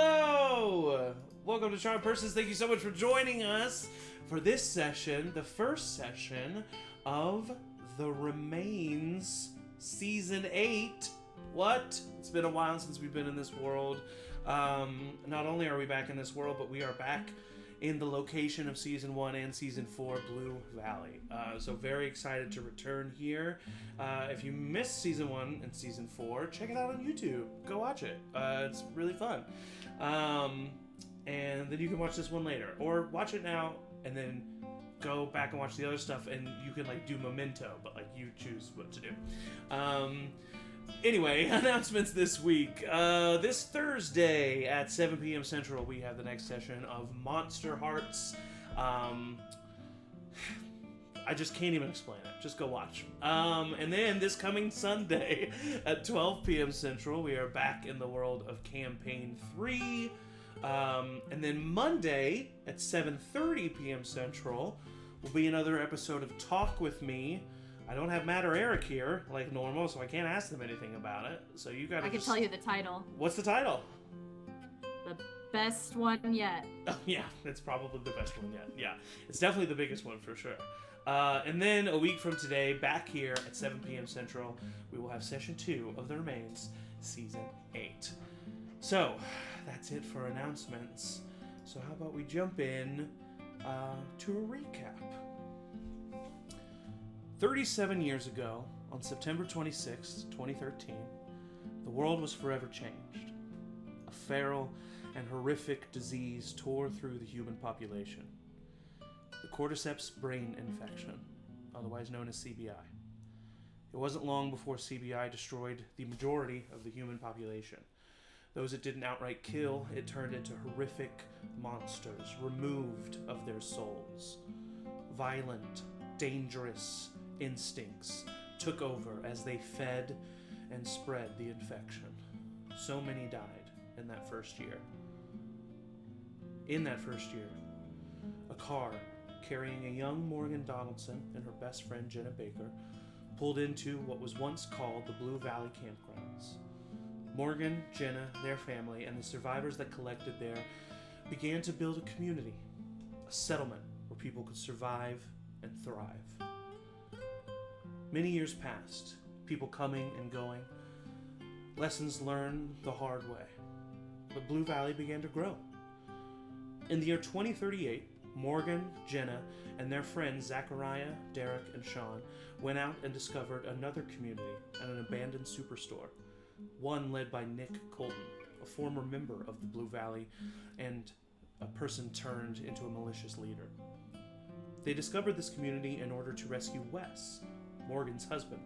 Hello! Welcome to CharmedPersons. Thank you so much for joining us for this session, the first session of The Remains Season 8. What? It's been a while since we've been in this world. Not only are we back in this world, but we are back in the location of Season 1 and Season 4, Blue Valley. So very excited to return here. If you missed Season 1 and Season 4, check it out on YouTube. Go watch it. It's really fun. And then you can watch this one later. Or watch it now, and then go back and watch the other stuff, and you can, do Memento, but, you choose what to do. Anyway, announcements this week. This Thursday at 7 p.m. Central, we have the next session of Monster Hearts. I just can't even explain it. Just go watch. And then this coming Sunday at 12 p.m. Central, we are back in the world of Campaign 3. And then Monday at 7:30 p.m. Central will be another episode of Talk With Me. I don't have Matt or Eric here, like normal, so I can't ask them anything about it. So you gotta I can tell you the title. What's the title? The best one yet. Oh, yeah, it's probably the best one yet. Yeah, it's definitely the biggest one for sure. And then a week from today, back here at 7 p.m. Central, we will have Session 2 of The Remains, Season 8. So, that's it for announcements. So how about we jump in to a recap. 37 years ago, on September 26, 2013, the world was forever changed. A feral and horrific disease tore through the human population. The cordyceps brain infection, otherwise known as CBI. It wasn't long before CBI destroyed the majority of the human population. Those it didn't outright kill, it turned into horrific monsters, removed of their souls. Violent, dangerous instincts took over as they fed and spread the infection. So many died in that first year. In that first year, a car carrying a young Morgan Donaldson and her best friend Jenna Baker pulled into what was once called the Blue Valley Campgrounds. Morgan, Jenna, their family, and the survivors that collected there began to build a community, a settlement where people could survive and thrive. Many years passed, people coming and going, lessons learned the hard way. But Blue Valley began to grow. In the year 2038, Morgan, Jenna, and their friends Zachariah, Derek, and Sean went out and discovered another community at an abandoned superstore, one led by Nick Colton, a former member of the Blue Valley and a person turned into a malicious leader. They discovered this community in order to rescue Wes, Morgan's husband,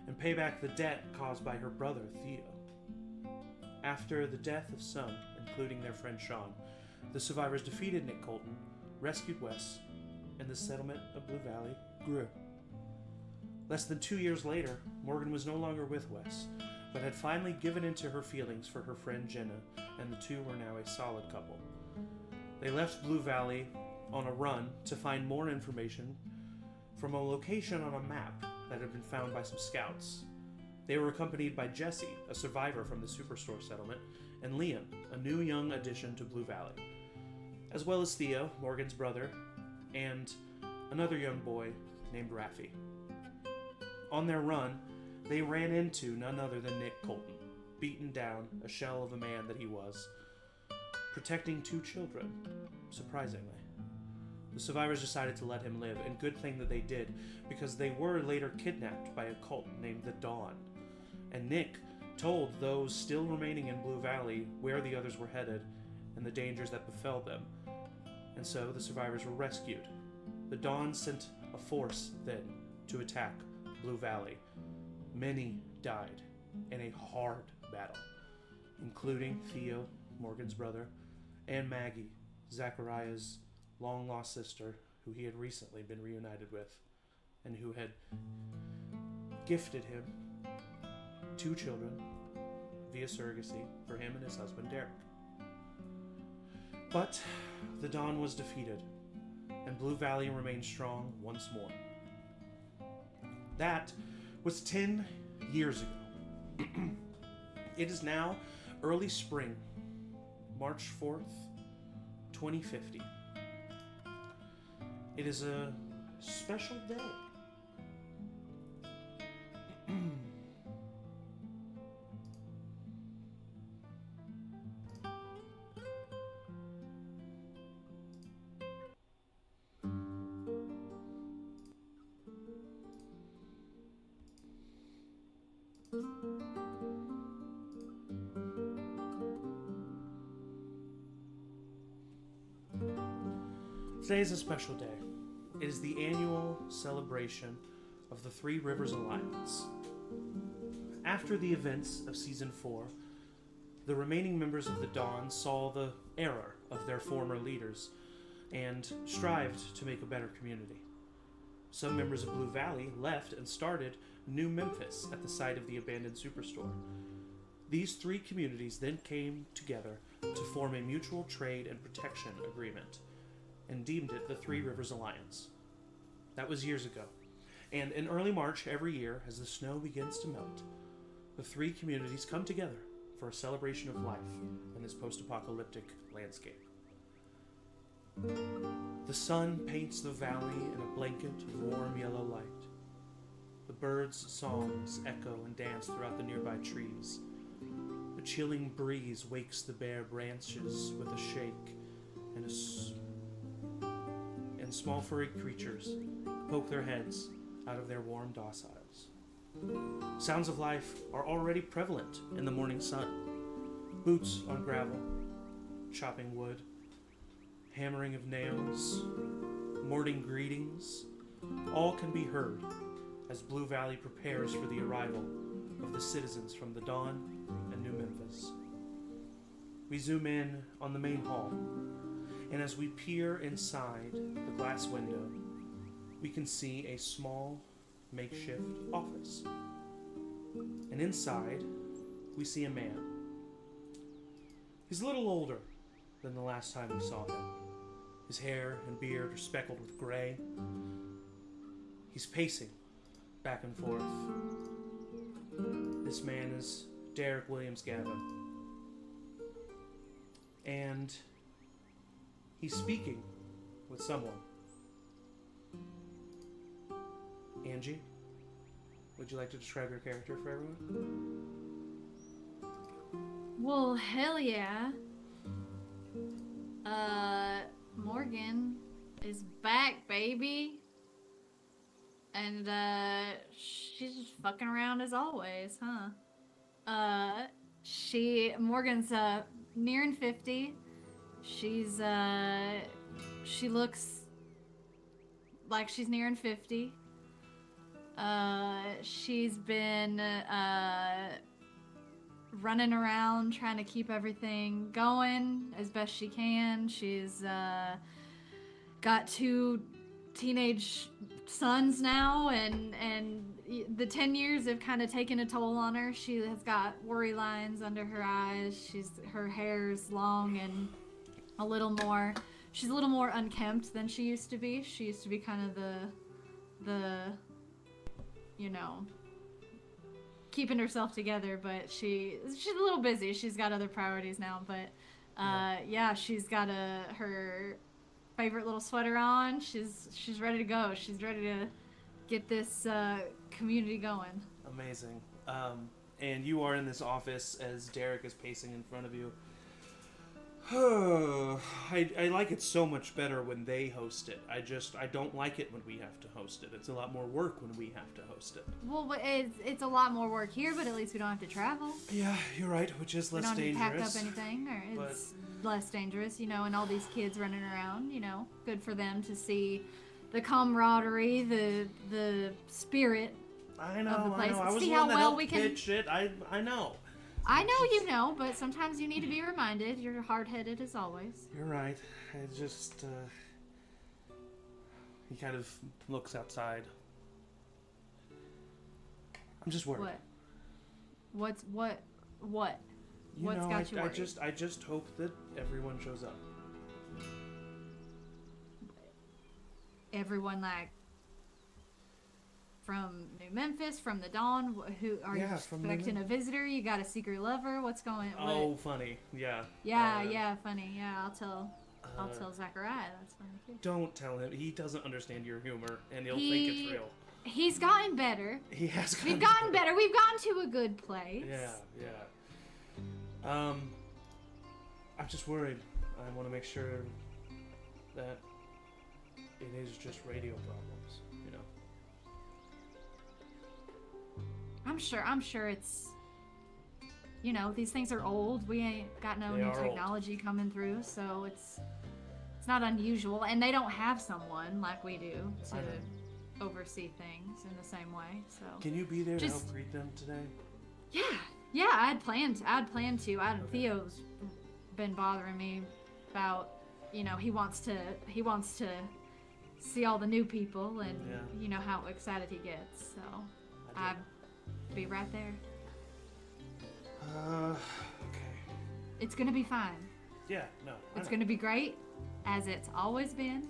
and pay back the debt caused by her brother, Theo. After the death of some, including their friend Sean, the survivors defeated Nick Colton, rescued Wes, and the settlement of Blue Valley grew. Less than 2 years later, Morgan was no longer with Wes, but had finally given in to her feelings for her friend Jenna, and the two were now a solid couple. They left Blue Valley on a run to find more information from a location on a map that had been found by some scouts. They were accompanied by Jesse, a survivor from the Superstore settlement, and Liam, a new young addition to Blue Valley, as well as Theo, Morgan's brother, and another young boy named Raffi. On their run, they ran into none other than Nick Colton, beaten down, a shell of a man that he was, protecting 2 children, surprisingly. The survivors decided to let him live, and good thing that they did, because they were later kidnapped by a cult named the Dawn. And Nick told those still remaining in Blue Valley where the others were headed and the dangers that befell them. And so the survivors were rescued. The Dawn sent a force then to attack Blue Valley. Many died in a hard battle, including Theo, Morgan's brother, and Maggie, Zachariah's long-lost sister, who he had recently been reunited with, and who had gifted him 2 children via surrogacy for him and his husband, Derek. But the Dawn was defeated, and Blue Valley remained strong once more. That was 10 years ago. It is now early spring. March 4th, 2050. It is a special day. Today is a special day. It is the annual celebration of the Three Rivers Alliance. After the events of Season 4, the remaining members of the Dawn saw the error of their former leaders and strived to make a better community. Some members of Blue Valley left and started New Memphis at the site of the abandoned superstore. These three communities then came together to form a mutual trade and protection agreement and deemed it the Three Rivers Alliance. That was years ago. And in early March every year, as the snow begins to melt, the three communities come together for a celebration of life in this post-apocalyptic landscape. The sun paints the valley in a blanket of warm yellow light. The birds' songs echo and dance throughout the nearby trees. A chilling breeze wakes the bare branches with a shake, and small furry creatures poke their heads out of their warm docile. Sounds of life are already prevalent in the morning sun. Boots on gravel, chopping wood, hammering of nails, morning greetings, all can be heard as Blue Valley prepares for the arrival of the citizens from the Dawn and New Memphis. We zoom in on the main hall, and as we peer inside the glass window, we can see a small makeshift office. And inside, we see a man. He's a little older than the last time we saw him. His hair and beard are speckled with gray. He's pacing back and forth. This man is Derek Williams Gavin. And he's speaking with someone. Angie, would you like to describe your character for everyone? Well, hell yeah. Morgan is back, baby. And, she's just fucking around as always, huh? Morgan's, nearing 50. She's, she looks like she's nearing 50. She's been, running around trying to keep everything going as best she can. She's, got 2 teenage sons now, and the 10 years have kind of taken a toll on her. She has got worry lines under her eyes. Her hair's long and she's a little more unkempt than she used to be. She used to be kind of the you know, keeping herself together, but she's a little busy. She's got other priorities now, but yeah, she's got her favorite little sweater on. She's ready to go. She's ready to get this community going. Amazing. And you are in this office as Derek is pacing in front of you. I like it so much better when they host it. I don't like it when we have to host it. It's a lot more work when we have to host it. Well, it's a lot more work here, but at least we don't have to travel. Yeah, you're right, which is less dangerous. We don't have to pack up anything, or it's less dangerous, and all these kids running around, good for them to see the camaraderie, the spirit of the place. I was see the how one that well helped we can pitch it. I know. I know but sometimes you need to be reminded. You're hard-headed as always. You're right. I just, he kind of looks outside. I'm just worried. What? What's got you worried? I just hope that everyone shows up. Everyone, like, from New Memphis, from the Dawn. Who are you expecting a visitor? You got a secret lover? What's going? Oh, funny. Yeah. Yeah, funny. Yeah, I'll tell Zachariah. That's funny too. Don't tell him. He doesn't understand your humor, and he'll think it's real. He's gotten better. He has. We've gotten better. We've gotten to a good place. Yeah. I'm just worried. I want to make sure that it is just radio problems, you know. I'm sure it's, you know, these things are old. We ain't got no new technology coming through, so it's not unusual. And they don't have someone like we do to oversee things in the same way. So can you be there to help greet them today? Yeah. I'd planned to. Theo's been bothering me about, you know, he wants to see all the new people, and you know how excited he gets. So I'd be right there. Okay. It's gonna be fine. Yeah, no. It's gonna be great, as it's always been.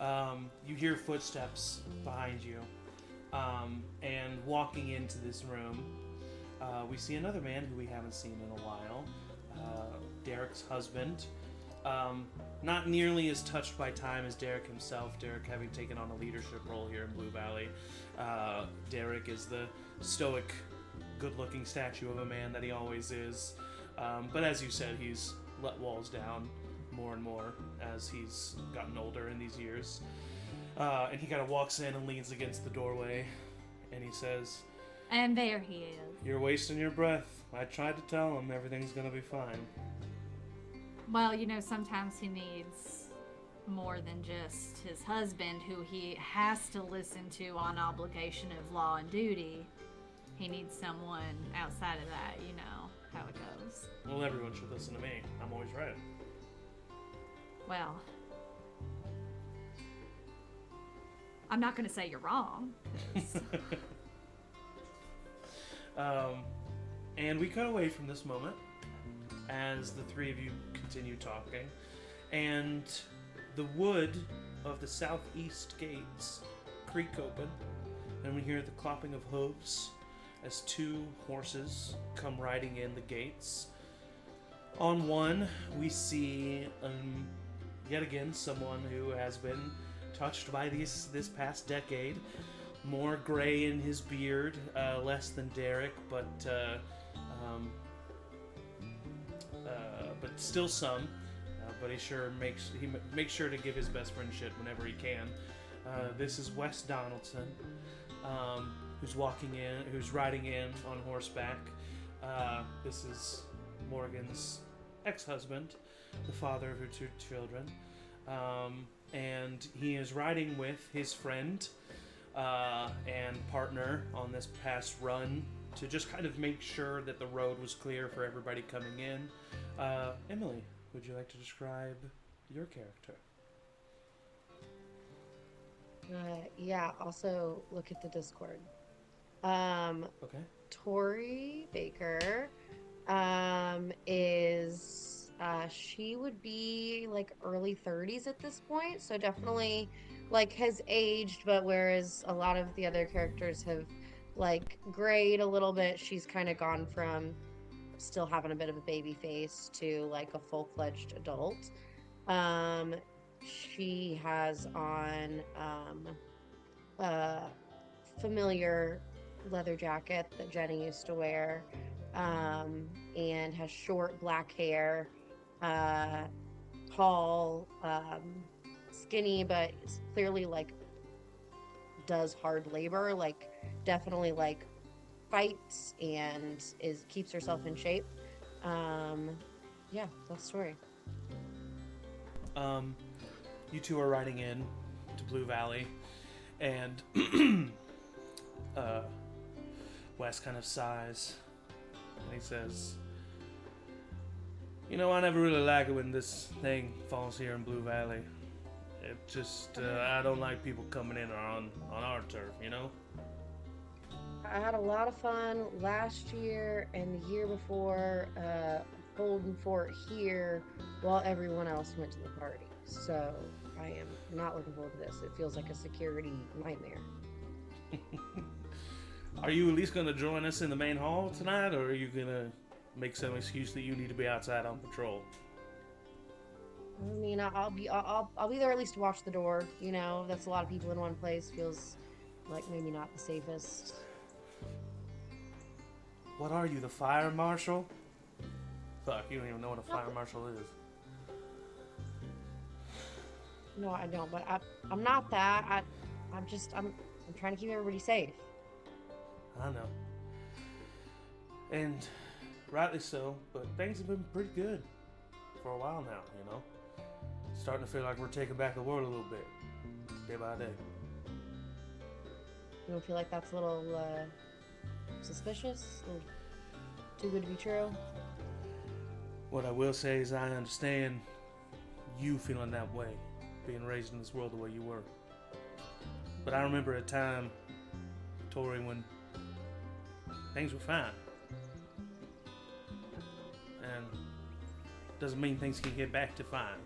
You hear footsteps behind you, and walking into this room, we see another man who we haven't seen in a while, Derek's husband. Not nearly as touched by time as Derek himself, Derek having taken on a leadership role here in Blue Valley. Derek is the stoic, good-looking statue of a man that he always is. But as you said, he's let walls down more and more as he's gotten older in these years. And he kind of walks in and leans against the doorway, and he says, "And there he is. You're wasting your breath. I tried to tell him everything's gonna be fine." Well, you know, sometimes he needs more than just his husband, who he has to listen to on obligation of law and duty. He needs someone outside of that, you know how it goes. Well, everyone should listen to me. I'm always right. Well, I'm not going to say you're wrong. And we cut away from this moment as the three of you continue talking, and the wood of the southeast gates creak open, and we hear the clopping of hooves as two horses come riding in the gates. On one, we see yet again someone who has been touched by this past decade. More gray in his beard, less than Derek, but still some. But he makes sure to give his best friend shit whenever he can. This is Wes Donaldson, who's riding in on horseback. This is Morgan's ex-husband, the father of her two children, and he is riding with his friend and partner on this past run to just kind of make sure that the road was clear for everybody coming in. Emily, would you like to describe your character? Yeah, also look at the Discord. Okay. Tori Baker is she would be like early 30s at this point, so definitely like has aged, but whereas a lot of the other characters have like grayed a little bit, she's kind of gone from still having a bit of a baby face to like a full-fledged adult. She has on a familiar leather jacket that Jenny used to wear, and has short black hair, tall, skinny, but clearly like does hard labor, like definitely like fights and keeps herself in shape. Yeah, that's the story. You two are riding in to Blue Valley, and Wes kind of sighs, and he says, "You know, I never really like it when this thing falls here in Blue Valley. It just, I don't like people coming in on our turf, you know?" I had a lot of fun last year and the year before holding fort here while everyone else went to the party. So I am not looking forward to this. It feels like a security nightmare. Are you at least going to join us in the main hall tonight, or are you going to make some excuse that you need to be outside on patrol? I mean, I'll be there at least to watch the door. You know, that's a lot of people in one place. Feels like maybe not the safest. What are you, the fire marshal? Fuck, you don't even know what a fire marshal is. No, I don't. But I'm not that. I'm trying to keep everybody safe. I know. And rightly so, but things have been pretty good for a while now, you know? Starting to feel like we're taking back the world a little bit, day by day. You don't feel like that's a little suspicious? A little too good to be true? What I will say is I understand you feeling that way, being raised in this world the way you were. But I remember a time, Tori, when things were fine. And doesn't mean things can get back to fine.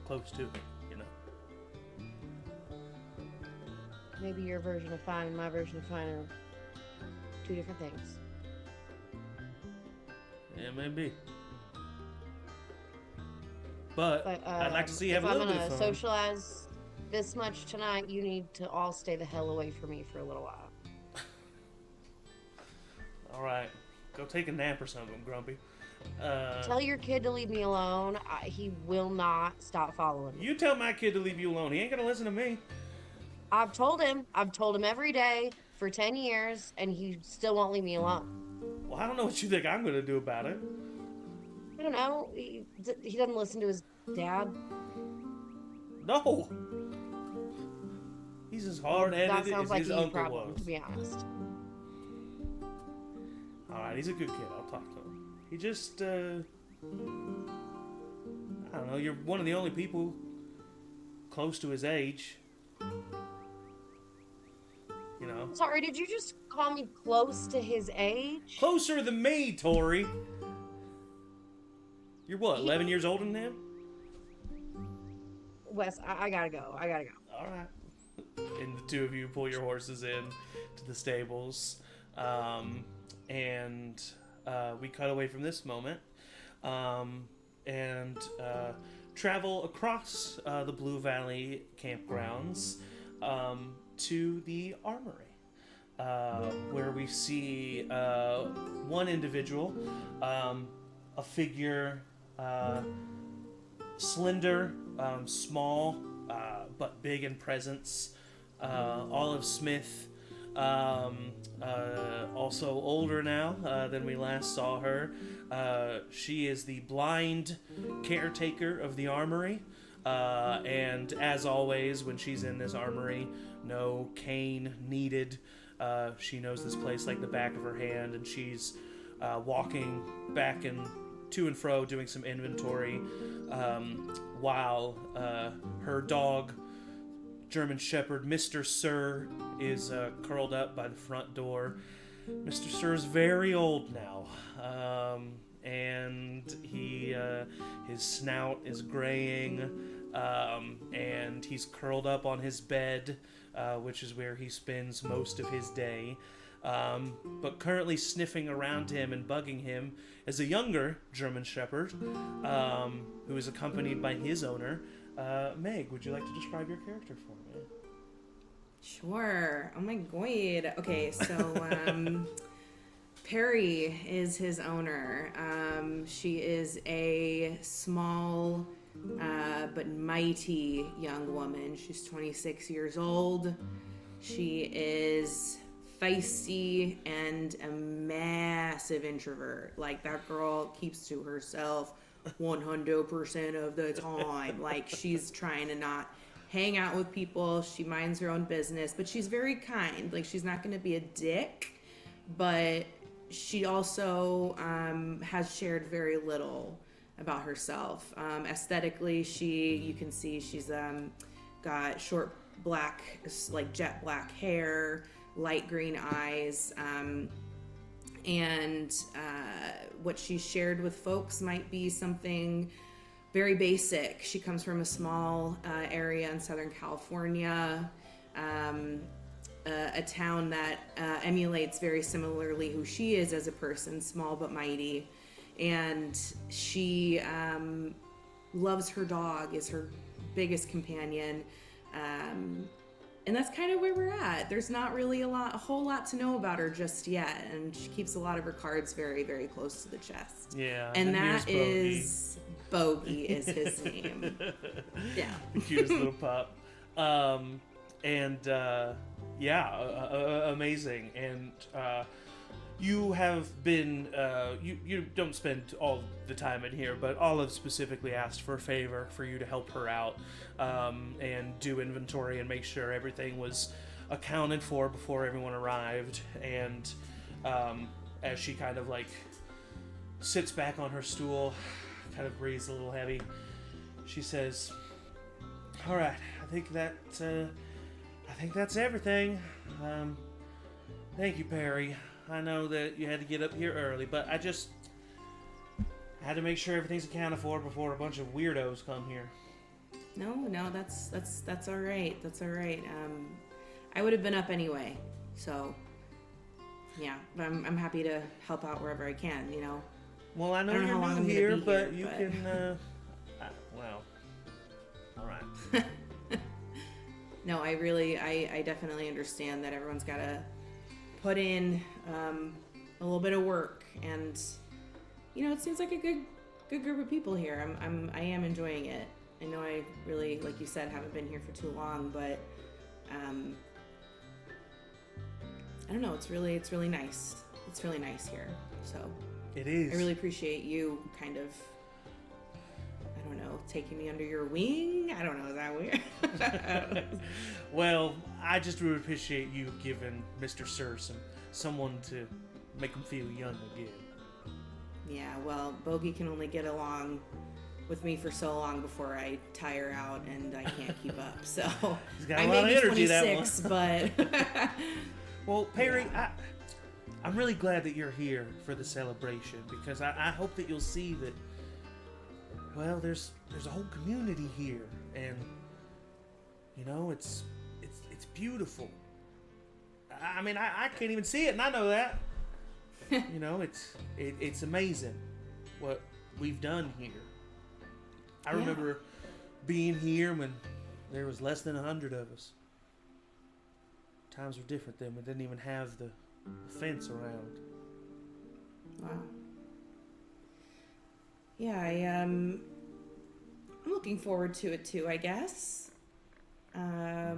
Close to it, you know. Maybe your version of fine and my version of fine are two different things. Yeah, maybe. But I'd like to see you have a little bit of fun. If I'm gonna socialize this much tonight, you need to all stay the hell away from me for a little while. All right, go take a nap or something, Grumpy. Tell your kid to leave me alone. He will not stop following me. You tell my kid to leave you alone. He ain't gonna listen to me. I've told him every day for 10 years, and he still won't leave me alone. Well, I don't know what you think I'm gonna do about it. I don't know. He doesn't listen to his dad. No. He's as hard-headed as his uncle problem, was. to be honest. All right, he's a good kid. I'll talk to him. He just, I don't know, you're one of the only people close to his age. You know? Sorry, did you just call me close to his age? Closer than me, Tori. You're what, 11 years older than him? Wes, I gotta go. All right. And the two of you pull your horses in to the stables. And we cut away from this moment and travel across the Blue Valley campgrounds to the armory, where we see one individual, a figure, slender, small, but big in presence, Olive Smith. Also older now than we last saw her. She is the blind caretaker of the armory. And as always, when she's in this armory, no cane needed. She knows this place like the back of her hand, and she's walking back and to and fro doing some inventory while her dog, German Shepherd, Mr. Sir, is curled up by the front door. Mr. Sir is very old now, and his snout is graying, and he's curled up on his bed, which is where he spends most of his day. But currently sniffing around him and bugging him is a younger German Shepherd, who is accompanied by his owner. Meg, would you like to describe your character for me? Sure. Oh my god. Okay, so Perry is his owner. She is a small but mighty young woman. She's 26 years old. She is feisty and a massive introvert. Like, that girl keeps to herself 100% of the time. Like, she's trying to not hang out with people. She minds her own business, but she's very kind. Like, she's not going to be a dick, but she also has shared very little about herself. Aesthetically, you can see she's got short black, like jet black hair, light green eyes, and what she shared with folks might be something very basic. She comes from a small area in Southern California, a town that emulates very similarly who she is as a person, small but mighty. And she loves her dog, is her biggest companion. And that's kind of where we're at. There's not really a whole lot to know about her just yet. And she keeps a lot of her cards very, very close to the chest. Yeah. And that is Bogey is his name. Yeah. The cutest little pup. Amazing. And you have been, you don't spend all the time in here, but Olive specifically asked for a favor for you to help her out and do inventory and make sure everything was accounted for before everyone arrived. And as she kind of like sits back on her stool, kind of breathes a little heavy, she says, "All right, I think that's everything. Thank you, Perry. I know that you had to get up here early, but I just had to make sure everything's accounted for before a bunch of weirdos come here." No, that's all right. That's all right. I would have been up anyway, so yeah. I'm happy to help out wherever I can. You know. Well, I know I don't know you're how long new I'm here, gonna be but here, you but- can. Well, all right. No, I definitely understand that everyone's got to put in a little bit of work, and you know, it seems like a good group of people here. I am enjoying it. I know I really, like you said, haven't been here for too long, but I don't know. It's really nice. It's really nice here. So It is. I really appreciate you kind of, I don't know, taking me under your wing. I don't know. Is that weird? I don't know. Well, I just would appreciate you giving Mr. Sir someone to make him feel young again. Yeah, well, Bogey can only get along with me for so long before I tire out and I can't keep up. So He's got a I lot may of be energy, that 26, but Well, Perry, Yeah. I'm really glad that you're here for the celebration, because I hope that you'll see that, well, there's a whole community here, and you know, it's beautiful. I mean, I can't even see it, and I know that. You know, it's amazing what we've done here. I Yeah. remember being here when there was less than 100 of us. Times were different then. We didn't even have the fence around. wow. Yeah, I'm looking forward to it too, I guess. I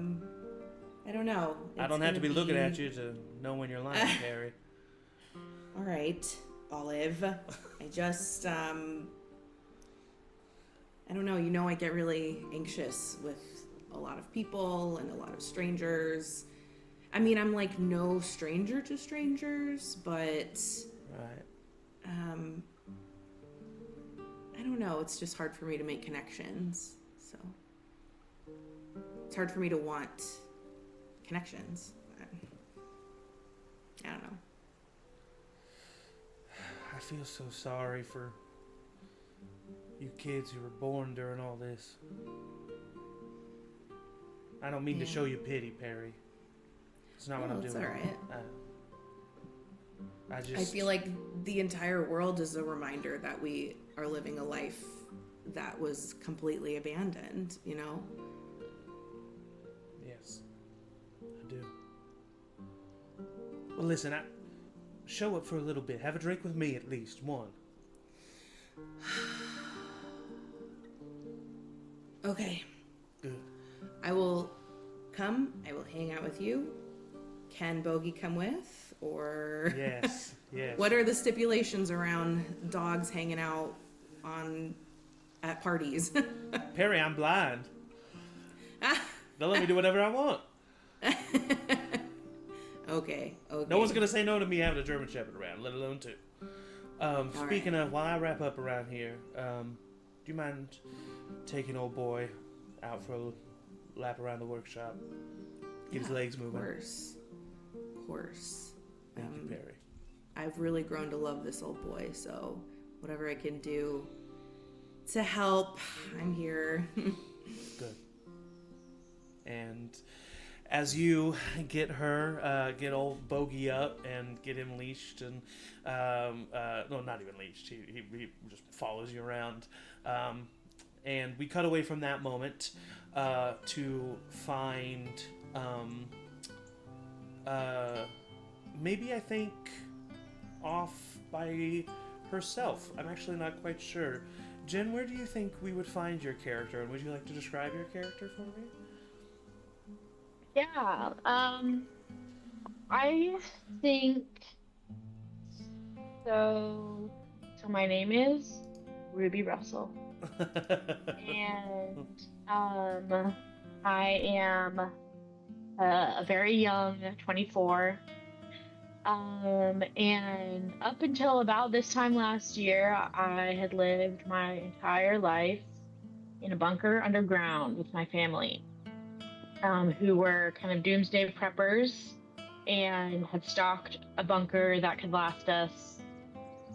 don't know. I don't have to be looking at you to know when you're lying, Perry. All right, Olive. I just, I don't know. You know, I get really anxious with a lot of people and a lot of strangers. I mean, I'm like no stranger to strangers, but Right. I don't know. It's just hard for me to make connections. So it's hard for me to want connections. I don't know. I feel so sorry for you kids who were born during all this. I don't mean to Yeah. show you pity, Perry. It's not what No, I'm it's doing. all right. I just I feel like the entire world is a reminder that we are living a life that was completely abandoned, you know? Yes, I do. Well, listen, show up for a little bit. Have a drink with me at least, one. Okay. Good. I will come. I will hang out with you. Can Bogey come with? Or Yes, yes. what are the stipulations around dogs hanging out at parties? Perry, I'm blind. They'll let me do whatever I want. Okay. No one's gonna say no to me having a German Shepherd around, let alone two. Speaking of, while I wrap up around here, do you mind taking old boy out for a lap around the workshop? Get his legs moving. Of course. Thank you, Perry. I've really grown to love this old boy, so whatever I can do to help, I'm here. Good. And as you get old Bogey up and get him leashed, and no, not even leashed. He just follows you around, and we cut away from that moment to find maybe I think off by herself. I'm actually not quite sure. Jenn, where do you think we would find your character, and would you like to describe your character for me? Yeah, I think so. So my name is Ruby Russell, and I am a very young 24. And up until about this time last year, I had lived my entire life in a bunker underground with my family, who were kind of doomsday preppers and had stocked a bunker that could last us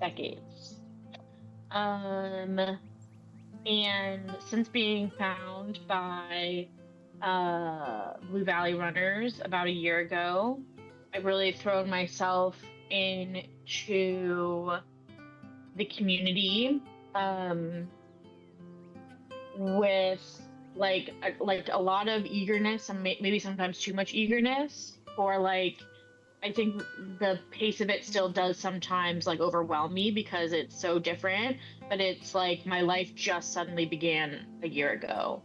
decades. And since being found by Blue Valley runners about a year ago, I've really thrown myself into the community with like a lot of eagerness, and maybe sometimes too much eagerness for like, I think the pace of it still does sometimes like overwhelm me because it's so different, but it's like my life just suddenly began a year ago.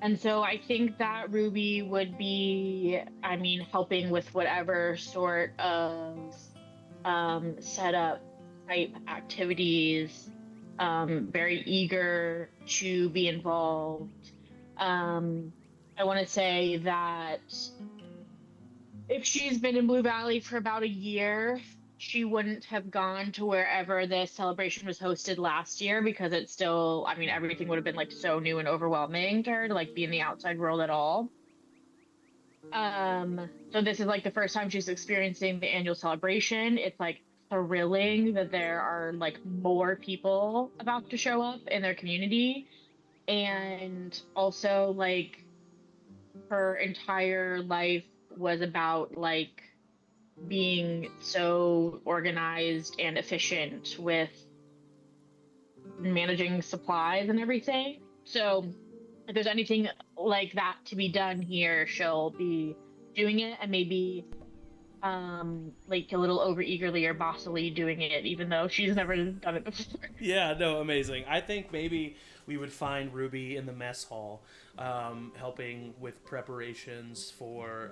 And so I think that Ruby would be, I mean, helping with whatever sort of setup type activities, very eager to be involved. I want to say that if she's been in Blue Valley for about a year, she wouldn't have gone to wherever this celebration was hosted last year because it's still, I mean, everything would have been like so new and overwhelming to her to like be in the outside world at all. So this is like the first time she's experiencing the annual celebration. It's like thrilling that there are like more people about to show up in their community. And also like her entire life was about like being so organized and efficient with managing supplies and everything. So if there's anything like that to be done here, she'll be doing it, and maybe like a little over eagerly or bossily doing it, even though she's never done it before. Yeah, no, amazing. I think maybe we would find Ruby in the mess hall, helping with preparations for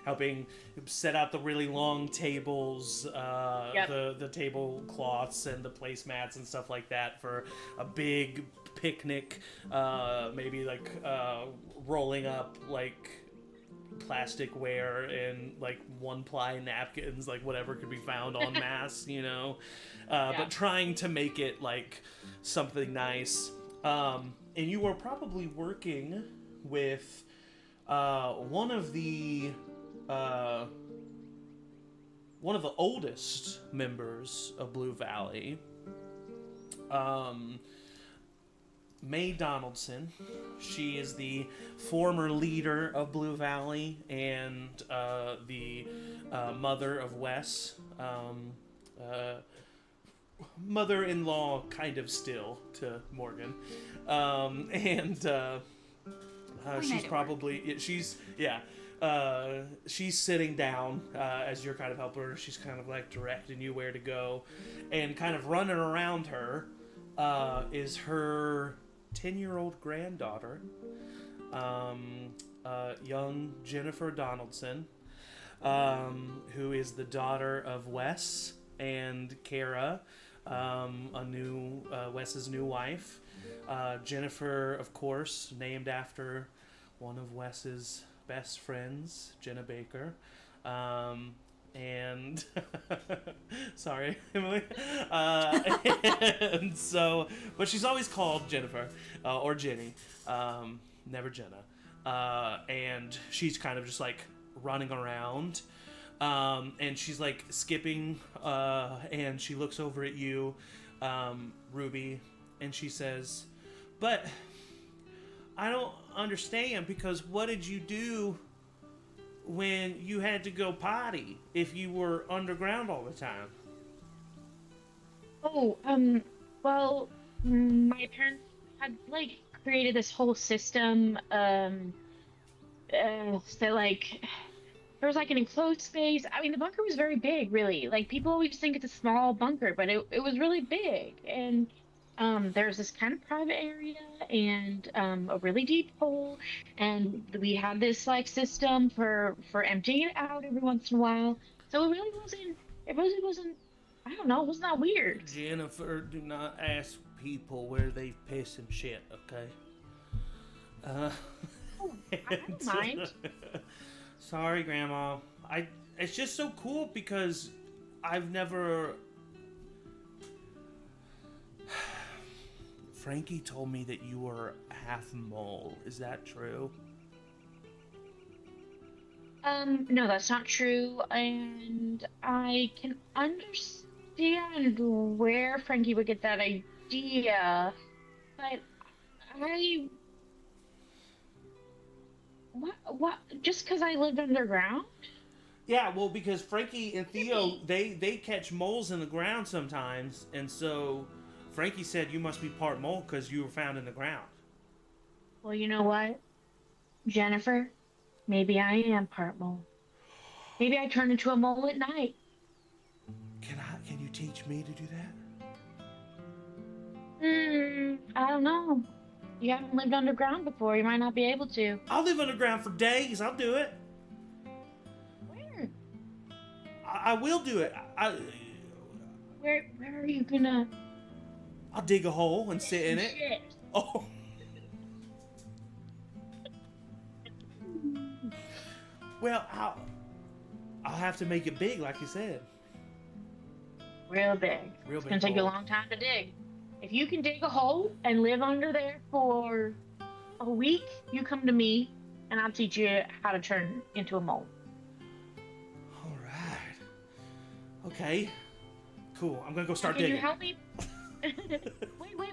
helping set out the really long tables, Yep. the tablecloths and the placemats and stuff like that for a big picnic. Maybe like rolling up like plasticware and like one-ply napkins, like whatever could be found en masse, you know. But trying to make it like something nice. And you were probably working with one of the oldest members of Blue Valley, May Donaldson. She is the former leader of Blue Valley and the mother of Wes. Mother-in-law kind of still to Morgan. She's probably... She's sitting down as you're kind of helping her. She's kind of like directing you where to go. And kind of running around her is her 10-year-old granddaughter, young Jennifer Donaldson, who is the daughter of Wes and Kara, Wes's new wife. Jennifer, of course, named after one of Wes's best friends, Jenna Baker. And sorry, Emily. And so, but she's always called Jennifer or Jenny, never Jenna. And she's kind of just like running around, and she's like skipping, and she looks over at you, Ruby, and she says, "But I don't understand, because what did you do when you had to go potty if you were underground all the time? Oh, well, my parents had like created this whole system, that like there was like an enclosed space. I mean, the bunker was very big, really. Like people always think it's a small bunker, but it was really big. And there's this kind of private area and a really deep hole, and we had this like system for emptying it out every once in a while. So it really wasn't. It really wasn't. I don't know. It wasn't that weird. Jennifer, do not ask people where they piss and shit, okay? Oh, I don't mind. Sorry, Grandma. It's just so cool because I've never... Frankie told me that you were half mole. Is that true? No, that's not true, and I can understand where Frankie would get that idea, but I... What? Just because I lived underground? Yeah, well, because Frankie and Theo, they catch moles in the ground sometimes, and so Frankie said you must be part mole because you were found in the ground. Well, you know what, Jennifer? Maybe I am part mole. Maybe I turn into a mole at night. Can you teach me to do that? I don't know. You haven't lived underground before. You might not be able to. I'll live underground for days. I'll do it. Where? I will do it. Where are you gonna? I'll dig a hole and sit in it. Shit. Oh. Well, I'll have to make it big, like you said. Real big. Real It's big gonna take you a hole. long time to dig. If you can dig a hole and live under there for a week, you come to me and I'll teach you how to turn into a mole. All right. Okay. Cool. I'm gonna go start Can digging. you help me?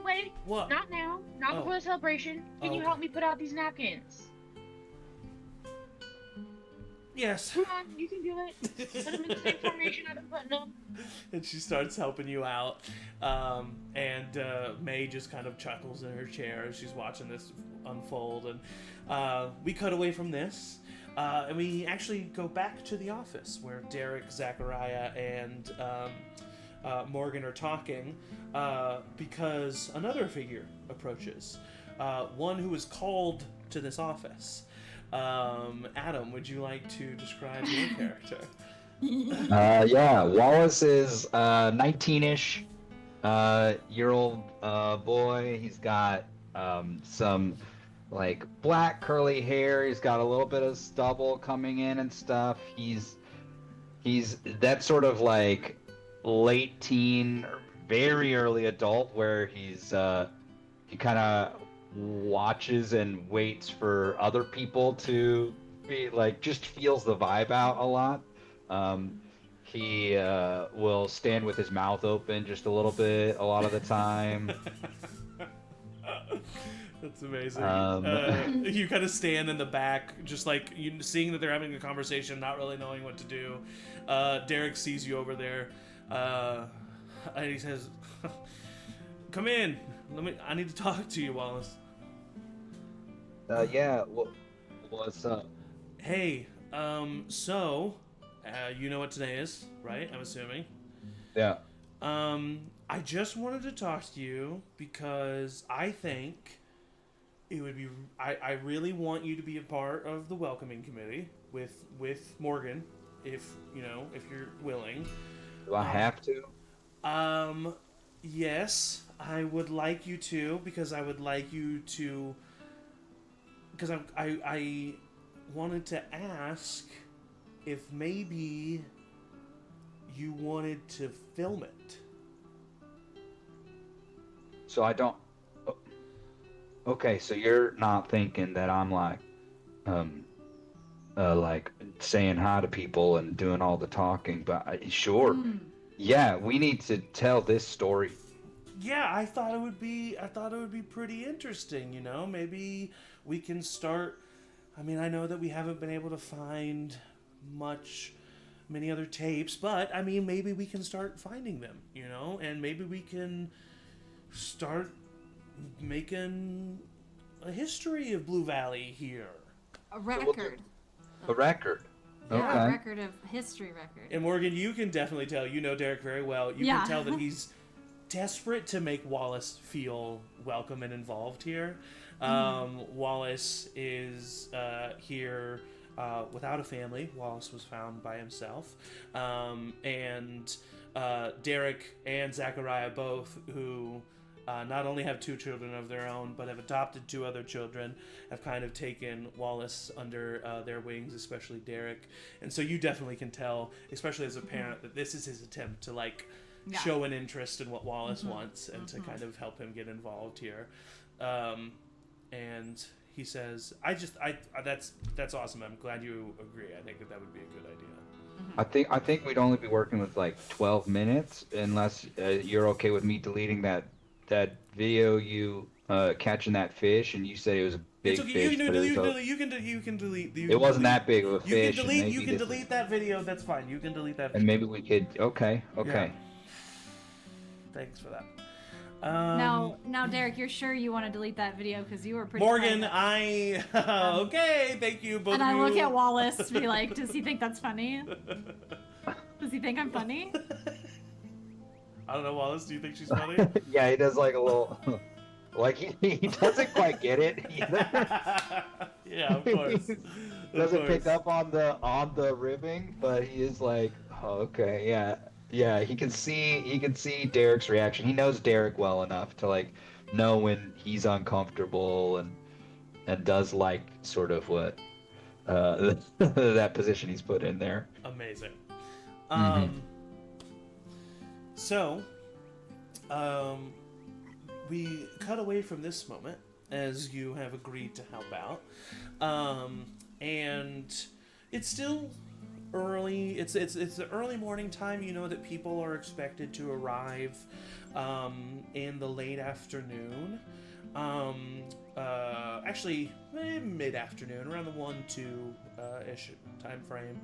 Wait. What? Not now. Not Oh. before the celebration. Can Oh, you okay. help me put out these napkins? Yes. Come on, you can do it. Put them in the same formation I've been putting them. And she starts helping you out. And May just kind of chuckles in her chair as she's watching this unfold. And we cut away from this. And we actually go back to the office where Derek, Zachariah, and Morgan are talking because another figure approaches. One who is called to this office. Adam, would you like to describe your character? Yeah, Wallace is 19-ish year old boy. He's got some like black curly hair. He's got a little bit of stubble coming in and stuff. He's that sort of like late teen or very early adult where he kind of watches and waits for other people to be like, just feels the vibe out a lot. He will stand with his mouth open just a little bit a lot of the time. That's amazing. You kind of stand in the back, just like you seeing that they're having a conversation, not really knowing what to do. Derek sees you over there, and he says, "Come in. I need to talk to you, Wallace." Yeah. What's up? Hey, so you know what today is, right? I'm assuming. Yeah. I just wanted to talk to you because I think it would be. I really want you to be a part of the welcoming committee with Morgan, if you're willing. Do I have to? Yes, I would like you to, because I would like you to. Because I wanted to ask if maybe you wanted to film it. So I don't. Okay, so you're not thinking that I'm like saying hi to people and doing all the talking, but sure. Yeah, we need to tell this story. yeah, I thought it would be pretty interesting, you know? Maybe we can start. I mean, I know that we haven't been able to find many other tapes, but I mean, maybe we can start finding them, you know? And maybe we can start making a history of Blue Valley here. A record. A record. Yeah, Okay. a record of history record. And Morgan, you can definitely tell, you know Derek very well, you Yeah. can tell that he's desperate to make Wallace feel welcome and involved here. Wallace is here without a family. Wallace was found by himself. And Derek and Zachariah both, who not only have 2 children of their own, but have adopted 2 other children, have kind of taken Wallace under their wings, especially Derek. And so you definitely can tell, especially as a parent, that this is his attempt to like show an interest in what Wallace wants and to kind of help him get involved here. And he says, that's awesome. I'm glad you agree. I think that would be a good idea. I think we'd only be working with like 12 minutes, unless you're okay with me deleting that video you catching that fish, and you said it was a big It's okay. fish. You can delete. It wasn't that big of a fish. You can delete that video. That's fine. You can delete that. And maybe we could. Okay. Yeah. Thanks for that. Now, Derek, you're sure you want to delete that video because you were pretty. Morgan, private. okay, thank you both. And of I you. look at Wallace to be like, does he think that's funny? Does he think I'm funny? I don't know, Wallace. Do you think she's funny? Yeah, he does like a little. Like he doesn't quite get it either. Yeah, of course. He doesn't pick up on the ribbing, but he is like, oh, okay, yeah. Yeah, he can see Derek's reaction. He knows Derek well enough to like know when he's uncomfortable and does like sort of what that position he's put in there. Amazing. We cut away from this moment as you have agreed to help out, and it's still early. It's the early morning time. You know that people are expected to arrive in the late afternoon. Actually, mid-afternoon, around the 1-2 ish time frame.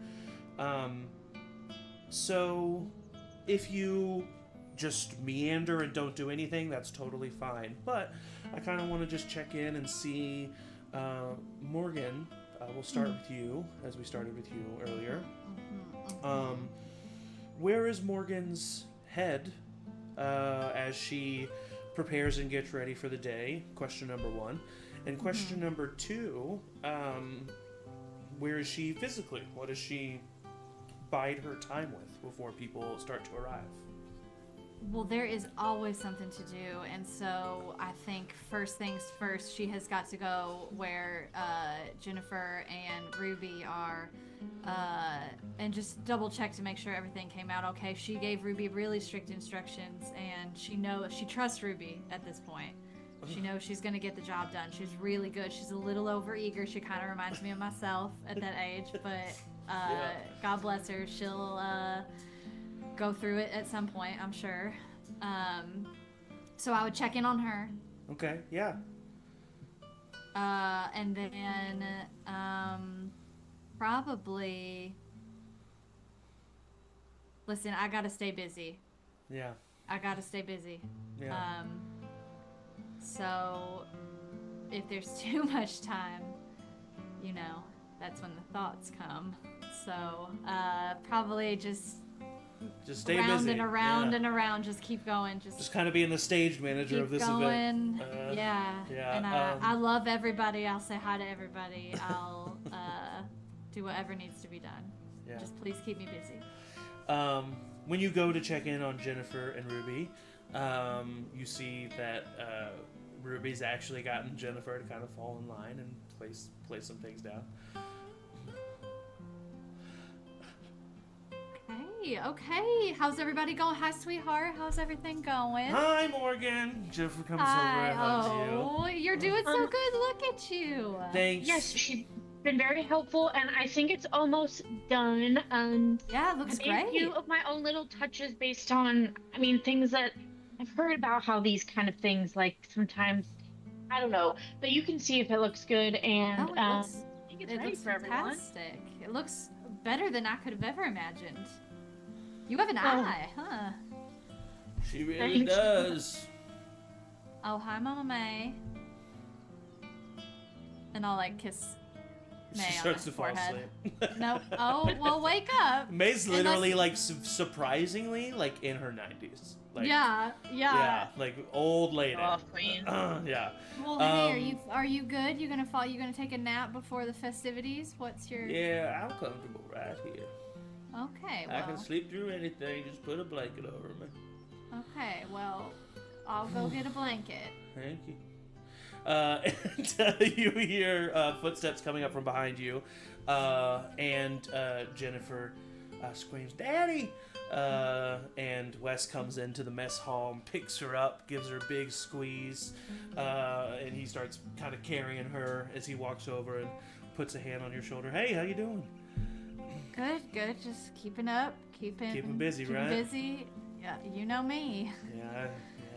So if you just meander and don't do anything, that's totally fine. But I kind of want to just check in and see. Morgan, we'll start with you, as we started with you earlier. Where is Morgan's head as she prepares and gets ready for the day? Question number 1. And question number 2, where is she physically? What does she bide her time with before people start to arrive? Well, there is always something to do, and so I think first things first, she has got to go where Jennifer and Ruby are, and just double check to make sure everything came out okay. She gave Ruby really strict instructions, and she trusts Ruby at this point. She knows she's going to get the job done. She's really good. She's a little overeager. She kind of reminds me of myself at that age, but God bless her. She'll go through it at some point, I'm sure. So I would check in on her. Okay, yeah. And then probably listen, I gotta stay busy. Yeah. I gotta stay busy. Yeah. So if there's too much time, you know, that's when the thoughts come. So probably just stay around busy. and around and around. Just keep going. Just kind of being the stage manager keep of this going. event. Yeah. And I love everybody. I'll say hi to everybody. I'll do whatever needs to be done. Yeah. Just please keep me busy. When you go to check in on Jennifer and Ruby, you see that Ruby's actually gotten Jennifer to kind of fall in line and place some things down. Okay. How's everybody going? Hi, sweetheart. How's everything going? Hi, Morgan. Jennifer comes over and hugs you. You're doing so good. Look at you. Thanks. Yes, she's been very helpful, and I think it's almost done. Yeah, it looks I made a few great. of my own little touches based on, things that I've heard about how these kind of things, like, sometimes, I don't know, but you can see if it looks good, and Oh, I think it's it ready looks for everyone. fantastic. It looks better than I could have ever imagined. You have an Oh. eye, huh? She really Thanks. does. Oh, hi, Mama May. And I'll like kiss May She on starts the to fall forehead. asleep. Nope. Oh, well, wake up. May's Unless- literally like surprisingly like in her 90s. Like, Yeah. Yeah, like old lady. Show off, queen. Yeah. Well, hey, are you good? You gonna take a nap before the festivities? What's your? Yeah, I'm comfortable right here. Okay. I can Well. sleep through anything. Just put a blanket over me. Okay. Well, I'll go get a blanket. Thank you. And you hear footsteps coming up from behind you, and Jennifer screams, "Daddy!" And Wes comes into the mess hall and picks her up, gives her a big squeeze, and he starts kind of carrying her as he walks over and puts a hand on your shoulder. "Hey, how you doing?" Good. Just keeping up, Keeping busy, keeping right? busy. Yeah, you know me. Yeah,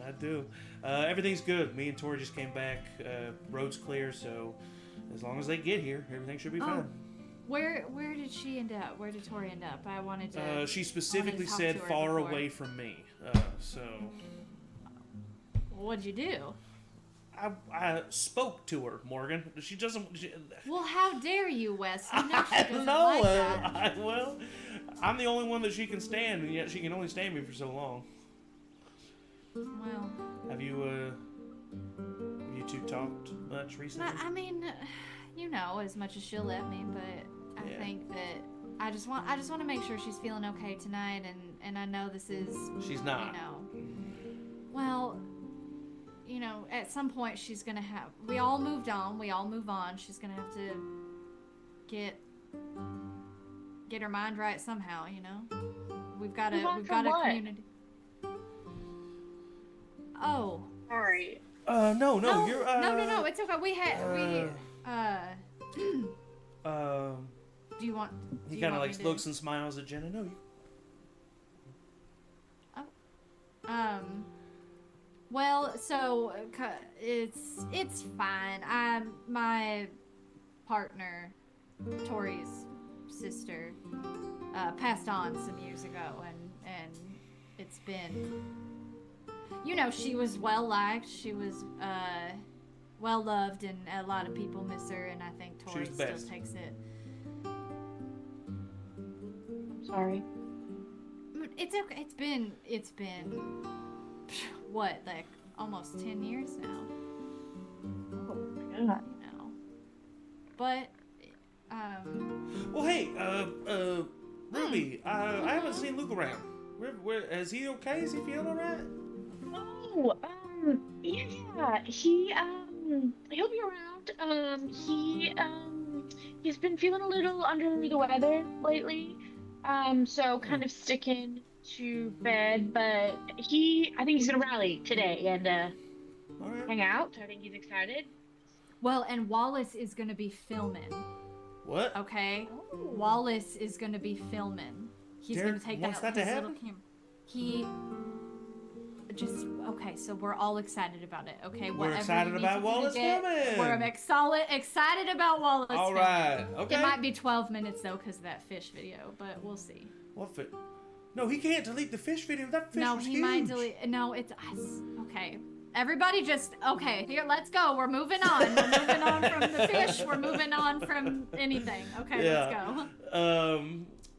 I do. Everything's good. Me and Tori just came back. Road's clear, so as long as they get here, everything should be fine. Where did she end up? Where did Tori end up? I wanted to. She specifically talk said to her far before. away from me. So What'd you do? I spoke to her, Morgan. She doesn't. Well, how dare you, Wes? You know she I doesn't know. like that. Well, I'm the only one that she can stand, and yet she can only stand me for so long. Well, Have you two talked much recently? I mean, you know, as much as she'll let me, but I Yeah. think that I just want to make sure she's feeling okay tonight, and I know this is. She's not. You know. Well, you know, at some point she's gonna have. We all moved on. We all move on. She's gonna have to get her mind right somehow. You know, we've got Move on a from what? community. Oh. Sorry. No, No, you're. no, it's okay. Do you want? He do you kind of want like me to- looks and smiles at Jenna. No, you. Well, so it's fine. My partner, Tori's sister, passed on some years ago, and it's been, you know, she was well liked. She was well loved, and a lot of people miss her. And I think She Tori was the still best. takes it. Sorry. It's okay. It's been what, like almost 10 years now. Oh my god. You know, but Well, hey, Ruby, I haven't seen Luke around. Is he okay? Is he feeling alright? Oh, yeah. He'll be around. He's been feeling a little under the weather lately. So kind of sticking to bed, but I think he's gonna rally today and All right. hang out. I think he's excited. well, and Wallace is gonna be filming. What? Okay, Wallace is gonna be filming. He's Derek gonna take wants that that to his little happen? camera. He just okay. So we're all excited about it. Okay, We're whatever excited you need about to do to Wallace get- filming. We're excited about Wallace. All filming. right. Okay. It might be 12 minutes though, because of that fish video, but we'll see. What fit? No, he can't delete the fish video. That fish No, was he huge. might delete. No, it's us. Okay. Everybody just, okay, here, let's go. We're moving on. We're moving on from the fish. We're moving on from anything. Okay, Yeah. let's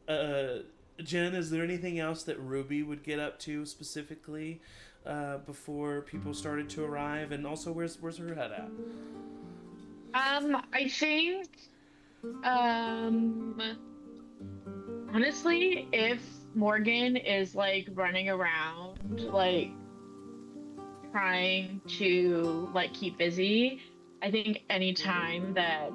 go. Jen, is there anything else that Ruby would get up to specifically before people started to arrive? And also, where's her head at? I think, honestly, if Morgan is like running around, like trying to like keep busy, I think any time that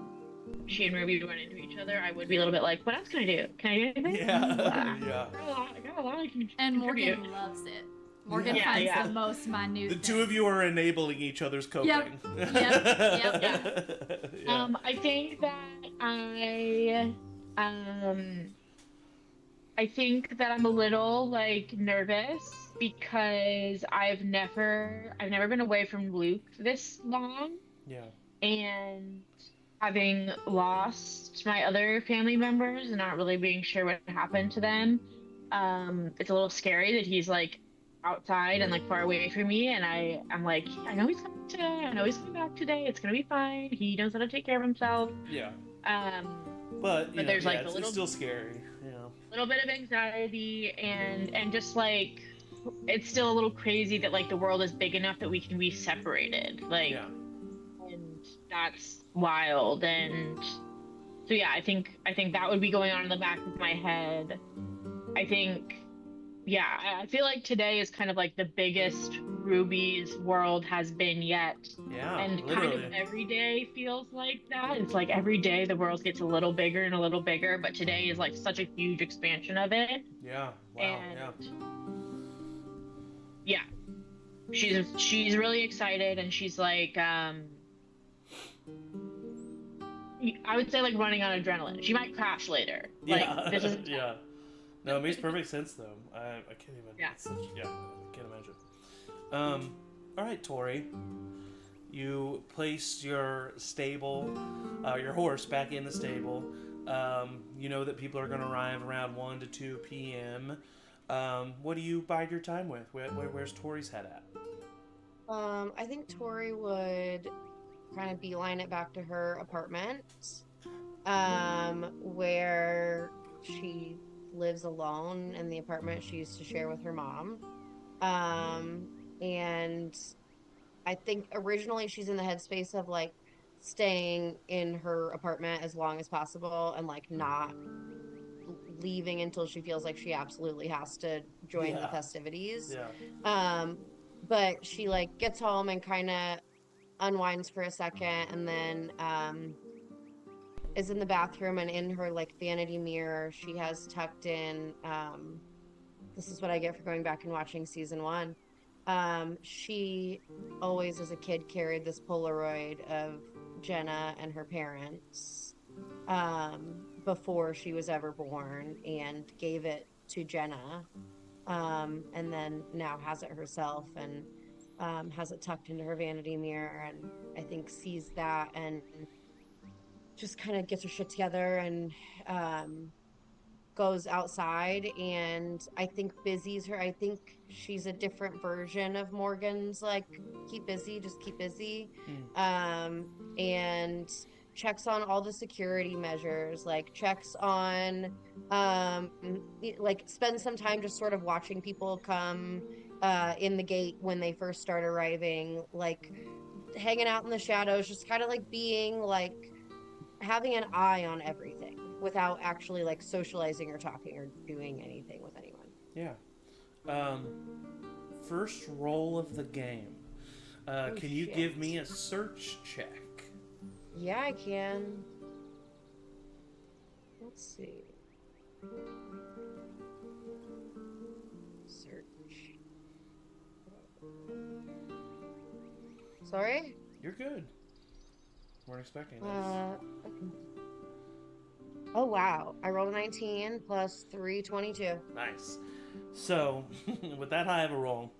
she and Ruby run into each other, I would be a little bit like, what else can I do? Can I do anything? Yeah. Yeah. I got a lot I can And contribute. Morgan loves it. Morgan Yeah, finds yeah. the most minute The two of you are enabling each other's coping. Yep. Yeah. I think that I I think that I'm a little like nervous because I've never been away from Luke this long, Yeah. and having lost my other family members and not really being sure what happened to them, it's a little scary that he's like outside and like far away from me, and I'm like, I know he's coming today. I know he's coming back today. It's gonna be fine. He knows how to take care of himself. Yeah. Um, But, but there's like it's, a it's still scary. Yeah. little bit of anxiety and just like it's still a little crazy that like the world is big enough that we can be separated. Like, Yeah. and that's wild. And so yeah, I think that would be going on in the back of my head. I think, yeah, I feel like today is kind of like the biggest Ruby's world has been yet. Yeah, And literally. kind of every day feels like that. It's like every day the world gets a little bigger and a little bigger, but today is like such a huge expansion of it. Yeah. Wow. And yeah, she's really excited, and she's like, I would say like running on adrenaline. She might crash later. Yeah. Like this is Yeah. No, it makes perfect sense though. I can't even. Yeah. I can't imagine. All right, Tori. You placed your stable, your horse back in the stable. You know that people are going to arrive around 1 to 2 p.m. What do you bide your time with? Where's Tori's head at? I think Tori would kind of beeline it back to her apartment, where she lives alone in the apartment she used to share with her mom. And I think originally she's in the headspace of like staying in her apartment as long as possible and like not leaving until she feels like she absolutely has to join the festivities. Yeah. But she like gets home and kind of unwinds for a second, and then is in the bathroom, and in her like vanity mirror she has tucked in, this is what I get for going back and watching season 1. She always as a kid carried this Polaroid of Jenna and her parents before she was ever born, and gave it to Jenna, and then now has it herself, and has it tucked into her vanity mirror, and I think sees that and just kind of gets her shit together and goes outside, and I think busies her. I think she's a different version of Morgan's like keep busy, just keep busy. And checks on all the security measures, like checks on like spends some time just sort of watching people come in the gate when they first start arriving, like hanging out in the shadows, just kind of like being like having an eye on everything without actually like socializing or talking or doing anything with anyone. Yeah. First roll of the game. Can you give me a search check? Yeah, I can. Let's see. Search. Sorry? You're good. Weren't expecting this. Okay. Oh, wow. I rolled a 19 plus 3, 22. Nice. So, with that high of a roll,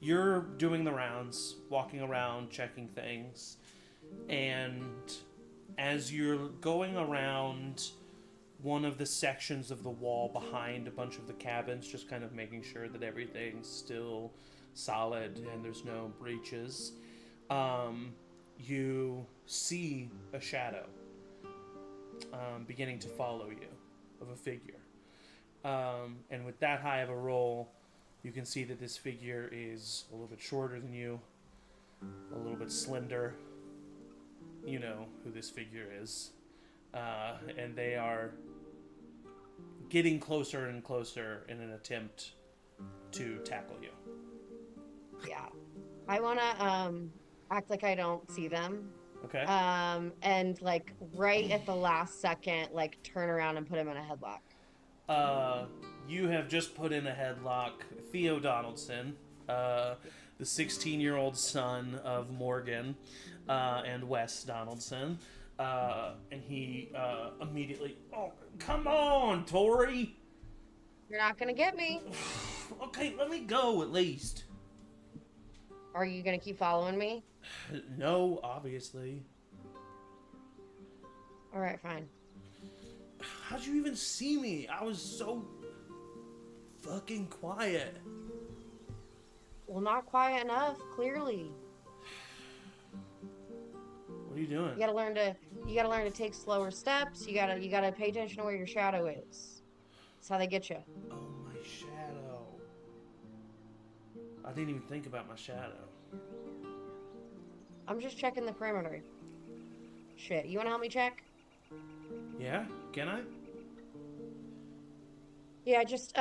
you're doing the rounds, walking around, checking things, and as you're going around one of the sections of the wall behind a bunch of the cabins, just kind of making sure that everything's still solid and there's no breaches, you see a shadow beginning to follow you, of a figure. And with that high of a roll, you can see that this figure is a little bit shorter than you, a little bit slender. You know who this figure is. And they are getting closer and closer in an attempt to tackle you. Yeah. I want to act like I don't see them. Okay. And like right at the last second, like turn around and put him in a headlock. You have just put in a headlock Theo Donaldson, the 16-year-old son of Morgan and Wes Donaldson. And he immediately, oh, come on, Tori! You're not gonna get me. Okay, let me go at least. Are you gonna keep following me? No, obviously. All right, fine. How'd you even see me? I was so fucking quiet. Well, not quiet enough, clearly. What are you doing? You gotta learn to take slower steps. You gotta pay attention to where your shadow is. That's how they get you. Oh, my shadow. I didn't even think about my shadow. I'm just checking the perimeter. Shit, you wanna help me check? Yeah? Can I? Yeah, just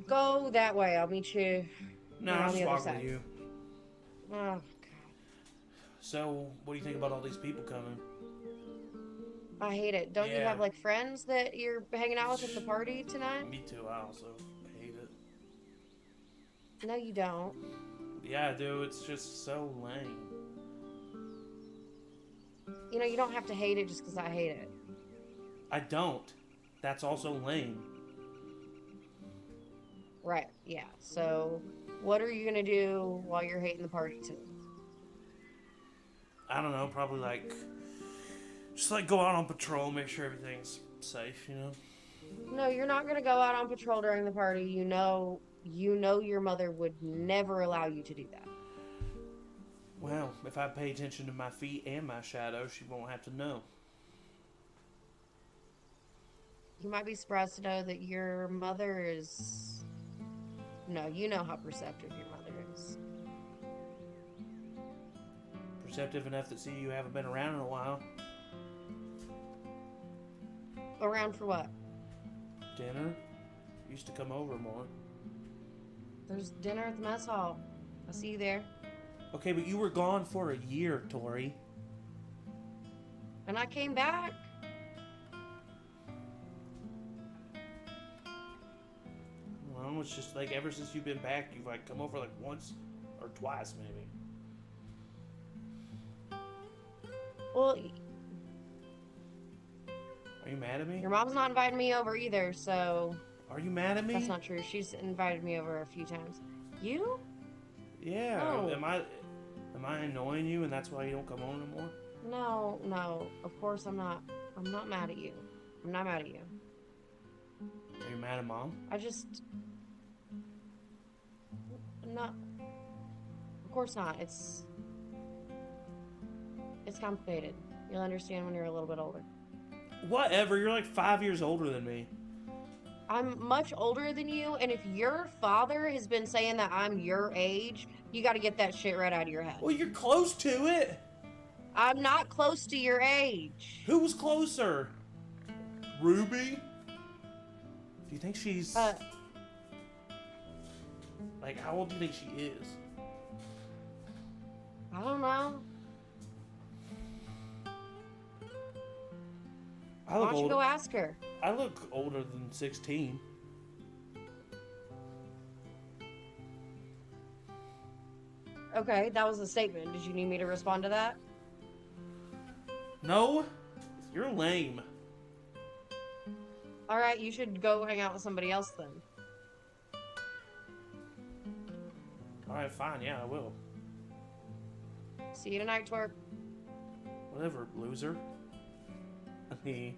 go that way. I'll meet you No, on I'll the just other walk with side. you. Oh God. So, what do you think about all these people coming? I hate it. Don't you Yeah. have like friends that you're hanging out with at the party tonight? Me too, I also hate it. No, you don't. Yeah, I do. It's just so lame. You know, you don't have to hate it just because I hate it. I don't. That's also lame. Right, yeah. So, what are you gonna do while you're hating the party too? I don't know, probably like... Just like go out on patrol, make sure everything's safe, you know? No, you're not gonna go out on patrol during the party. You know your mother would never allow you to do that. Well, if I pay attention to my feet and my shadow, she won't have to know. You might be surprised to know that your mother is... No, you know how perceptive your mother is. Perceptive enough that see you haven't been around in a while. Around for what? Dinner? Used to come over more. There's dinner at the mess hall. I'll see you there. Okay, but you were gone for a year, Tori. And I came back. Well, it's just like ever since you've been back, you've like come over like once or twice, maybe. Well, Are you mad at me? your mom's not inviting me over either, so Are you mad at me? that's not true. She's invited me over a few times. You? Yeah. No. Am I annoying you, and that's why you don't come home anymore? No. Of course I'm not. I'm not mad at you. I'm not mad at you. Are you mad at Mom? I just... No. Of course not. It's complicated. You'll understand when you're a little bit older. Whatever. You're like 5 years older than me. I'm much older than you, and if your father has been saying that I'm your age, you got to get that shit right out of your head. Well, you're close to it. I'm not close to your age. Who was closer? Ruby? Do you think she's... like, how old do you think she is? I don't know. I Why look don't you older. go ask her? I look older than 16. Okay, that was a statement. Did you need me to respond to that? No? You're lame. All right, you should go hang out with somebody else then. Alright, fine. Yeah, I will. See you tonight, twerp. Whatever, loser. He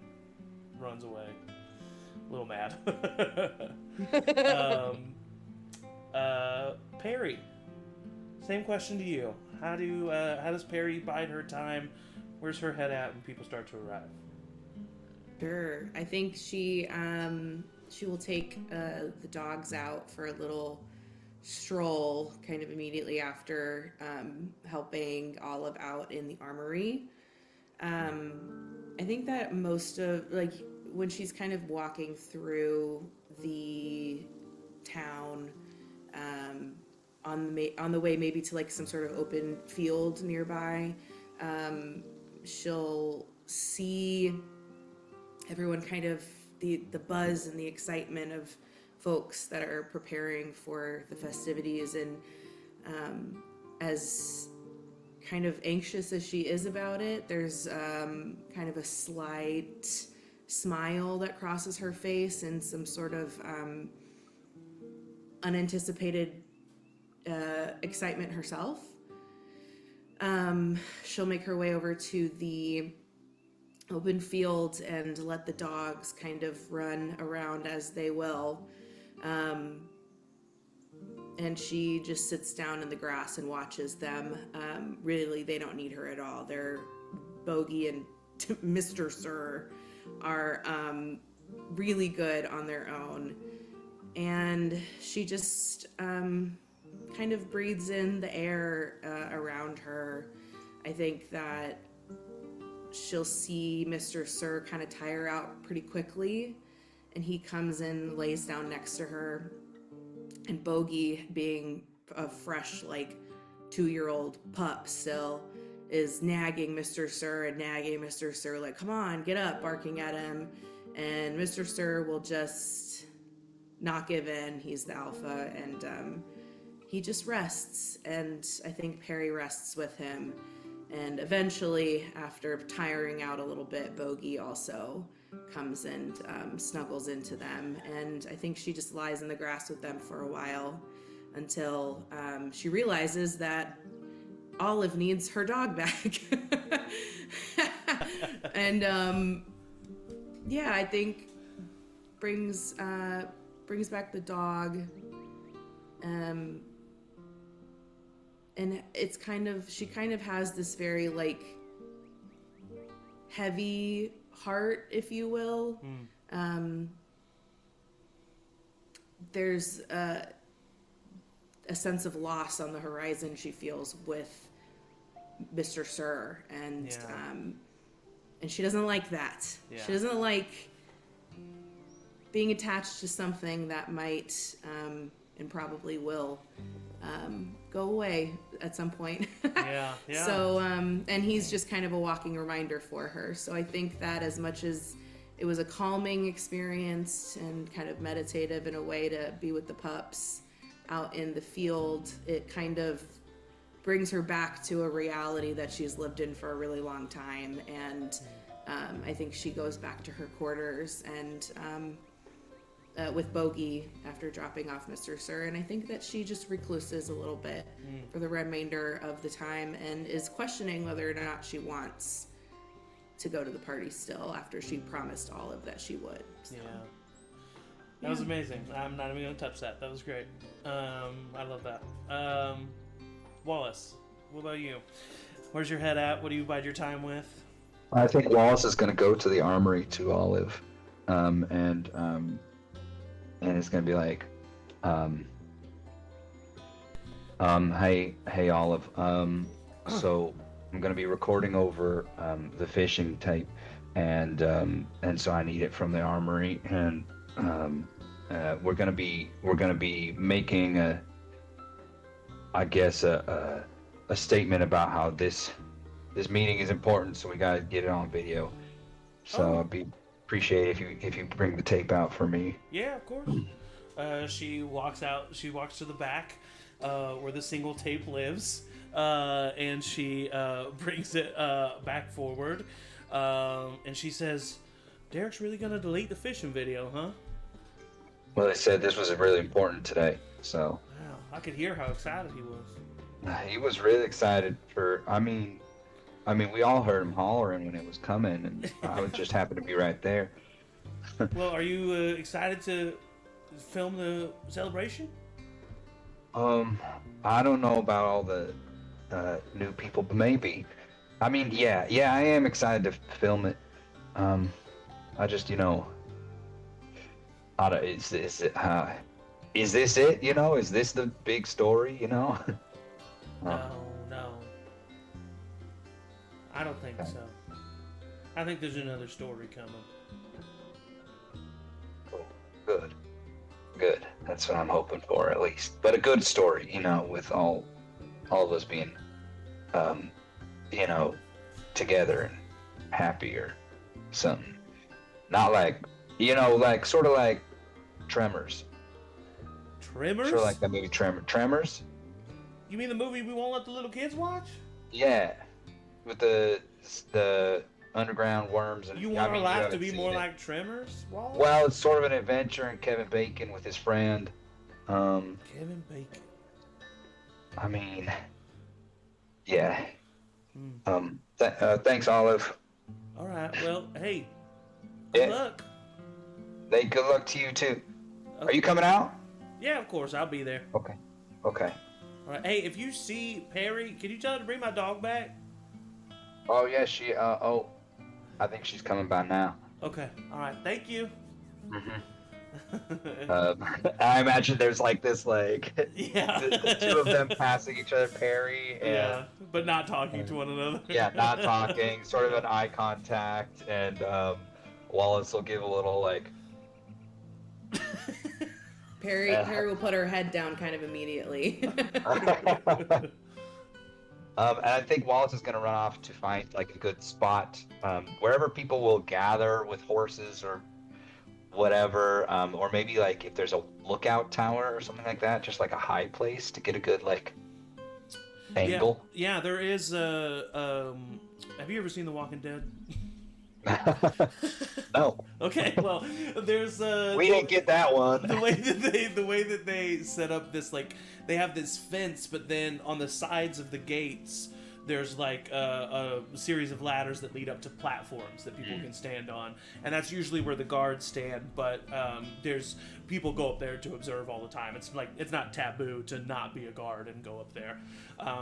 runs away. A little mad. Perry. Same question to you. How does Perry bide her time? Where's her head at when people start to arrive? Sure. I think she will take the dogs out for a little stroll kind of immediately after helping Olive out in the armory. I think that most of, like, when she's kind of walking through the town, on the way maybe to like some sort of open field nearby, she'll see everyone kind of the buzz and the excitement of folks that are preparing for the festivities, and as kind of anxious as she is about it, there's kind of a slight smile that crosses her face and some sort of unanticipated excitement herself. She'll make her way over to the open field and let the dogs kind of run around as they will. And she just sits down in the grass and watches them. Really, they don't need her at all. They're Bogey and Mr. Sir are really good on their own. And she just kind of breathes in the air around her. I think that she'll see Mr. Sir kind of tire out pretty quickly, and he comes in, lays down next to her, and Bogey, being a fresh, like, 2-year-old pup still, is nagging Mr. Sir and nagging Mr. Sir, like, come on, get up, barking at him. And Mr. Sir will just not give in. He's the alpha, and he just rests. And I think Perry rests with him. And eventually, after tiring out a little bit, Bogey also comes and snuggles into them. And I think she just lies in the grass with them for a while until she realizes that Olive needs her dog back. And yeah, I think brings back the dog. And it's she kind of has this very, like, heavy heart, if you will. There's a sense of loss on the horizon she feels with Mr. Sir, and she doesn't like that. Yeah. She doesn't like being attached to something that might and probably will go away at some point. Yeah. So, and he's just kind of a walking reminder for her. So I think that as much as it was a calming experience and kind of meditative in a way to be with the pups out in the field, it kind of brings her back to a reality that she's lived in for a really long time. And I think she goes back to her quarters and with Bogey after dropping off Mr. Sir, and I think that she just recluses a little bit for the remainder of the time and is questioning whether or not she wants to go to the party still after she promised Olive that she would. So. Yeah. That was amazing. I'm not even going to touch that. That was great. I love that. Wallace, what about you? Where's your head at? What do you bide your time with? I think Wallace is going to go to the armory to Olive, and it's going to be like, hey Olive, so I'm going to be recording over the fishing tape, and so I need it from the armory, and we're going to be making a statement about how this meeting is important, so we got to get it on video. So I'd appreciate if you bring the tape out for me. Yeah, of course. She walks out. She walks to the back where the single tape lives, and she brings it back forward, and she says, "Derek's really gonna delete the fishing video, huh?" Well, they said this was really important today, so. Wow, I could hear how excited he was. He was really excited for. I mean, we all heard him hollering when it was coming, and I would just happen to be right there. Well, are you excited to film the celebration? I don't know about all the new people, but maybe. I mean, yeah, I am excited to film it. I just, is this it? Is this the big story? No. I don't think so. I think there's another story coming. Oh, good. That's what I'm hoping for, at least. But a good story, with all of us being, together and happy or something. Not like, sort of like Tremors. Tremors? Sort of like that movie Tremors. You mean the movie we won't let the little kids watch? Yeah, with the underground worms and. You want our life to be more like Tremors? Wallace? Well, it's sort of an adventure, and Kevin Bacon with his friend. Kevin Bacon. I mean, yeah. Hmm. Thanks, Olive. All right. Well, hey, Yeah. good luck. Hey, good luck to you too. Are you coming out? Yeah, of course. I'll be there. Okay. Okay. All right. Hey, if you see Perry, can you tell her to bring my dog back? Oh yeah, I think she's coming by now. Okay. All right. Thank you. I imagine there's like this, like, Yeah. the two of them passing each other, Perry, and Yeah, but not talking to one another. yeah, not talking, sort of an eye contact, and Wallace will give a little like. Perry will put her head down kind of immediately. And I think Wallace is going to run off to find like a good spot, wherever people will gather with horses or whatever, or maybe like if there's a lookout tower or something like that, just like a high place to get a good like angle. Yeah, there is a. Have you ever seen The Walking Dead? No. Okay, well, there's We didn't get that one. the way that they set up this, like, they have this fence, but then on the sides of the gates there's like a series of ladders that lead up to platforms that people can stand on, and that's usually where the guards stand, but there's people go up there to observe all the time. It's like, it's not taboo to not be a guard and go up there.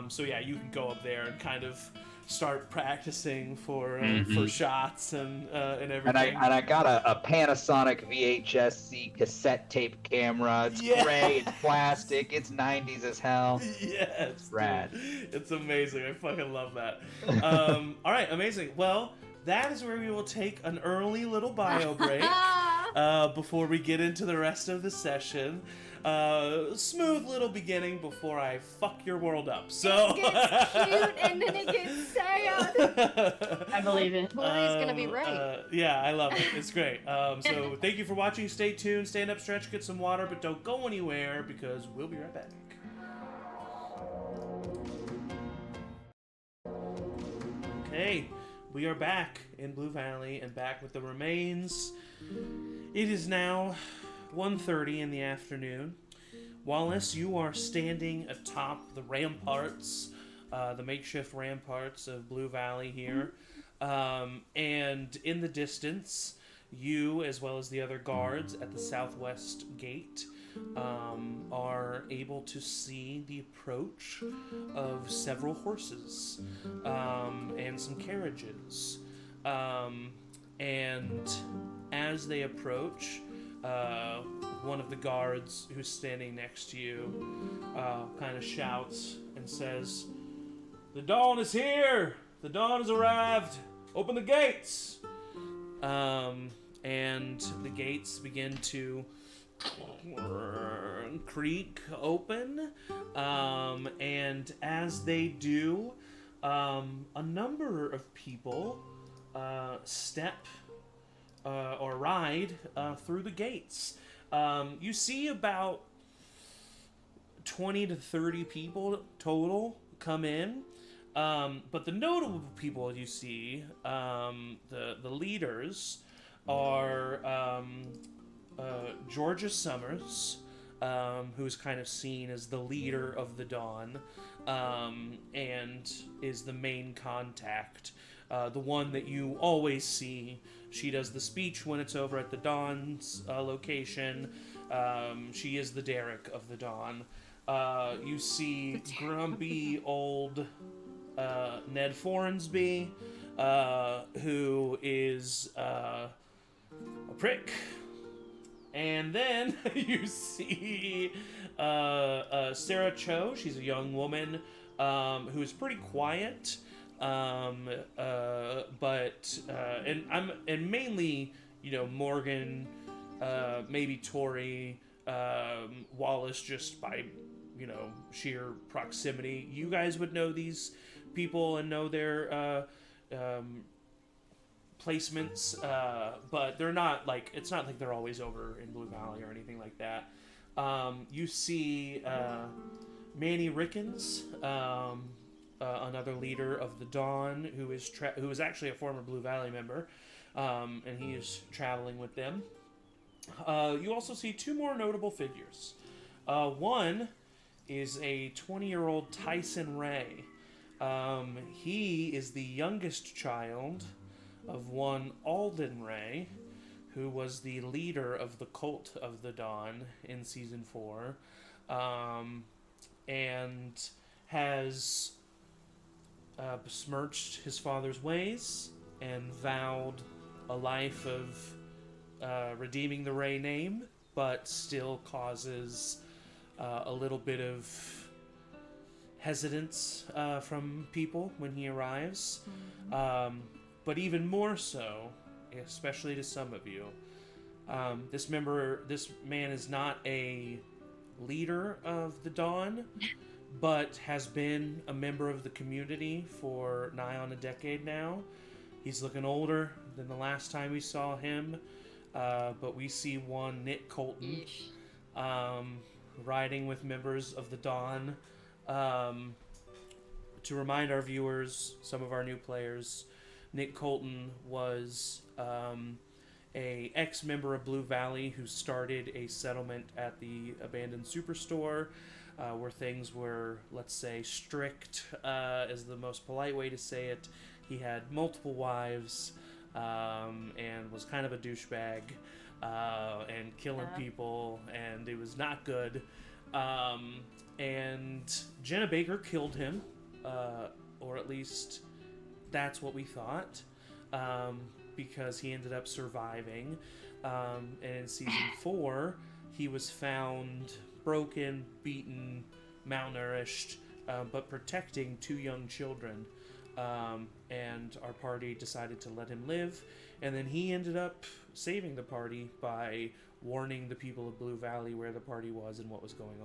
So yeah, you can go up there and kind of start practicing for shots and everything. And I got a Panasonic VHS-C cassette tape camera. It's gray, it's plastic, it's 90s as hell. Yes, It's rad. It's amazing. I fucking love that. All right, amazing. Well, that is where we will take an early little bio break before we get into the rest of the session. Smooth little beginning before I fuck your world up. So It gets cute and then it gets sad. I believe it. Well, he's gonna be right. Yeah, I love it. It's great. So thank you for watching. Stay tuned. Stand up, stretch, get some water, but don't go anywhere because we'll be right back. Okay, we are back in Blue Valley and back with the remains. It is now 1:30 in the afternoon. Wallace, you are standing atop the ramparts, the makeshift ramparts of Blue Valley here. And in the distance, you, as well as the other guards at the southwest gate, are able to see the approach of several horses and some carriages. And as they approach, one of the guards who's standing next to you kind of shouts and says, "The dawn is here! The dawn has arrived! Open the gates!" And the gates begin to creak open, and as they do, a number of people step or ride through the gates. You see about 20 to 30 people total come in, but the notable people you see, the leaders, are Georgia Summers, who's kind of seen as the leader of the Dawn, and is the main contact, the one that you always see. She does the speech when it's over at the Dawn's location. She is the Derek of the Dawn. You see grumpy old Ned Fornsby, who is a prick. And then you see Sarah Cho. She's a young woman who is pretty quiet, and mainly, Morgan, maybe Tori, Wallace, just by sheer proximity. You guys would know these people and know their placements, but they're not like, it's not like they're always over in Blue Valley or anything like that. You see Manny Rickens, another leader of the Dawn, who is actually a former Blue Valley member, and he is traveling with them. You also see two more notable figures. One is a 20-year-old Tyson Ray. He is the youngest child of one Alden Ray, who was the leader of the Cult of the Dawn in Season 4, and has besmirched his father's ways and vowed a life of redeeming the Ray name, but still causes a little bit of hesitance from people when he arrives. But even more so, especially to some of you, this man is not a leader of the Dawn, but has been a member of the community for nigh on a decade now. He's looking older than the last time we saw him, but we see one Nick Colton riding with members of the Dawn. To remind our viewers, some of our new players, Nick Colton was a ex-member of Blue Valley who started a settlement at the abandoned superstore, where things were, let's say, strict, is the most polite way to say it. He had multiple wives, and was kind of a douchebag, and killing people, and it was not good. And Jenna Baker killed him, or at least that's what we thought, because he ended up surviving. And in Season 4, he was found broken, beaten, malnourished, but protecting 2 young children. And our party decided to let him live, and then he ended up saving the party by warning the people of Blue Valley where the party was and what was going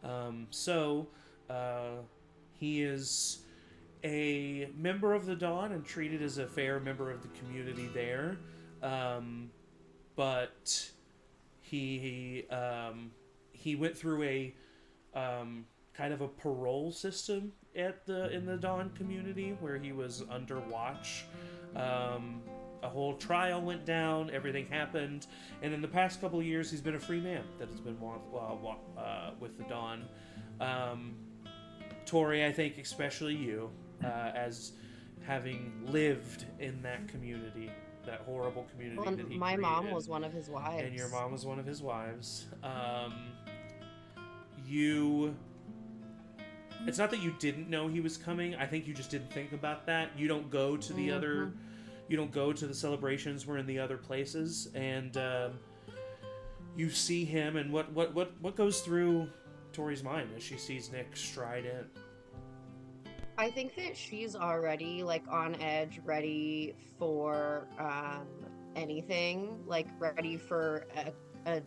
on. So he is a member of the Dawn and treated as a fair member of the community there, but he went through a kind of a parole system in the Dawn community where he was under watch. A whole trial went down, everything happened, and in the past couple of years he's been a free man that has been with the Dawn. Tori, I think especially you, as having lived in that community, that horrible community that he my created, mom was one of his wives. and your mom was one of his wives. It's not that you didn't know he was coming. I think you just didn't think about that. You don't go to the other. You don't go to the celebrations. We're in the other places, and you see him. And what goes through Tori's mind as she sees Nick stride in? I think that she's already like on edge, ready for anything, like ready for a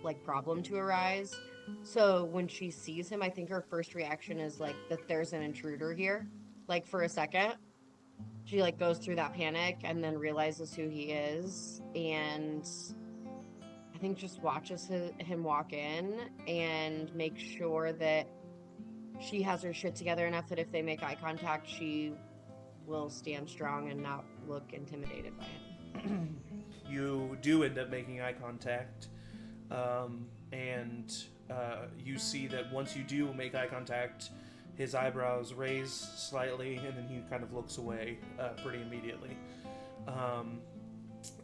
like problem to arise. So when she sees him, I think her first reaction is like that there's an intruder here. Like for a second, she like goes through that panic and then realizes who he is, and I think just watches him walk in and make sure that she has her shit together enough that if they make eye contact, she will stand strong and not look intimidated by him. You do end up making eye contact, and you see that once you do make eye contact, his eyebrows raise slightly, and then he kind of looks away pretty immediately.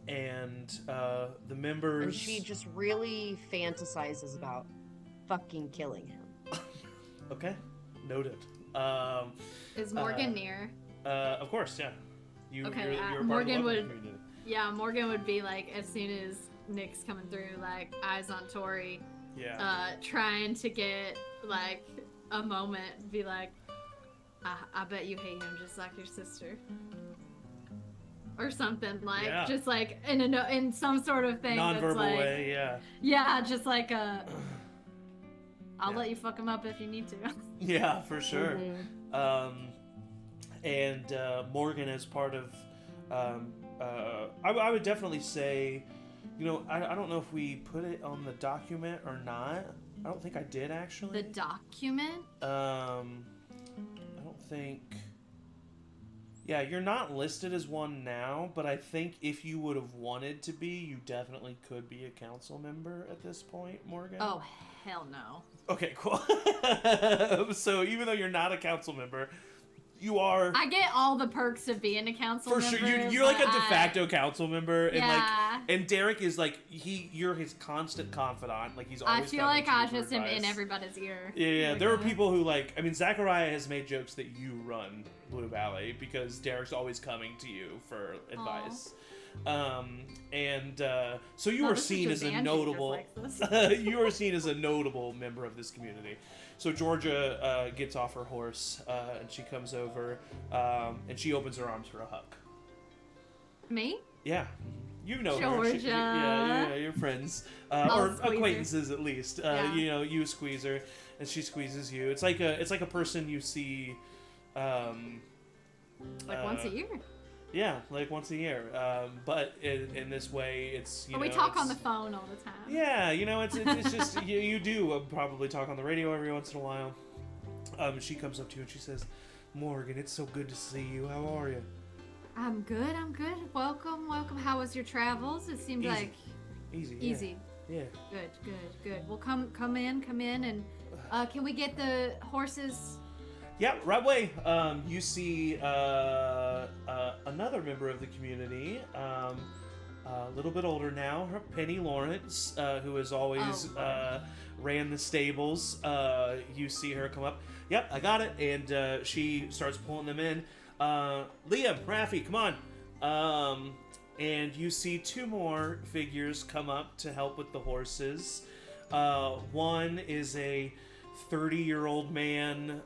And the members... And she just really fantasizes about fucking killing him. Okay, noted. Is Morgan near? Of course, yeah. Okay, you're Morgan part of the would. community. Yeah, Morgan would be like, as soon as Nick's coming through, like eyes on Tori, Yeah. trying to get like a moment, be like, I bet you hate him just like your sister, or something like, Yeah. just like in some sort of thing Non-verbal that's like, way, yeah. yeah, just like I'll Yeah. let you fuck him up if you need to. Yeah, for sure. Mhm. And Morgan as part of, I would definitely say, you know, I don't know if we put it on the document or not. I don't think I did actually. The document? I don't think. Yeah, you're not listed as one now, but I think if you would have wanted to be, you definitely could be a council member at this point, Morgan. Oh, hell no. Okay, cool. So even though you're not a council member, you are... I get all the perks of being a council member. For sure, you're like a de facto council member, and Yeah. and Derek is like you're his constant confidant. Like he's always. I feel coming like to you I for just am in advice. everybody's ear. Yeah. There are people who like. I mean, Zachariah has made jokes that you run Blue Valley because Derek's always coming to you for advice. So you are seen as a notable. You are seen as a notable member of this community. So Georgia gets off her horse and she comes over and she opens her arms for a hug. Me? Yeah. You know Georgia. her. Yeah, you're friends. Or acquaintances at least. Yeah. You know, you squeeze her and she squeezes you. It's like a person you see Like once a year. Yeah, like once a year. But in this way, it's we talk on the phone all the time. Yeah, you know, it's just you do probably talk on the radio every once in a while. She comes up to you and she says, "Morgan, it's so good to see you. How are you?" I'm good. Welcome. How was your travels? It seemed Easy. like Easy. Yeah. Good. Well, come in, and can we get the horses? Yeah, right away. You see another member of the community, a little bit older now, Penny Lawrence, who has always ran the stables. You see her come up. Yep, I got it. And she starts pulling them in. Liam, Raffi, come on. And you see two more figures come up to help with the horses. One is a 30-year-old man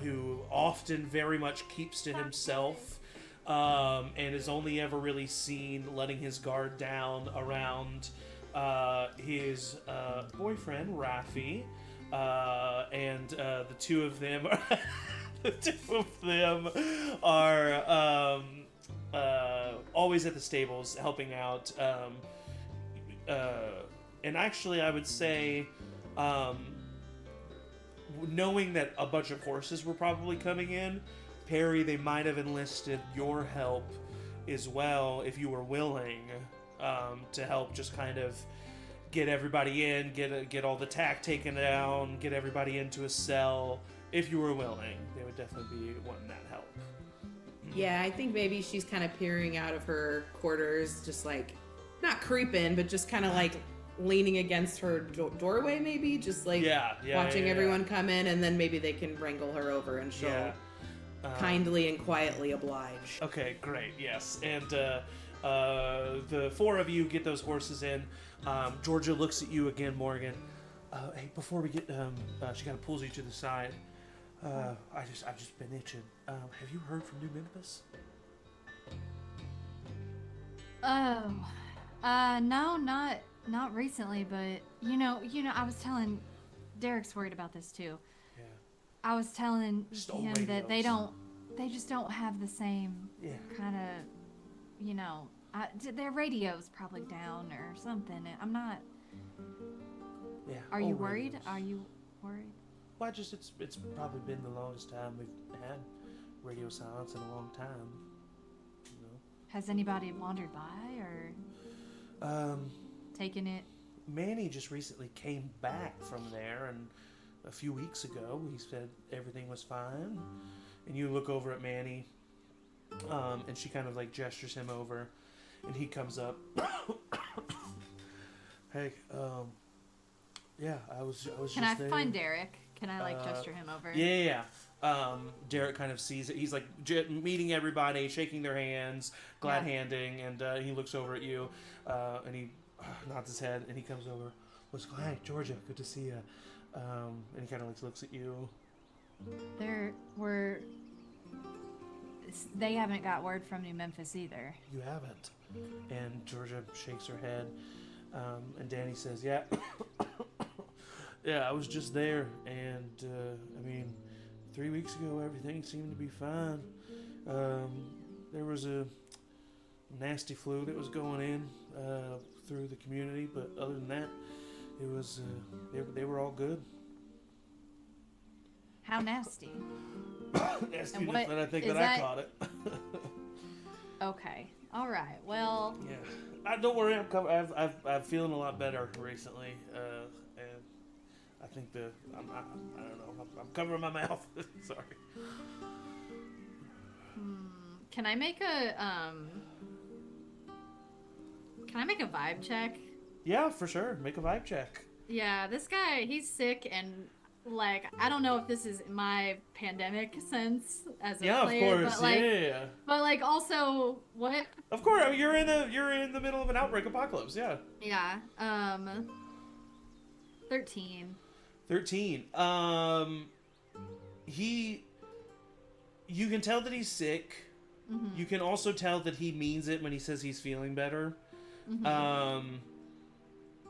who often very much keeps to himself and is only ever really seen letting his guard down around his boyfriend, Raffi. And the two of them are always at the stables helping out. And actually, I would say... knowing that a bunch of horses were probably coming in, Perry, they might have enlisted your help as well if you were willing to help just kind of get everybody in, get all the tack taken down, get everybody into a cell. If you were willing, they would definitely be wanting that help. Yeah, I think maybe she's kind of peering out of her quarters, just like, not creeping, but just kind of like leaning against her doorway, maybe just like watching everyone come in, and then maybe they can wrangle her over and she'll kindly and quietly oblige. Okay, great. Yes, and the four of you get those horses in. Georgia looks at you again, Morgan. Hey, before we get, she kind of pulls you to the side. I've just been itching. Have you heard from New Memphis? No, not recently, but you know, I was telling Derek's worried about this too. Yeah. I was telling him that they just don't have the same kind of, their radio's probably down or something. I'm not. Yeah. Are you worried? Are you worried? Well, it's probably been the longest time we've had radio silence in a long time. You know. Has anybody wandered by or taken it? Manny just recently came back from there, and a few weeks ago he said everything was fine. And you look over at Manny, and she kind of like gestures him over, and he comes up. Hey, yeah, I was Can just I there. find Derek? Can I like gesture him over? Yeah. Derek kind of sees it. He's like meeting everybody, shaking their hands, glad handing, and he looks over at you, and he nods his head, and he comes over. Hey, Georgia, good to see you. And he kind of like looks at you. They haven't got word from New Memphis either. You haven't. And Georgia shakes her head, and Danny says, yeah. Yeah, I was just there, and, 3 weeks ago, everything seemed to be fine. There was a nasty flu that was going in through the community, but other than that, it was, they were all good. How nasty? Nasty enough that I think that I caught it. Okay. All right. Well, Yeah. Don't worry. I'm feeling a lot better recently. And I think I don't know. I'm covering my mouth. Sorry. can I make a vibe check? Yeah, for sure. Make a vibe check. Yeah, this guy, he's sick, and like I don't know if this is my pandemic sense as a Yeah, player, of course. but like, Yeah. but like also what? Of course. I mean, you're in the middle of an outbreak apocalypse. Yeah. Yeah. 13. 13. You can tell that he's sick. Mm-hmm. You can also tell that he means it when he says he's feeling better. Mm-hmm.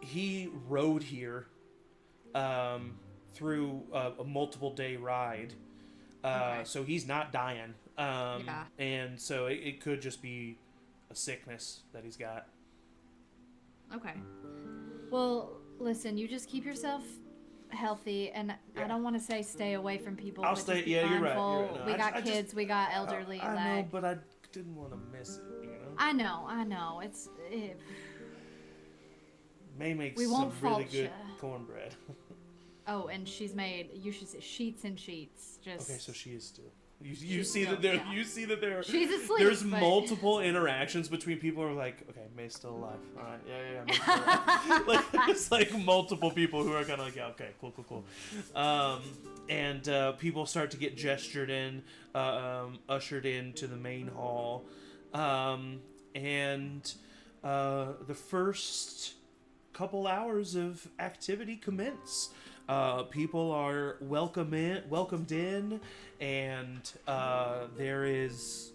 He rode here through a multiple day ride. Okay. So he's not dying. Yeah. And so it could just be a sickness that he's got. Okay. Well, listen, you just keep yourself healthy, and Yeah. I don't want to say stay away from people. I'll but stay. just be Yeah, you're right. mindful. You're right. No, We got I just- kids, we got elderly. I like, know, but I didn't want to miss it. You know. I know. May makes We some won't really fault good ya. cornbread. Oh, and she's made. You should say sheets and sheets. Just. Okay, so she is still. You She's see still- that there. yeah. You see that there. She's asleep. There's but- multiple interactions between people who are like, okay, May's still alive. All right, yeah, May's still alive. Like there's like multiple people who are kind of like, yeah, okay, cool. And people start to get gestured in, ushered into the main hall, and the first couple hours of activity commence. People are welcomed in, and there is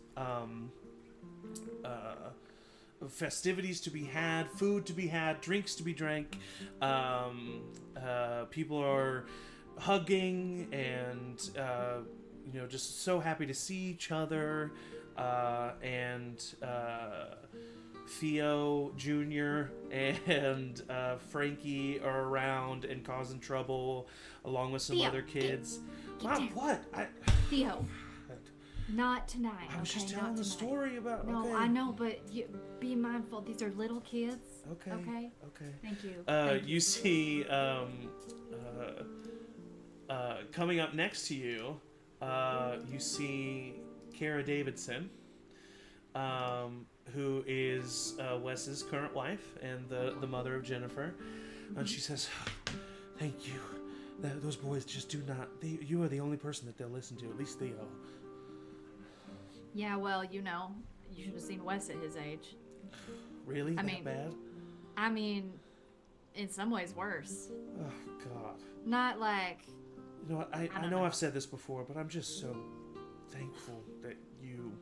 festivities to be had, food to be had, drinks to be drank. People are hugging and just so happy to see each other. And Theo Jr. and Frankie are around and causing trouble, along with some Theo, other kids. get Mom, down. what? Theo, not tonight. I was just okay? telling Not the tonight. story about. No, okay. I know, but you be mindful. These are little kids. Okay. Okay. Okay. Thank you. Thank You see, coming up next to you, you see Kara Davidson, who is Wes's current wife and the mother of Jennifer, and she says, "Thank you. Those boys just do not. You are the only person that they'll listen to. At least Theo." Yeah, well, you should have seen Wes at his age. Really? I That mean- bad? I mean, in some ways worse. Oh God. Not like. You know what? I don't know know. I've said this before, but I'm just so thankful that you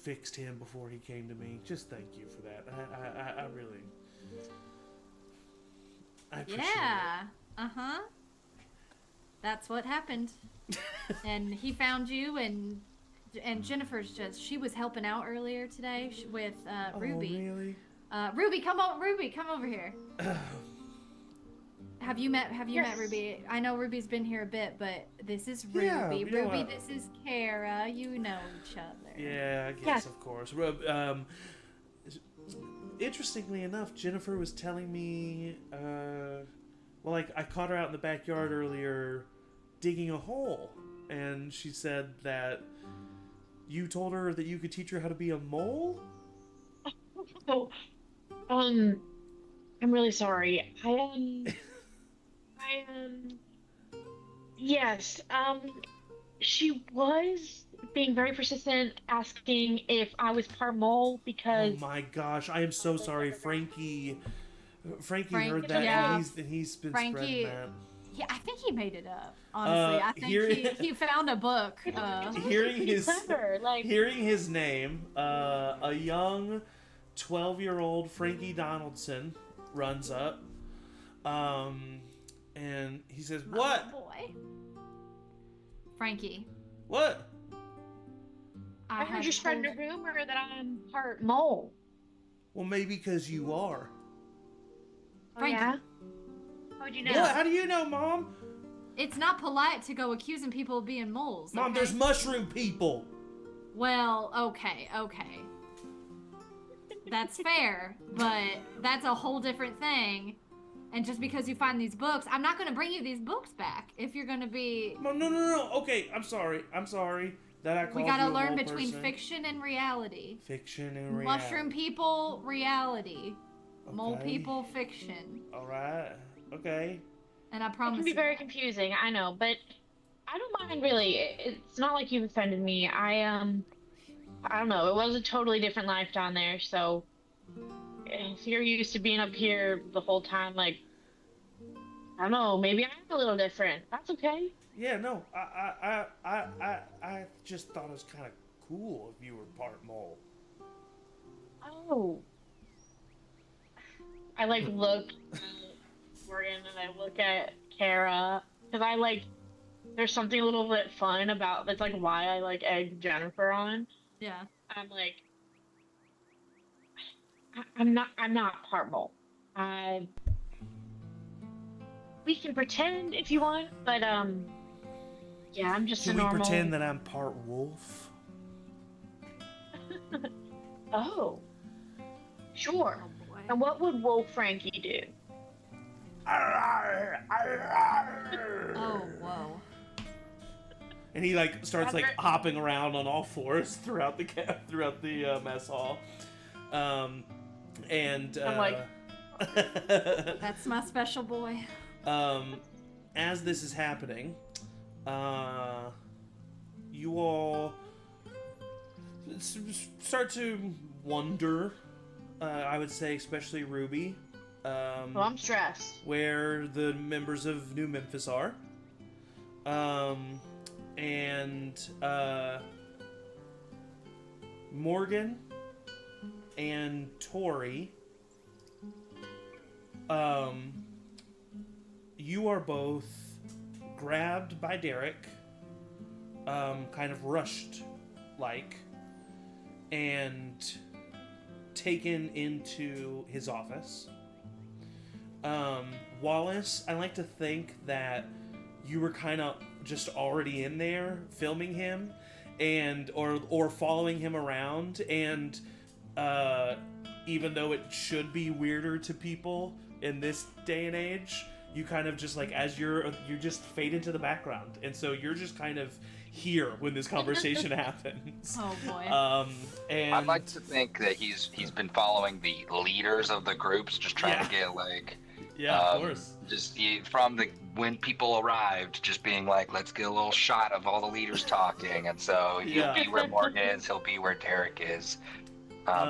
fixed him before he came to me. Just thank you for that. I really. I appreciate Yeah. Uh-huh. That's what happened. And he found you, and Jennifer's she was helping out earlier today with it. Ruby. Oh, really? Ruby, come over here. Have you met Yes. Ruby? I know Ruby's been here a bit, but this is Ruby. Yeah, you know Ruby, what? this is Kara. You know each other. Yeah, I guess, Yes. of course. Interestingly enough, Jennifer was telling me, I caught her out in the backyard earlier digging a hole, and she said that you told her that you could teach her how to be a mole? So, I'm really sorry. Yes, she was being very persistent, asking if I was part mole because Oh my gosh, I am so sorry, Frankie. Frankie Frank- heard that, yeah. and he's been Frankie- spreading that. Yeah, I think he made it up. Honestly, I think he found a book. Hearing his clever. Like, hearing his name, a young 12-year-old Frankie Donaldson runs up, and he says, "What? Oh, boy. Frankie, What? I have heard you spreading a told- rumor that I'm part mole. Well, maybe because you are. Oh, Frankie. yeah? How would you know? What? How do you know, Mom? It's not polite to go accusing people of being moles. Mom, okay? there's mushroom people. Well, okay. that's fair, but that's a whole different thing. And just because you find these books, I'm not going to bring you these books back if you're going to be... No. Okay, I'm sorry that I called We you gotta a learn mole between person. fiction and reality. Fiction and reality. Mushroom people, reality. Mole Okay. people, fiction. All right. Okay. And I It promise can be you very that. confusing, I know, but I don't mind really. It's not like you've offended me. I don't know. It was a totally different life down there, so if you're used to being up here the whole time, like, I don't know, maybe I'm a little different. That's okay. Yeah, no. I just thought it was kind of cool if you were part mole. Oh. I like look at Morgan and I look at Kara because I like. There's something a little bit fun about that's like why I like egg Jennifer on. Yeah. I'm like, I'm not part mole. We can pretend if you want, but yeah, I'm just Can a we normal. pretend that I'm part wolf? Oh, sure. Oh boy. And what would Wolf Frankie do? Oh, whoa. And he like starts like That's right. hopping around on all fours throughout the mess hall. And I'm like- That's my special boy. as this is happening, you all start to wonder. I would say, especially Ruby, Well, I'm stressed. where the members of New Memphis are. And Morgan and Tori, you are both grabbed by Derek, kind of rushed like, and taken into his office. Wallace, I like to think that you were kind of just already in there filming him and or following him around, and even though it should be weirder to people in this day and age, you kind of just like as you just fade into the background, and so you're just kind of here when this conversation happens. Oh boy. And I'd like to think that he's been following the leaders of the groups, just trying Yeah. to get like yeah, of course. just from the when people arrived, just being like, let's get a little shot of all the leaders talking, and so he'll Yeah. be where Morgan is, he'll be where Derek is,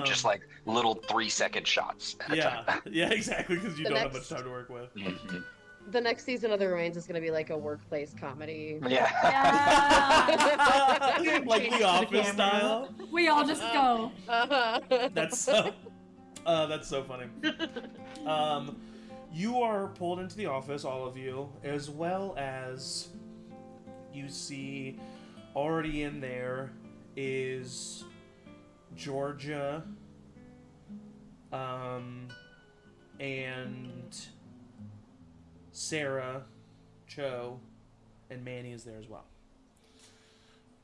just like little 3-second shots at a Yeah, time. yeah, exactly, because you The don't have next- much time to work with. Mhm. The next season of The Remains is going to be like a workplace comedy. Yeah. Yeah. Like the Office style. We all just go. That's so funny. You are pulled into the office, all of you, as well as you see already in there is Georgia, and Sarah, Cho, and Manny is there as well.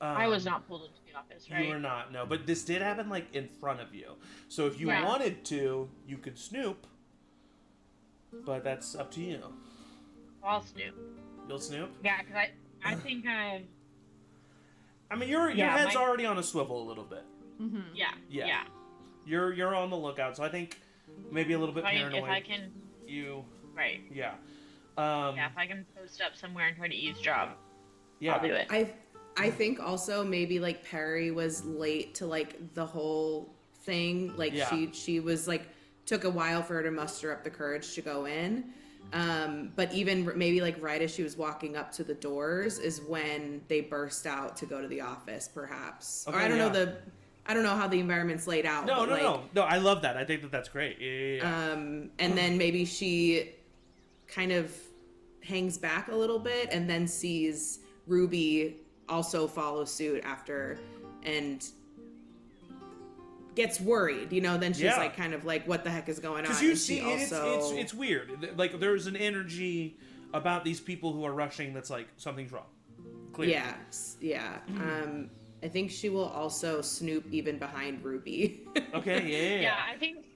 I was not pulled into the office, right? You were not, no. But this did happen, like, in front of you. So if you Yeah. wanted to, you could snoop. But that's up to you. I'll snoop. You'll snoop? Yeah, because I think I. I mean, your Yeah, head's my- already on a swivel a little bit. Mm-hmm. Yeah. Yeah. Yeah. You're on the lookout, so I think maybe a little bit paranoid. If I can. You, Right. yeah. Yeah, if I can post up somewhere and try to eavesdrop, Yeah. I'll do it. I think also maybe like Perry was late to like the whole thing. Like Yeah. she was like took a while for her to muster up the courage to go in. But even maybe like right as she was walking up to the doors is when they burst out to go to the office, perhaps. Or Okay, I don't yeah. know I don't know how the environment's laid out. No, but, no. I love that. I think that that's great. Yeah. And then maybe she kind of hangs back a little bit and then sees Ruby also follow suit after and gets worried, then she's Yeah. like kind of like, what the heck is going on? Because you And see, she also it's weird. Like, there's an energy about these people who are rushing that's like, something's wrong. Clearly. yeah. I think she will also snoop even behind Ruby. Okay, yeah. Yeah,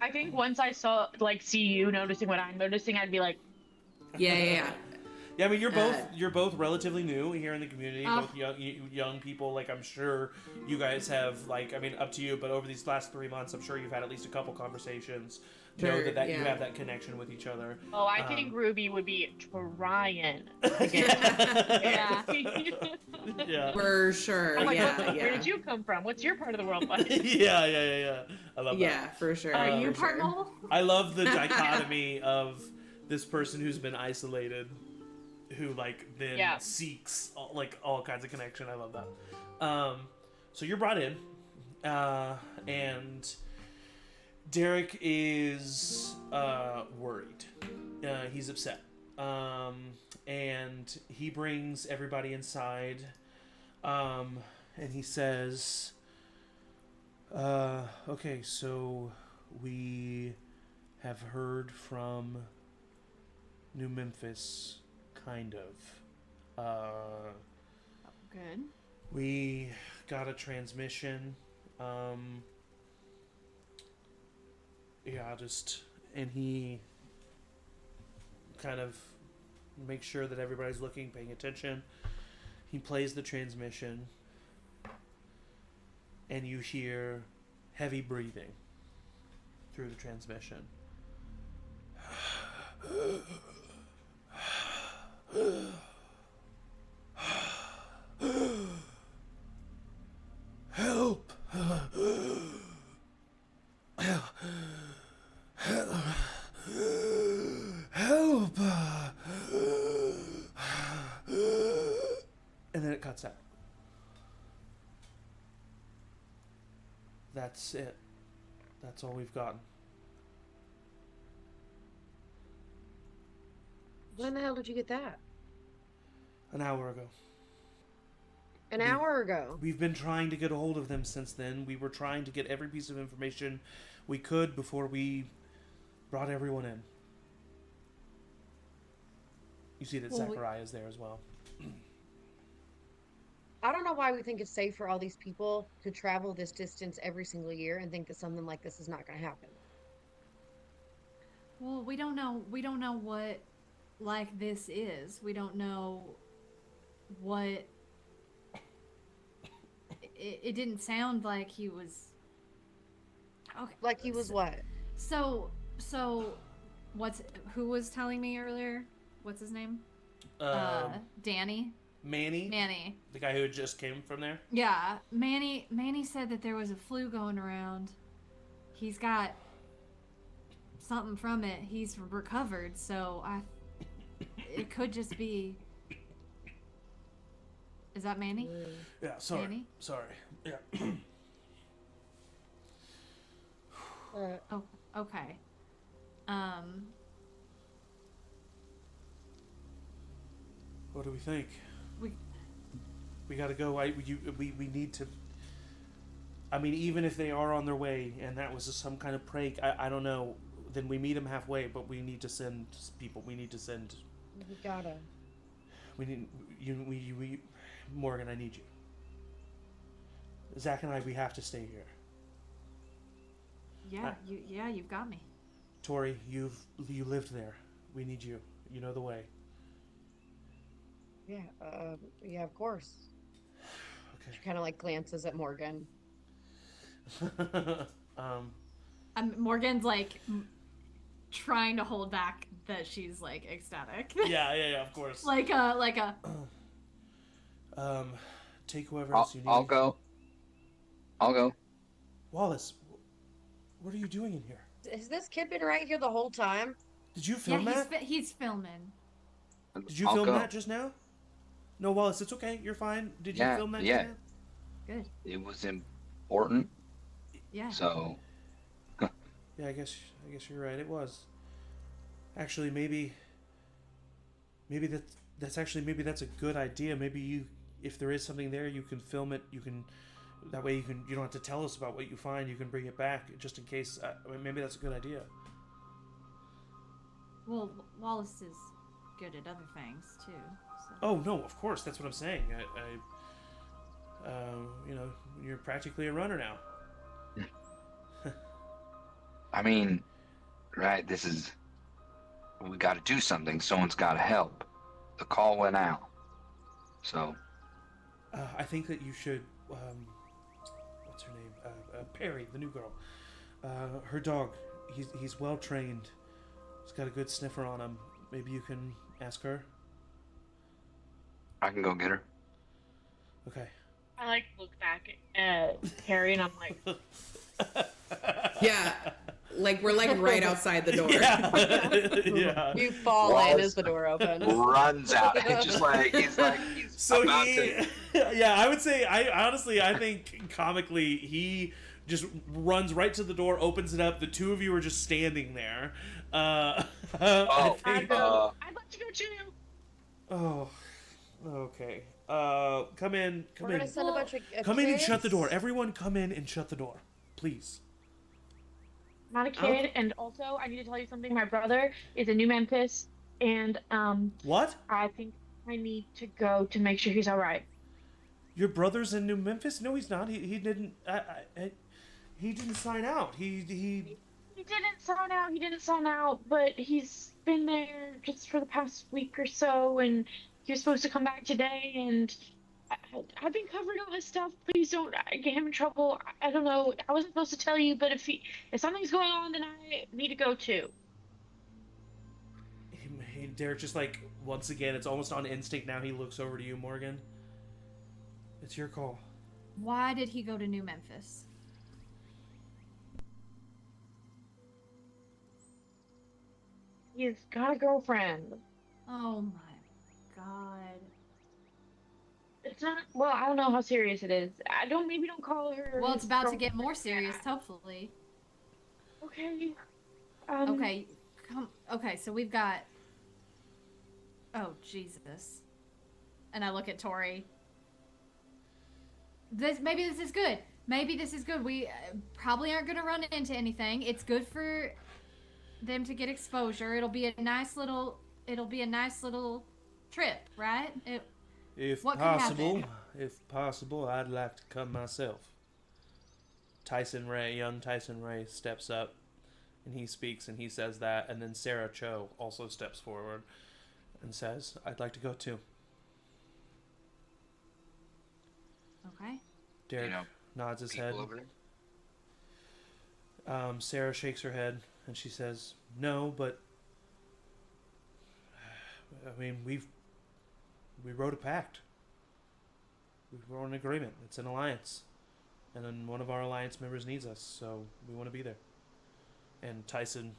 I think once I saw see you noticing what I'm noticing, I'd be like, Yeah. Yeah, I mean, Uh, you're both relatively new here in the community, Oh. both young people. Like, I'm sure you guys have, like, I mean, up to you, but over these last 3 months, I'm sure you've had at least a couple conversations. Know Sure, that you yeah. have that connection with each other. oh, I think Ruby would be trying. Yeah. Yeah. For sure. I'm like, yeah, where did you come from? What's your part of the world like? Yeah. I love that. Yeah, for sure. Are you for part sure. mole? I love the dichotomy of this person who's been isolated, who then Yeah. seeks all kinds of connection. I love that. So you're brought in, and Derek is worried. He's upset, and he brings everybody inside, and he says, "Okay, so we have heard from New Memphis, kind of. Good. We got a transmission. And he kind of makes sure that everybody's looking, paying attention. He plays the transmission, and you hear heavy breathing through the transmission. Help! Help! And then it cuts out. That's it. That's all we've gotten. When the hell did you get that? An hour ago. An hour ago. We've been trying to get a hold of them since then. We were trying to get every piece of information we could before we brought everyone in. You see that Zachariah is there as well. I don't know why we think it's safe for all these people to travel this distance every single year and think that something like this is not going to happen. Well, we don't know what like this is. We don't know what it didn't sound like he was okay. Like he was what? So who was telling me earlier? What's his name? Danny. Manny, the guy who just came from there. Yeah, Manny said that there was a flu going around. He's got something from it. He's recovered, so it could just be. Is that Manny? Yeah, sorry. Manny? Sorry. Yeah. Oh, okay. What do we think? We gotta go. We need to. I mean, even if they are on their way, and that was some kind of prank, I don't know. Then we meet them halfway, but we need to send people. We need to send. We gotta. We need you. Morgan, I need you. Zach and I, we have to stay here. Yeah, you've got me. Tori, you lived there. We need you. You know the way. Yeah, yeah, of course. Okay. She kind of glances at Morgan. Morgan's trying to hold back that she's ecstatic. Yeah, of course. like a. Take whoever else you need. I'll go. Wallace, what are you doing in here? Has this kid been right here the whole time? Did you film that? He's filming. Did you I'll film go. that just now? No, Wallace, it's okay. You're fine. Did you Yeah, film that yeah. just now? Good. It was important, Yeah. so Yeah, I guess you're right. It was. Actually, maybe that's a good idea. Maybe if there is something there, you can film it. That way you don't have to tell us about what you find. You can bring it back just in case. Maybe that's a good idea. Well, Wallace is good at other things too. So. Oh no, of course. That's what I'm saying. You know, you're practically a runner now. I mean, right, we gotta do something. Someone's gotta help. The call went out. So, I think that you should. What's her name? Perry, the new girl. Her dog. He's well trained. He's got a good sniffer on him. Maybe you can ask her. I can go get her. Okay. I like look back at Harry and I'm like, Yeah, like we're like right outside the door. Yeah. You fall in Wallace as the door opens. runs out. He's So about he, to. yeah, I would say, I think comically, he just runs right to the door, opens it up. The two of you are just standing there. I Oh, think- I'd like to go too. oh, okay. Come in. We're gonna send a bunch of Come in and kids. shut the door. Everyone, come in and shut the door, please. I'm not a kid, and also I need to tell you something. My brother is in New Memphis, and What? I think I need to go to make sure he's all right. Your brother's in New Memphis? No, he's not. He didn't. He didn't sign out. He. He didn't sign out. He didn't sign out, but he's been there just for the past week or so, and he was supposed to come back today. And I've been covering all his stuff. Please don't get him in trouble. I don't know. I wasn't supposed to tell you, but if something's going on, then I need to go too. Derek just like once again. It's almost on instinct now. He looks over to you, Morgan. It's your call. Why did he go to New Memphis? He's got a girlfriend. Oh my god. It's not. Well, I don't know how serious it is. Maybe don't call her. Well, it's his about to get girlfriend. more serious, hopefully. Okay. Okay, okay, so we've got... Oh, Jesus. And I look at Tori. Maybe this is good. Maybe this is good. We probably aren't going to run into anything. It's good for them to get exposure. It'll be a nice little trip, right? If What could happen? possible, I'd like to come myself. Young Tyson Ray steps up, and he speaks, and he says that, and then Sarah Cho also steps forward and says, I'd like to go too. Okay. Derek You know, nods his people head. over there. Sarah shakes her head, and she says, no, but... I mean, we wrote a pact. We wrote an agreement. It's an alliance. And then one of our alliance members needs us, so we want to be there. And Tyson,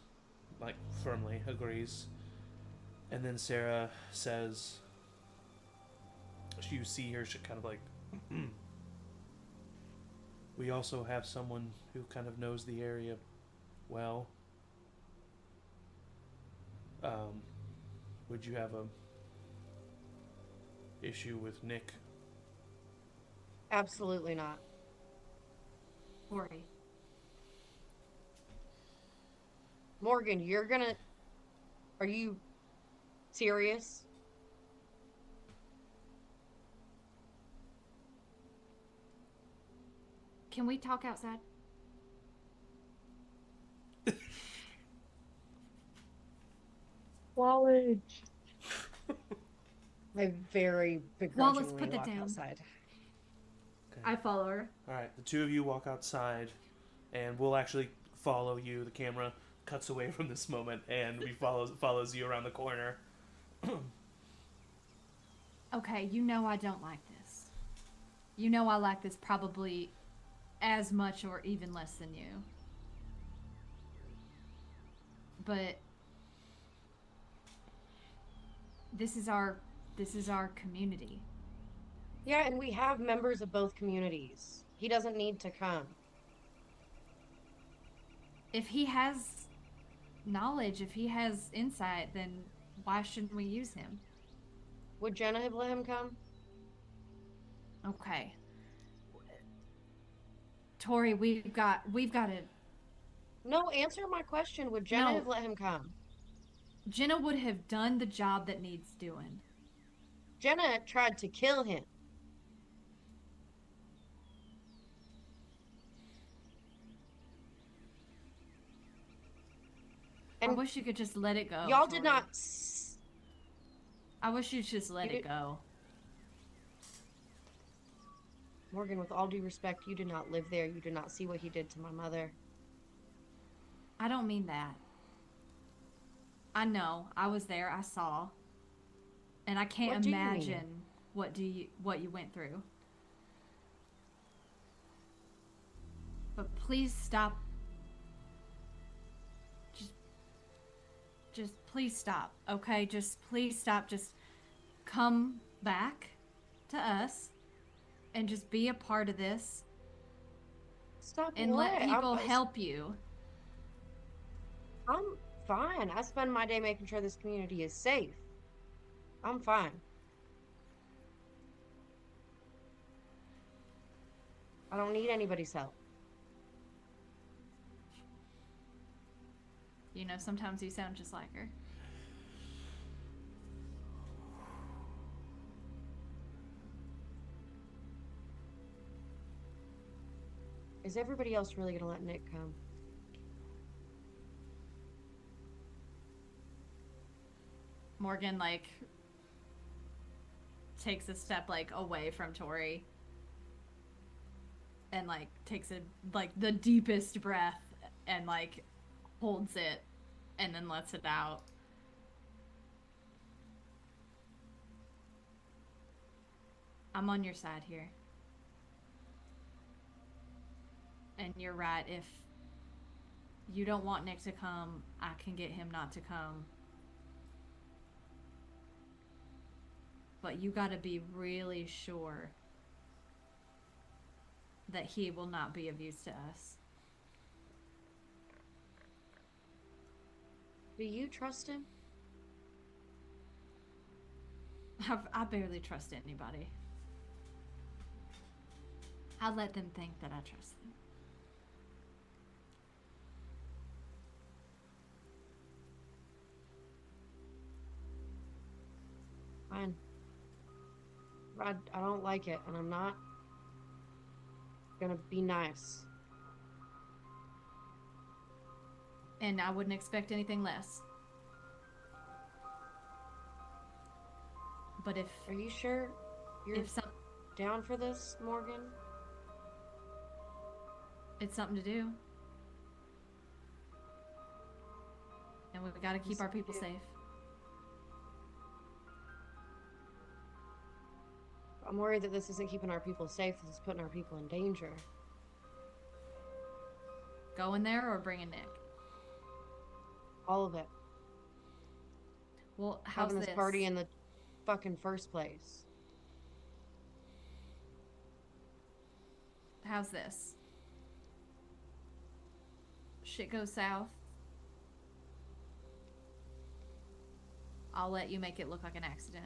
like, firmly agrees. And then Sarah says, you see her, she kind of like, we also have someone who kind of knows the area well. Would you have a issue with Nick? Absolutely not. Tori. Morgan, are you serious? Can we talk outside? Wallace. I very Wallace, begrudgingly put that walk down. outside. I follow her. All right, the two of you walk outside, and we'll actually follow you. The camera cuts away from this moment, and we follows you around the corner. Okay, you know I don't like this. You know I like this probably as much or even less than you. But this is our community. Yeah, and we have members of both communities. He doesn't need to come. If he has knowledge, if he has insight, then why shouldn't we use him? Would Jenna have let him come? Okay. Tori, we've got to... No, answer my question. Would Jenna No. have let him come? Jenna would have done the job that needs doing. Jenna tried to kill him. I And wish you could just let it go. y'all did Tori. not. I wish you'd just let You it did- go. Morgan, with all due respect, you did not live there. You did not see what he did to my mother. I don't mean that. I know. I was there. I saw. And I can't What do you mean? imagine what you went through. But please stop. Just please stop, okay? Just please stop. Just come back to us and just be a part of this Stop and what? let people help you. I'm fine. I spend my day making sure this community is safe. I'm fine. I don't need anybody's help. You know, sometimes you sound just like her. Is everybody else really gonna let Nick come? Morgan, like, takes a step, like, away from Tori. And, like, takes a, like, the deepest breath and, like, holds it and then lets it out. I'm on your side here. And you're right, if you don't want Nick to come, I can get him not to come. But you gotta be really sure that he will not be of use to us. Do you trust him? I barely trust anybody. I let them think that I trust them. Fine. I don't like it, and I'm not gonna be nice. And I wouldn't expect anything less. But if Are you sure you're if some, down for this, Morgan? it's something to do, and we've got to keep our people safe. I'm worried that this isn't keeping our people safe. This is putting our people in danger. Going there or bringing Nick? All of it. Well, how's Having this? this party in the fucking first place. How's this? Shit goes south. I'll let you make it look like an accident.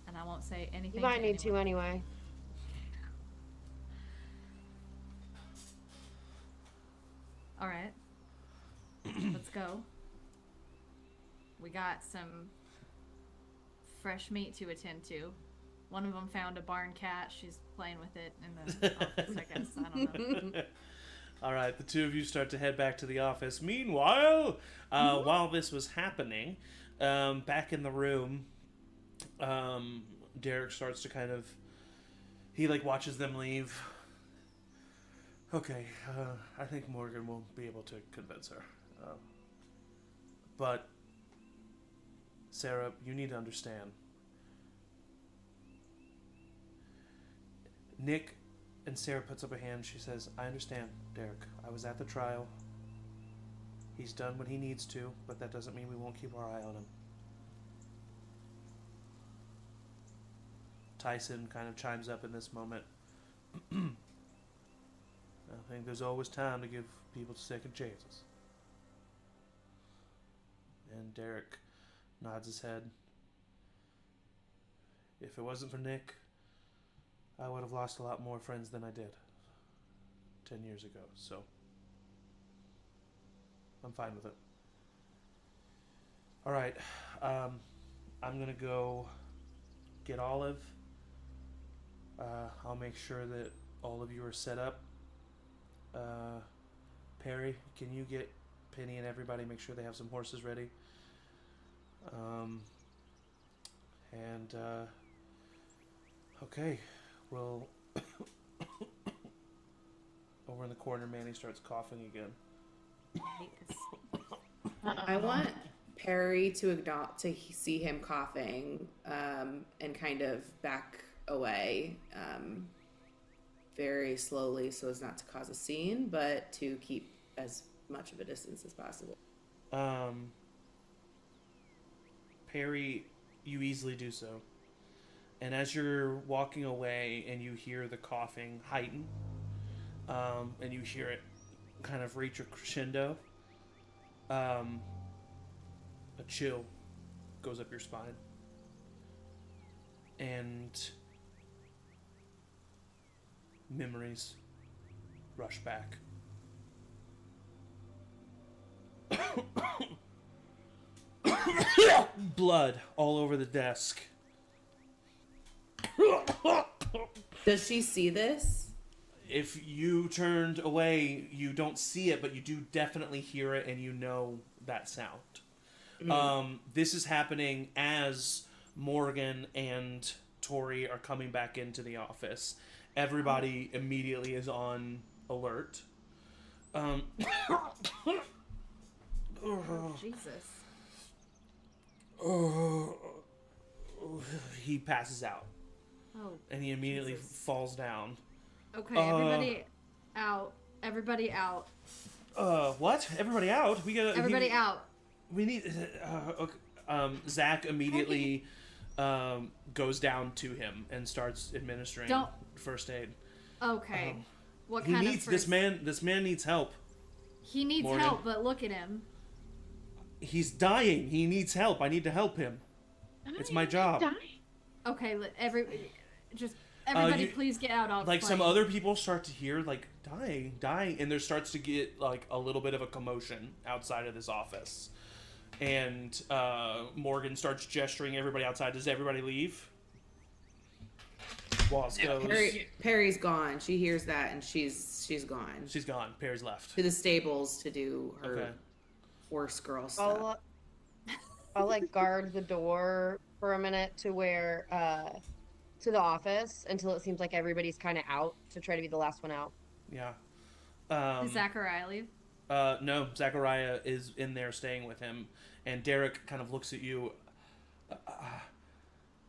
And I won't say anything. You might to need to anyone. anyway. All right. Let's go. We got some fresh meat to attend to. One of them found a barn cat. She's playing with it in the office, I guess. I don't know. All right, the two of you start to head back to the office. Meanwhile, while this was happening, back in the room, Derek starts to kind of, he like watches them leave. Okay, I think Morgan will be able to convince her. But, Sarah, you need to understand. Nick, and Sarah puts up a hand. She says, I understand, Derek. I was at the trial. He's done what he needs to, but that doesn't mean we won't keep our eye on him. Tyson kind of chimes up in this moment. I think there's always time to give people second chances. And Derek nods his head. If it wasn't for Nick, I would have lost a lot more friends than I did 10 years ago, so I'm fine with it. Alright, I'm gonna go get Olive. I'll make sure that all of you are set up. Perry, can you get Penny and everybody, make sure they have some horses ready? Okay, well, over in the corner, Manny starts coughing again. I want Perry to see him coughing, and kind of back away, very slowly so as not to cause a scene, but to keep as much of a distance as possible. Perry, you easily do so. And as you're walking away and you hear the coughing heighten, and you hear it kind of reach a crescendo, a chill goes up your spine. And memories rush back. Blood all over the desk. Does she see this? If you turned away, you don't see it, but you do definitely hear it, and you know that sound. This is happening as Morgan and Tori are coming back into the office. Everybody immediately is on alert. Oh, Jesus. He passes out. Oh. And he immediately Jesus. falls down. Okay, everybody out. Everybody out. What? Everybody out? We gotta. Everybody out. We need. Okay. Zach immediately goes down to him and starts administering first aid. Okay. What He kind needs of this man. This man needs help. He needs Morgan. help, but look at him. He's dying. He needs help. I need to help him. It's my job. Okay, everybody, please get out off. Like some other people start to hear like dying, and there starts to get like a little bit of a commotion outside of this office, and Morgan starts gesturing everybody outside. Does everybody leave? Wallace goes. Perry's gone. She hears that, and she's gone. She's gone. Perry's left to the stables to do her horse girl stuff. I'll like guard the door for a minute to where to the office until it seems like everybody's kind of out to try to be the last one out. Yeah. Does Zachariah leave? No, Zachariah is in there staying with him, and Derek kind of looks at you.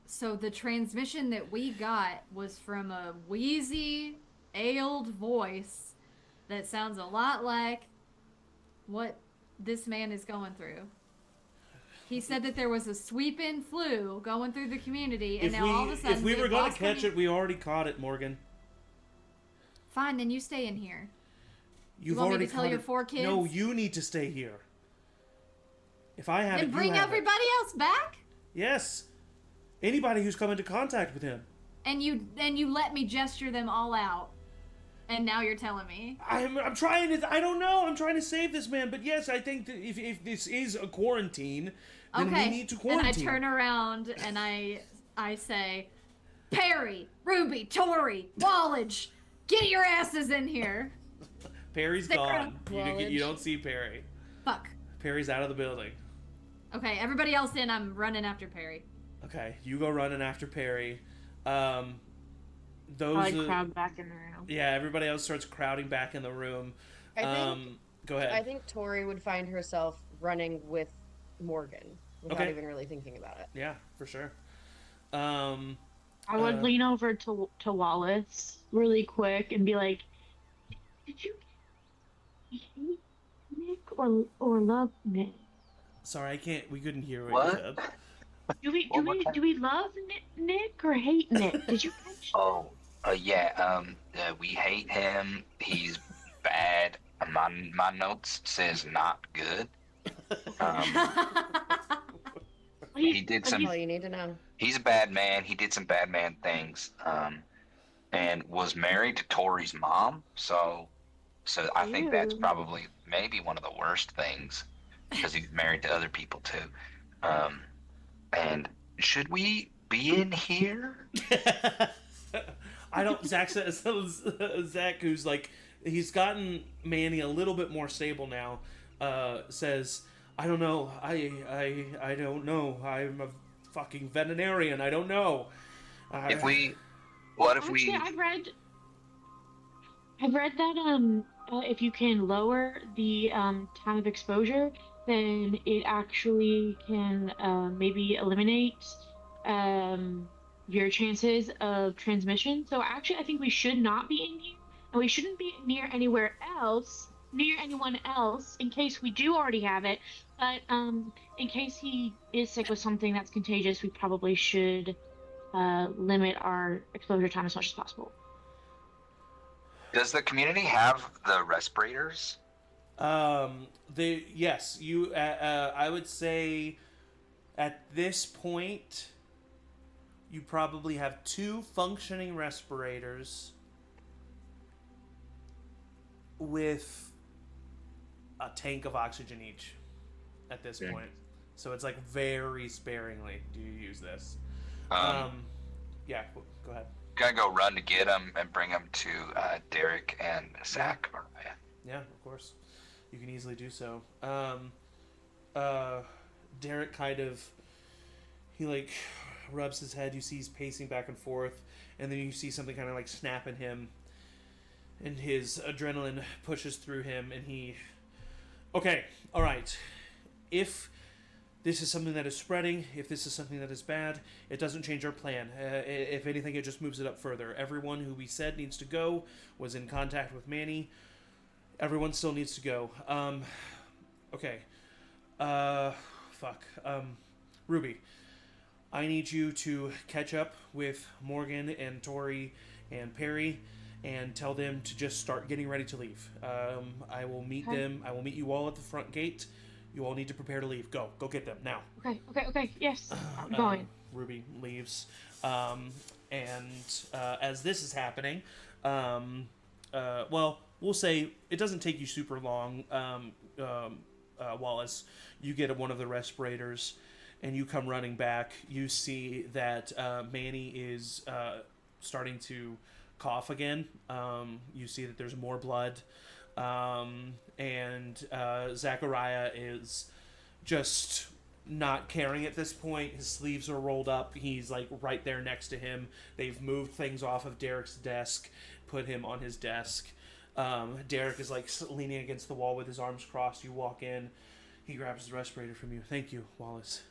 So the transmission that we got was from a wheezy, ailed voice that sounds a lot like what this man is going through. He said that there was a sweeping flu going through the community, and all of a sudden... If we were going to catch it, we already caught it, Morgan. Fine, then you stay in here. You've you want already me to tell your 4 kids? No, you need to stay here. If I have and it, bring you have everybody else back? Yes. Anybody who's come into contact with him. And you let me gesture them all out. And now you're telling me. I'm trying to... I don't know. I'm trying to save this man. But yes, I think that if this is a quarantine, then we need to quarantine. And I turn around and I say, Perry, Ruby, Tori, Wallace, get your asses in here. Perry's gone. You don't see Perry. Fuck. Perry's out of the building. Okay, everybody else in. I'm running after Perry. Okay, you go running after Perry. Crowd back in the room. Yeah, everybody else starts crowding back in the room. Go ahead. I think Tori would find herself running with Morgan without even really thinking about it. Yeah, for sure. I would lean over to Wallace really quick and be like, "Did you hate Nick or love Nick?" Sorry, we couldn't hear what you said. Do we love Nick or hate Nick? Did you catch? We hate him. He's bad. My notes says not good. He did some. All you need to know. He's a bad man. He did some bad man things. And was married to Tori's mom. So I think that's probably maybe one of the worst things because he's married to other people too. And should we be in here? I don't. Zach says Zach, who's like, he's gotten Manny a little bit more stable now. Says, I don't know. I don't know. I'm a fucking veterinarian. I don't know. What if we? Actually, I've read that if you can lower the time of exposure, then it actually can maybe eliminate your chances of transmission. So actually, I think we should not be in here, and we shouldn't be near anyone else, in case we do already have it. But in case he is sick with something that's contagious, we probably should limit our exposure time as much as possible. Does the community have the respirators? Yes, you. I would say, at this point, you probably have 2 functioning respirators with a tank of oxygen each. At this point, so it's like very sparingly do you use this. Yeah, go ahead. Gonna go run to get him and bring him to Derek and Zach. Yeah, of course. You can easily do so. Derek kind of, he like rubs his head. You see he's pacing back and forth, and then you see something kind of like snap in him, and his adrenaline pushes through him, and he, okay, all right. If this is something that is spreading, if this is something that is bad, it doesn't change our plan. If anything, it just moves it up further. Everyone who we said needs to go was in contact with Manny. Everyone still needs to go. Okay. Ruby, I need you to catch up with Morgan and Tori and Perry and tell them to just start getting ready to leave. I will meet them. I will meet you all at the front gate. You all need to prepare to leave. Go get them now. Okay. Yes, I'm going. Ruby leaves, and as this is happening, well, we'll say it doesn't take you super long. Wallace, you get one of the respirators, and you come running back. You see that Manny is starting to cough again. You see that there's more blood. And Zachariah is just not caring at this point. His sleeves are rolled up. He's like right there next to him. They've moved things off of Derek's desk, put him on his desk. Derek is like leaning against the wall with his arms crossed. You walk in. He grabs his respirator from you. Thank you, Wallace.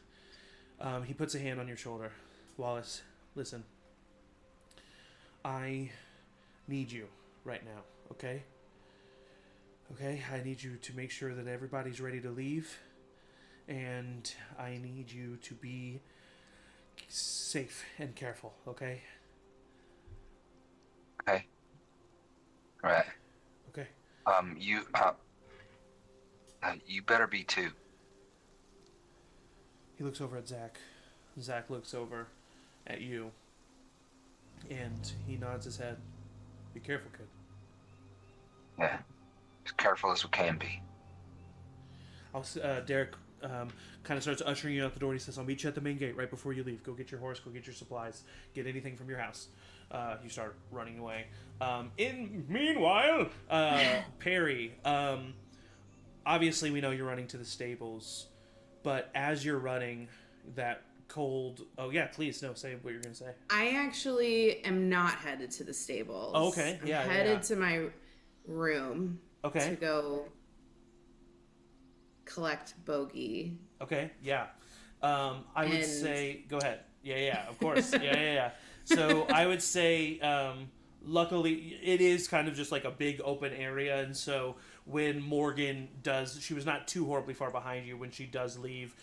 He puts a hand on your shoulder. Wallace, listen. I need you right now, okay? Okay, I need you to make sure that everybody's ready to leave, and I need you to be safe and careful, okay? Okay. All right. Okay. You better be too. He looks over at Zach. Zach looks over at you, and he nods his head. Be careful, kid. Yeah. As careful as we can be. Derek kind of starts ushering you out the door. And he says, I'll meet you at the main gate right before you leave. Go get your horse, go get your supplies, get anything from your house. You start running away. Meanwhile, Perry, obviously we know you're running to the stables, but as you're running, that cold... Oh, yeah, please, no, say what you're going to say. I actually am not headed to the stables. Oh, okay, I'm headed to my room. Okay. To go collect Bogey. Okay, yeah. I would say... Go ahead. Yeah, of course. Yeah. So I would say, luckily, it is kind of just like a big open area, and so when Morgan does... She was not too horribly far behind you when she does leave.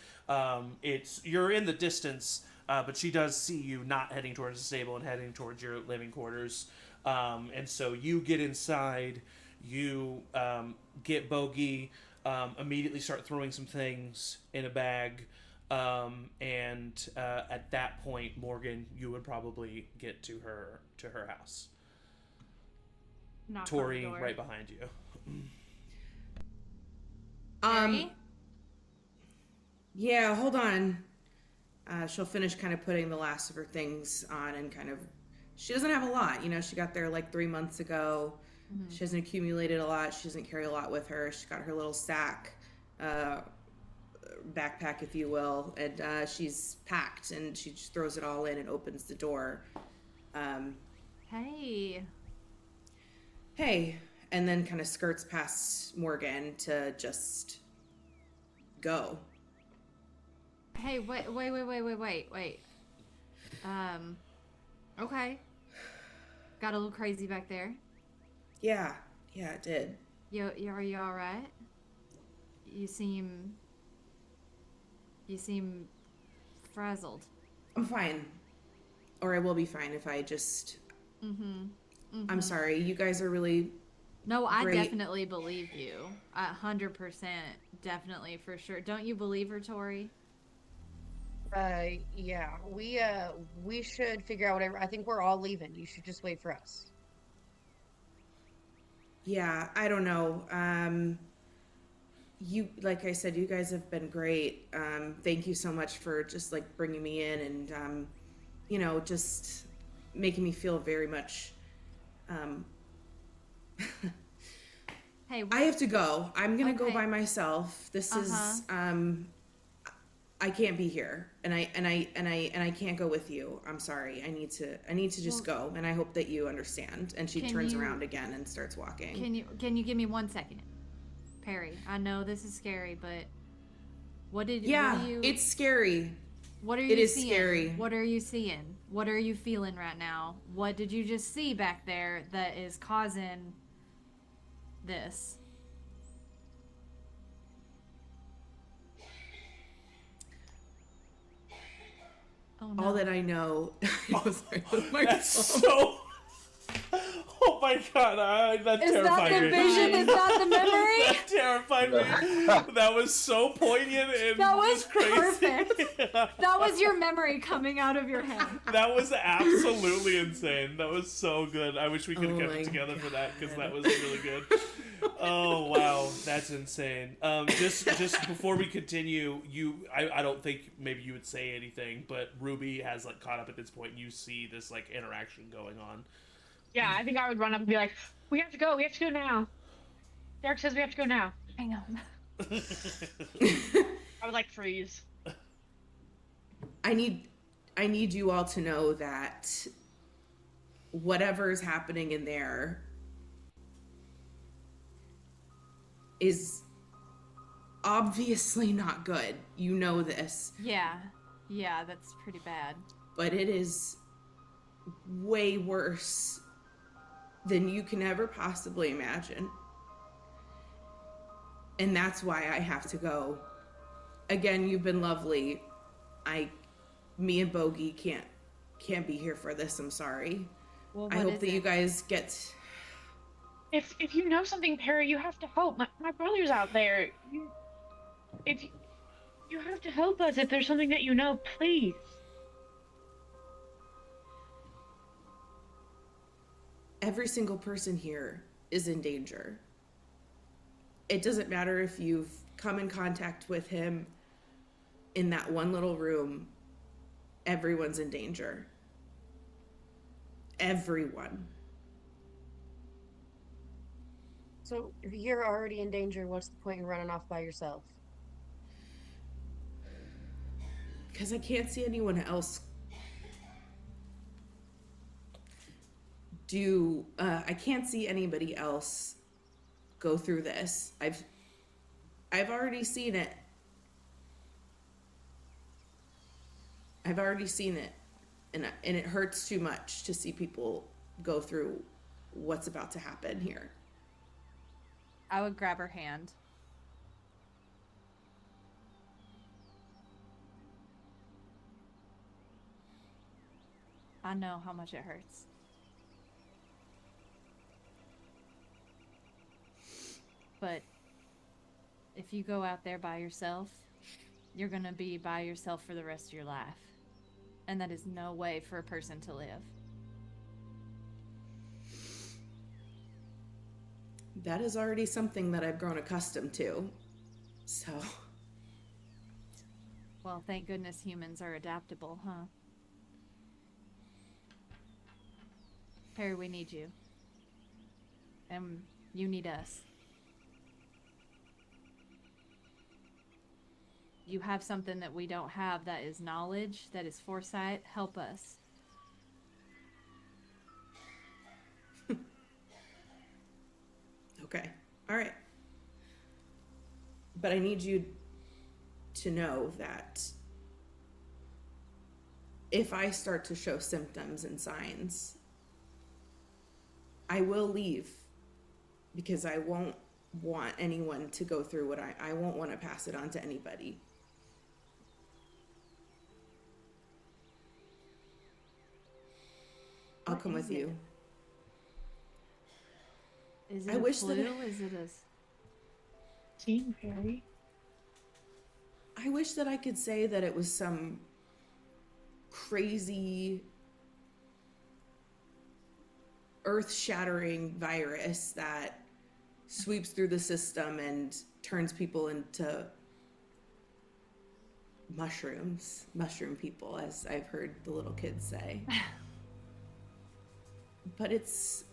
You're in the distance, but she does see you not heading towards the stable and heading towards your living quarters. And so you get inside... You get Bogey, immediately start throwing some things in a bag, and at that point, Morgan, you would probably get to her house. Knock Tori, on the door. right behind you. Mary? Yeah, hold on. She'll finish kind of putting the last of her things on and kind of she doesn't have a lot. You know, she got there like 3 months ago. Mhm. She hasn't accumulated a lot. She doesn't carry a lot with her. She's got her little sack, backpack, if you will, and she's packed, and she just throws it all in and opens the door. Hey. Hey, and then kind of skirts past Morgan to just go. Hey, wait. Okay. Got a little crazy back there. Yeah, it did. Are you all right? You seem frazzled. I'm fine. Or I will be fine if I just... I'm sorry, you guys are really... No, I great. definitely believe you. 100%, definitely, for sure. Don't you believe her, Tori? Yeah, we should figure out whatever. I think we're all leaving. You should just wait for us. Yeah, I don't know. You, like I said, you guys have been great. Thank you so much for just like bringing me in and, you know, just making me feel very much, Hey, I have to go. I'm gonna go Okay. by myself. This is, I can't be here, and I can't go with you. I'm sorry. I need to just go, and I hope that you understand. And she Can turns you- around again and starts walking. Can you give me 1 second? Perry, I know this is scary, but what are you it's scary. What are It you is seeing? scary. What are you seeing? What are you feeling right now? What did you just see back there that is causing this? Oh no. All that I know. That's so. Oh my god, that Is that terrified the me. vision? Is that the memory? That terrified me. That was so poignant and That was just crazy. perfect. That was your memory coming out of your head. That was absolutely insane. That was so good. I wish we could have Oh kept my it together for that because God. that was really good. Oh wow, that's insane. Just before we continue, I don't think maybe you would say anything, but Ruby has like caught up at this point. And you see this like interaction going on. Yeah, I think I would run up and be like, we have to go now. Derek says we have to go now. Hang on. I would like freeze. I need you all to know that whatever's happening in there is obviously not good. You know this, Yeah, that's pretty bad. but it is way worse than you can ever possibly imagine. And that's why I have to go. Again, you've been lovely. Me and Bogey can't be here for this. I'm sorry. Well, I what hope is that it? you guys get... If you know something, Perry, you have to help. My brother's out there. You have to help us if there's something that you know, please. Every single person here is in danger. It doesn't matter if you've come in contact with him in that one little room. Everyone's in danger. Everyone. So if you're already in danger, what's the point in running off by yourself? Because I can't see anyone else I can't see anybody else go through this. I've already seen it. I've already seen it, and it hurts too much to see people go through what's about to happen here. I would grab her hand. I know how much it hurts. But if you go out there by yourself, you're gonna be by yourself for the rest of your life. And that is no way for a person to live. That is already something that I've grown accustomed to. So, Well, thank goodness humans are adaptable, huh? Perry, we need you. And you need us. You have something that we don't have, that is knowledge, that is foresight. Help us. Okay. All right. But I need you to know that if I start to show symptoms and signs, I will leave, because I won't want anyone to go through what I won't want to pass it on to anybody. I'll What come is with you. Is it I a wish that flu? Is it a... Team Perry. I wish that I could say that it was some crazy earth-shattering virus that sweeps through the system and turns people into mushroom people, as I've heard the little kids say. But it's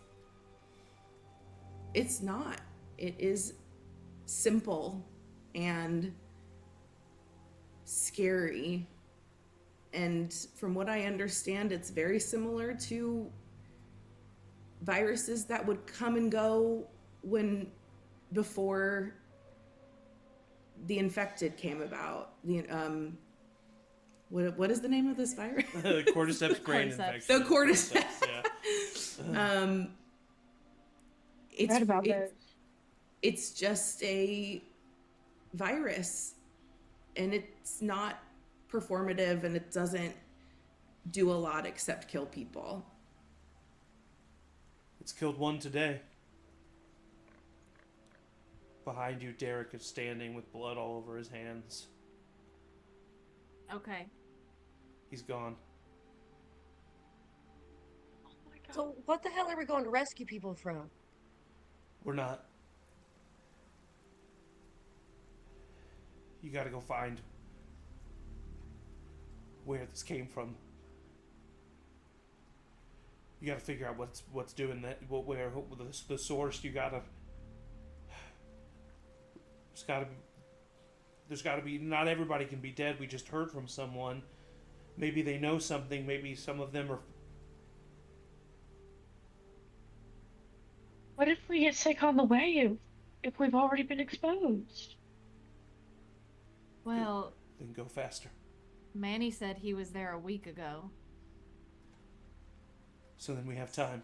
not. It is simple and scary. And from what I understand, it's very similar to viruses that would come and go before the infected came about. What is the name of this virus? Cordyceps brain Cordyceps. infection. The cordyceps. Yeah. Read about this. It's just a virus, and it's not performative, and it doesn't do a lot except kill people. It's killed one today. Behind you, Derek is standing with blood all over his hands. Okay. He's gone. Oh my god. So what the hell are we going to rescue people from? We're not. You gotta go find where this came from. You gotta figure out what's doing that. Where the source. You gotta. There's gotta be. Not everybody can be dead. We just heard from someone. Maybe they know something. Maybe some of them are. What if we get sick on the way? If we've already been exposed? Well, Then go faster. Manny said he was there a week ago. So then we have time.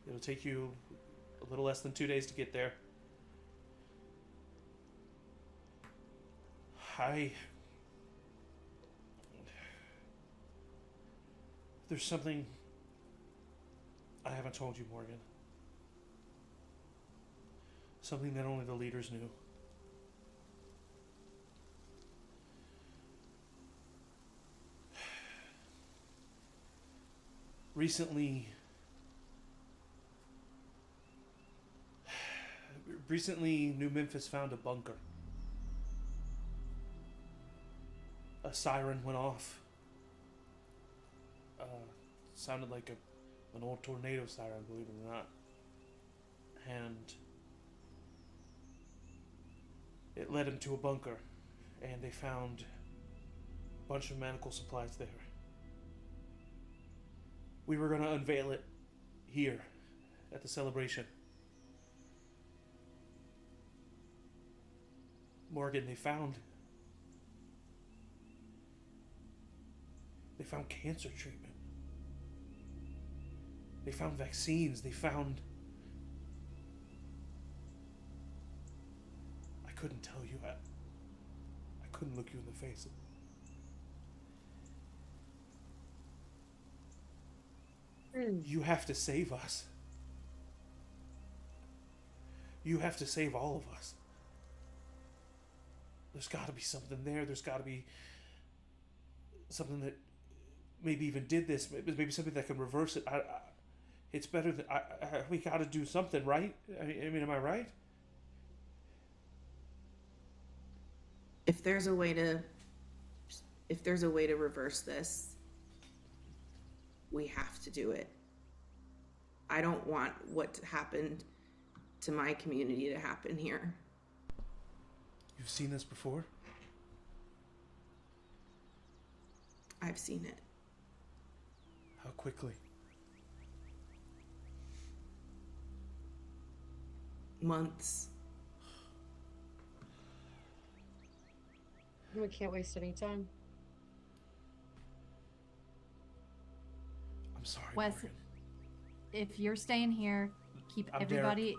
It'll take you a little less than 2 days to get there. There's something I haven't told you, Morgan. Something that only the leaders knew. Recently, New Memphis found a bunker. A siren went off. Sounded like an old tornado siren, believe it or not. And it led him to a bunker, and they found a bunch of medical supplies there. We were going to unveil it here at the celebration. Morgan, they found cancer treatment. They found vaccines. They found... I couldn't tell you. I couldn't look you in the face. You have to save us. You have to save all of us. There's got to be something there. There's got to be something that maybe even did this. Maybe something that can reverse it. It's better than... we got to do something, right? I mean, am I right? If there's a way to reverse this, we have to do it. I don't want what happened to my community to happen here. You've seen this before? I've seen it. How quickly? Months. We can't waste any time. I'm sorry, Wes, Morgan. if you're staying here, keep I'm everybody.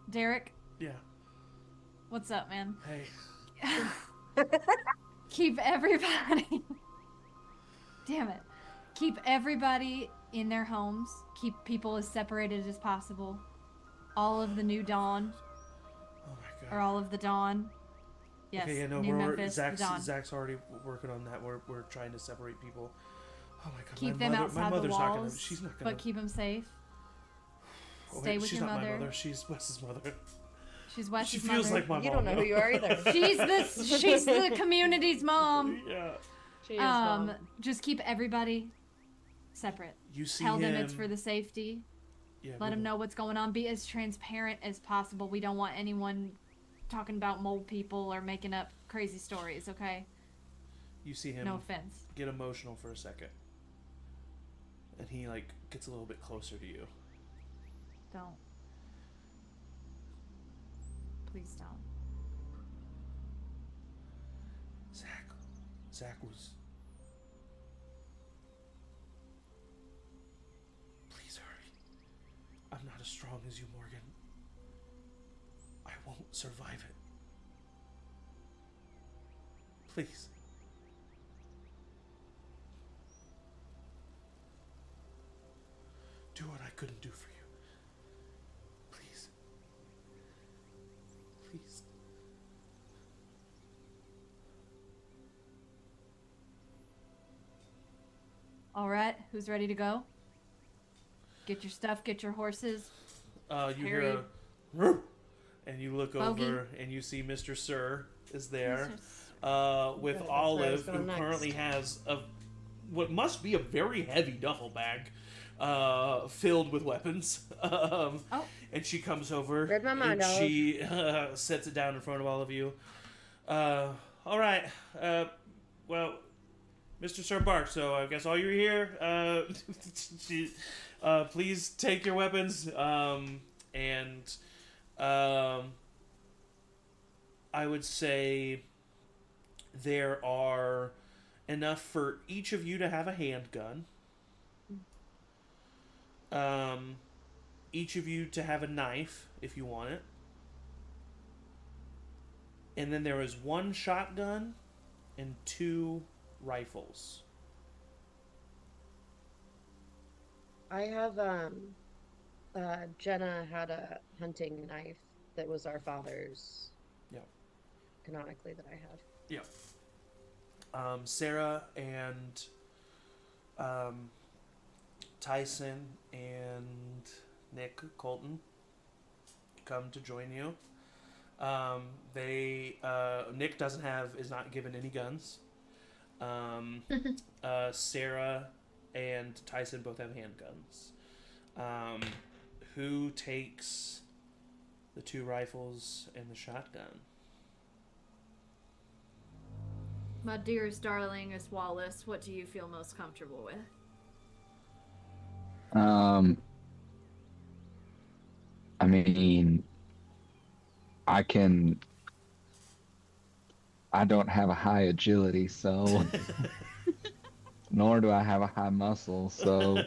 Derek, Yeah. what's up, man? Hey. Keep everybody. Damn it. Keep everybody in their homes. Keep people as separated as possible. All of the new dawn, Oh my god. or all of the dawn. Yes, Okay, yeah, no, New we're Memphis, the dawn. Zach's already working on that. We're trying to separate people. Oh my god. Keep my them mother, outside my the mother's not gonna. walls, She's not gonna. but keep them safe. Oh, Stay wait, with she's your not mother. my mother. She's Wes's mother. She's Wes's She feels mother. like my mom. You don't know who you are either. She's the community's mom. Yeah. She is mom. Just keep everybody separate. You see Tell him. them it's for the safety. Yeah. Let them know what's going on. Be as transparent as possible. We don't want anyone talking about mole people or making up crazy stories, okay? You see him No offense. get emotional for a second, and he like gets a little bit closer to you. Don't. Please don't. Zach was. Please hurry. I'm not as strong as you, Morgan. I won't survive it. Please. Do what I couldn't do for you. Please. Please. All right, who's ready to go? Get your stuff, get your horses. You hear Harry. a and you look Bogey. over and you see Mr. Sir is there with Okay, that's where I was Olive, who going next. currently has what must be a very heavy duffel bag filled with weapons. And she comes over Read my mind, and she sets it down in front of all of you. All right, well, Mr. Sir Bark, so I guess all you're here. Please take your weapons. And I would say there are enough for each of you to have a handgun. Each of you to have a knife if you want it. And then there is one shotgun and 2 rifles. I have Jenna had a hunting knife that was our father's. Yep. Canonically, that I had. Yep. Sarah and Tyson and Nick Colton come to join you. Nick is not given any guns. Sarah and Tyson both have handguns. Who takes the 2 rifles and the shotgun? My dearest darling is Wallace. What do you feel most comfortable with? I mean, I don't have a high agility, so nor do I have a high muscle, so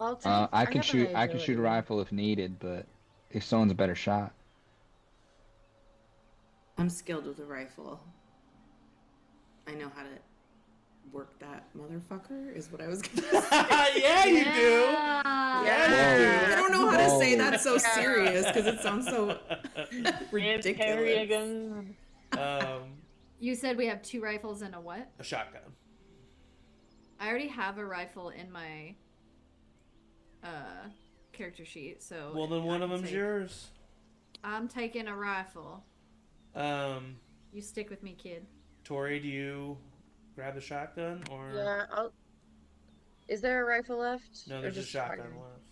I can shoot a rifle if needed, but if someone's a better shot. I'm skilled with a rifle. I know how to work that motherfucker, is what I was gonna say. Yeah, you do. Yeah. I don't know how to say that so serious because it sounds so ridiculous. You said we have 2 rifles and a what? A shotgun. I already have a rifle in my character sheet, so Well, then I one of can them's take- yours. I'm taking a rifle. You stick with me, kid. Tori, do you grab the shotgun or? Yeah, Is there a rifle left? No, Or there's a just shotgun left.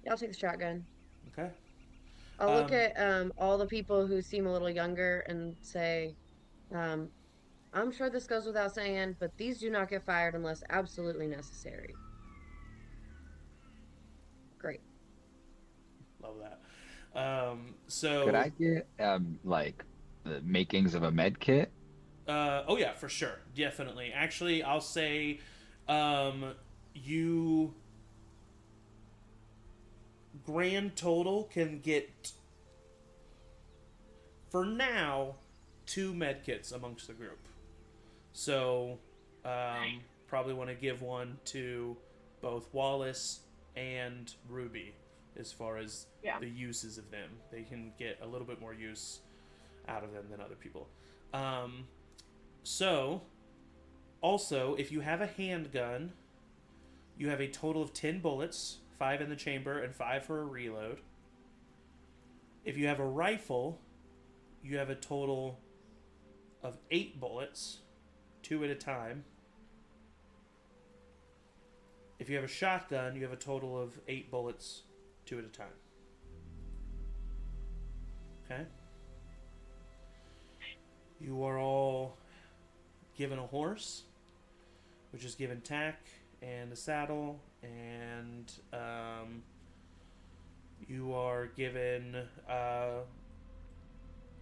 Yeah, I'll take the shotgun. Okay. I'll look Um, at all the people who seem a little younger and say, um, I'm sure this goes without saying, but these do not get fired unless absolutely necessary. Great. love that. Could I get like the makings of a med kit? Oh yeah, for sure, definitely. Actually, I'll say, you grand total can get for now 2 med kits amongst the group. So, probably want to give one to both Wallace and Ruby as far as the uses of them. They can get a little bit more use out of them than other people. So, also, if you have a handgun, you have a total of 10 bullets, 5 in the chamber and 5 for a reload. If you have a rifle, you have a total of 8 bullets, 2 at a time. If you have a shotgun, you have a total of 8 bullets, 2 at a time. Okay? You are all given a horse, which is given tack and a saddle, and you are given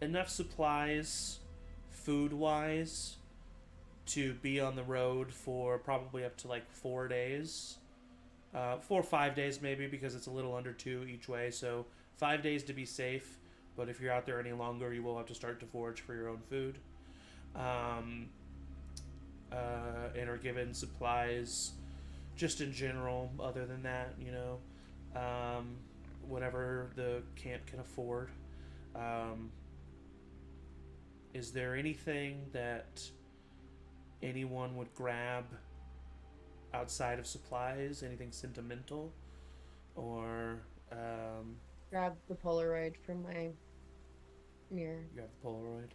enough supplies, food-wise, to be on the road for probably up to like 4 days. 4 or 5 days maybe, because it's a little under 2 each way, so 5 days to be safe, but if you're out there any longer, you will have to start to forage for your own food. And are given supplies just in general, other than that, you know, whatever the camp can afford. Is there anything that anyone would grab outside of supplies? Anything sentimental? Or, Grab the Polaroid from my mirror. you have the Polaroid?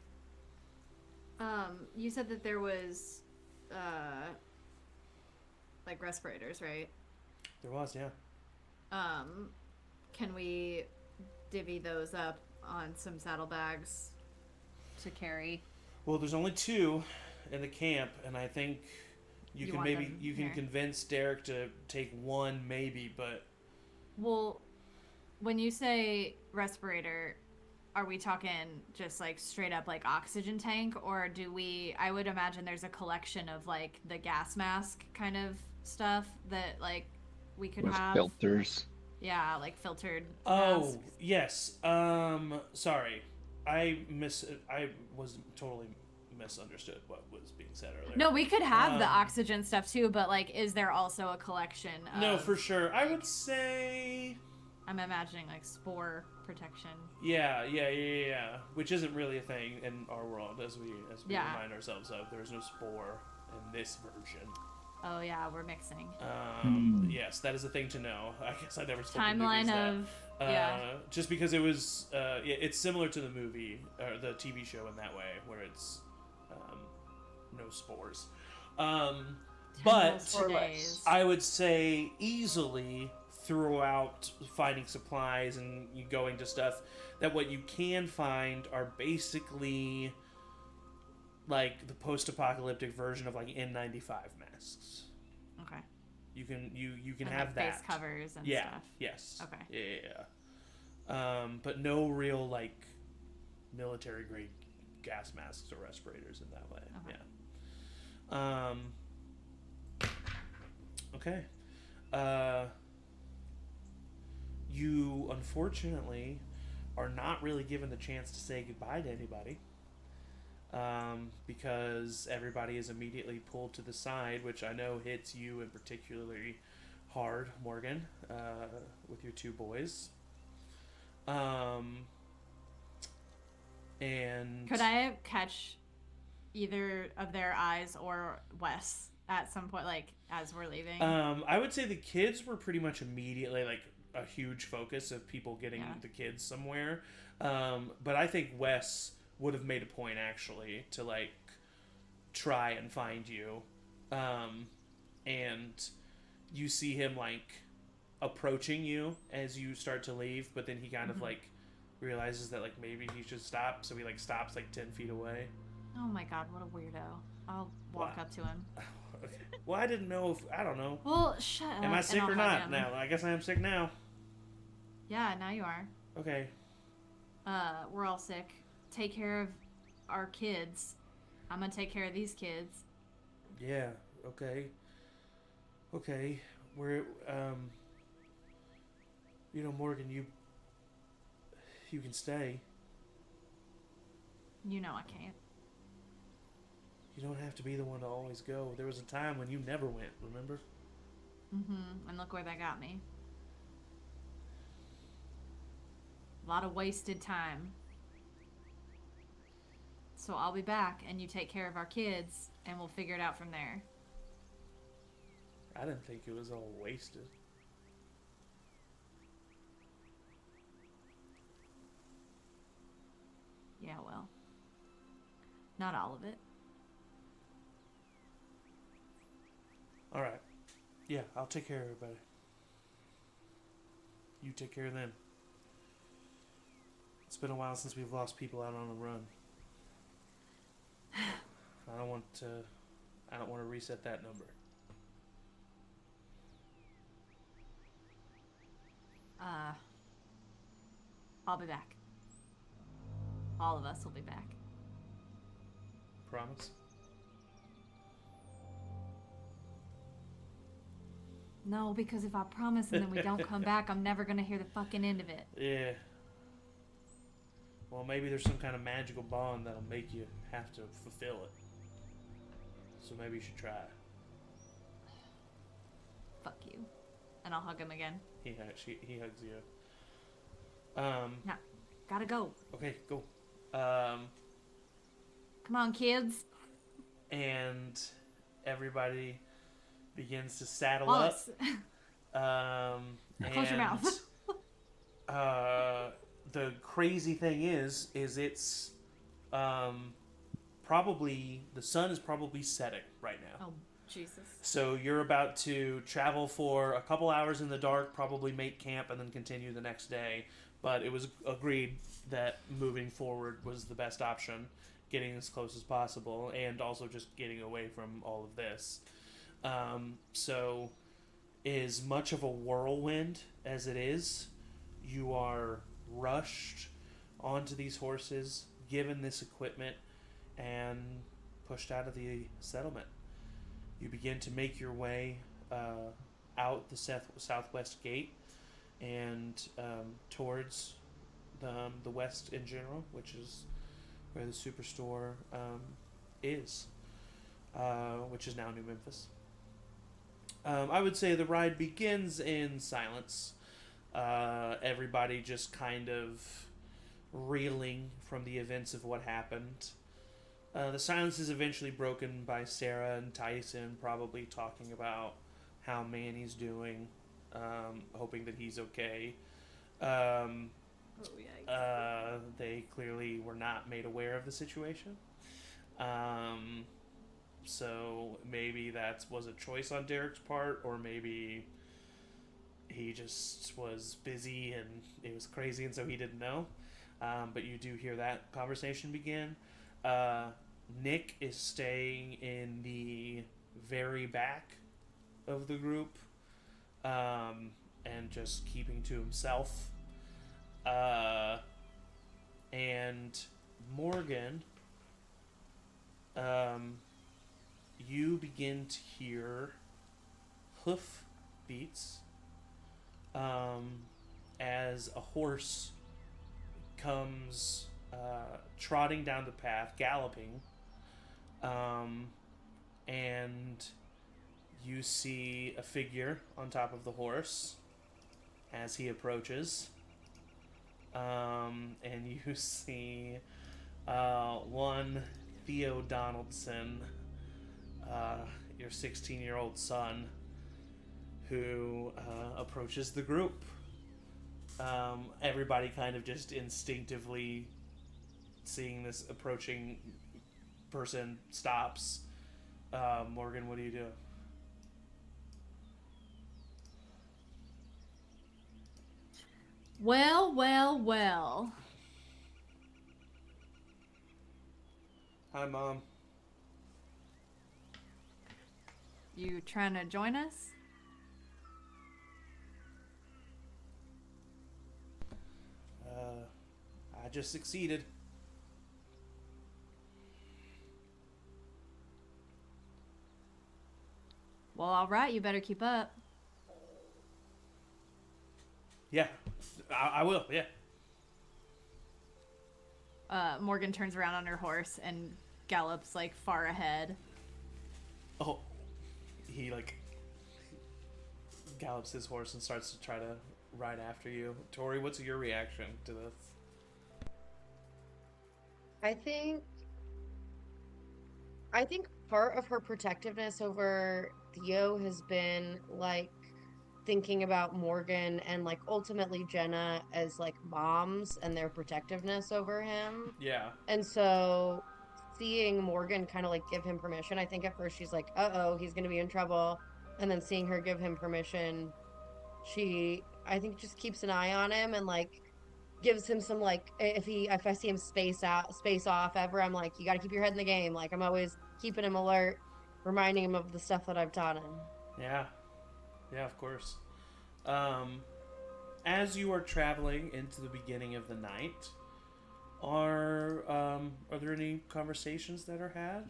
You said that there was, like respirators, right? There was, yeah. Can we divvy those up on some saddlebags to carry? Well, there's only 2 in the camp, and I think you can want maybe them you can here? convince Derek to take 1 maybe, but Well, when you say respirator, are we talking just like straight up like oxygen tank, or do we? I would imagine there's a collection of like the gas mask kind of stuff that like we could With have. filters? Yeah, like filtered. oh masks. yes. Sorry, I was totally misunderstood what was being said earlier. No, we could have the Um, oxygen stuff too, but like, is there also a collection? No, of, for sure. I would say I'm imagining like spore protection. yeah. Which isn't really a thing in our world, as we Yeah. remind ourselves of. There is no spore in this version. Oh yeah, we're mixing. Yes, that is a thing to know. I guess I never spoke to Timeline newbies of that. Just because it was, it's similar to the movie or the TV show in that way, where it's no spores. But for days. I would say easily throughout finding supplies and you going to stuff, that what you can find are basically like the post-apocalyptic version of like N95 masks. Okay. You can And, have like, that. face covers and Yeah. stuff. Yes. Okay. Yeah. But no real like military grade gas masks or respirators in that way. Okay. Yeah. Okay. You unfortunately are not really given the chance to say goodbye to anybody. Because everybody is immediately pulled to the side, which I know hits you in particularly hard, Morgan, with your 2 boys. And Could I catch either of their eyes or Wes at some point, like as we're leaving? I would say the kids were pretty much immediately like a huge focus of people getting the kids somewhere. But I think Wes would have made a point actually to like try and find you. And you see him like approaching you as you start to leave, but then he kind of like realizes that like maybe he should stop, so he like stops like 10 feet away. Oh my god, what a weirdo. I'll walk up to him. Okay. Well, I didn't know if I don't know. Well, shut up. Am I sick and I'll or hug not him. now? I guess I am sick now. Yeah, now you are. Okay. We're all sick. Take care of our kids. I'm gonna take care of these kids. Yeah. Okay. Okay. We're you know, Morgan, you can stay. You know I can't. You don't have to be the one to always go. There was a time when you never went, remember? And look where that got me. A lot of wasted time. So I'll be back, and you take care of our kids, and we'll figure it out from there. I didn't think it was all wasted. Yeah, well. Not all of it. All right. Yeah, I'll take care of everybody. You take care of them. It's been a while since we've lost people out on a run. I don't want to reset that number. I'll be back. All of us will be back. Promise? No, because if I promise and then we don't come back, I'm never gonna hear the fucking end of it. Yeah. Well, maybe there's some kind of magical bond that'll make you have to fulfill it. So maybe you should try. Fuck you. And I'll hug him again. He hugs you. Now, gotta go. Okay, go. Come on, kids. And everybody begins to saddle Wallace. up. Close your mouth. The crazy thing is it's probably the sun is probably setting right now. Oh, Jesus. So you're about to travel for a couple hours in the dark, probably make camp, and then continue the next day. But it was agreed that moving forward was the best option, getting as close as possible, and also just getting away from all of this. So, as much of a whirlwind as it is, you are rushed onto these horses, given this equipment, and pushed out of the settlement. You begin to make your way out the southwest gate and towards the west in general, which is where the superstore is, which is now New Memphis. I would say the ride begins in silence. Everybody just kind of reeling from the events of what happened. The silence is eventually broken by Sarah and Tyson probably talking about how Manny's doing, hoping that he's okay. They clearly were not made aware of the situation. So maybe that was a choice on Derek's part, or maybe he just was busy and it was crazy and so he didn't know. But you do hear that conversation begin. Nick is staying in the very back of the group and just keeping to himself. And Morgan, you begin to hear hoof beats as a horse comes trotting down the path, galloping, and you see a figure on top of the horse as he approaches, and you see one Theo Donaldson, your 16-year-old son, who approaches the group. Everybody kind of just instinctively seeing this approaching person stops. Morgan, what do you do? Well, well, well. Hi, Mom. You trying to join us? I just succeeded. Well, all right. You better keep up. Yeah, I will, yeah. Morgan turns around on her horse and gallops like far ahead. Oh, he like gallops his horse and starts to try to ride after you. Tori, what's your reaction to this? I think part of her protectiveness over Theo has been like thinking about Morgan and like ultimately Jenna as like moms and their protectiveness over him. Yeah. And so seeing Morgan kind of like give him permission, I think at first she's like, uh-oh, he's gonna be in trouble. And then seeing her give him permission, she I think just keeps an eye on him and like gives him some like if I see him space off ever, I'm like, you got to keep your head in the game. Like I'm always keeping him alert, reminding him of the stuff that I've taught him. Yeah. Yeah, of course. As you are traveling into the beginning of the night, are there any conversations that are had,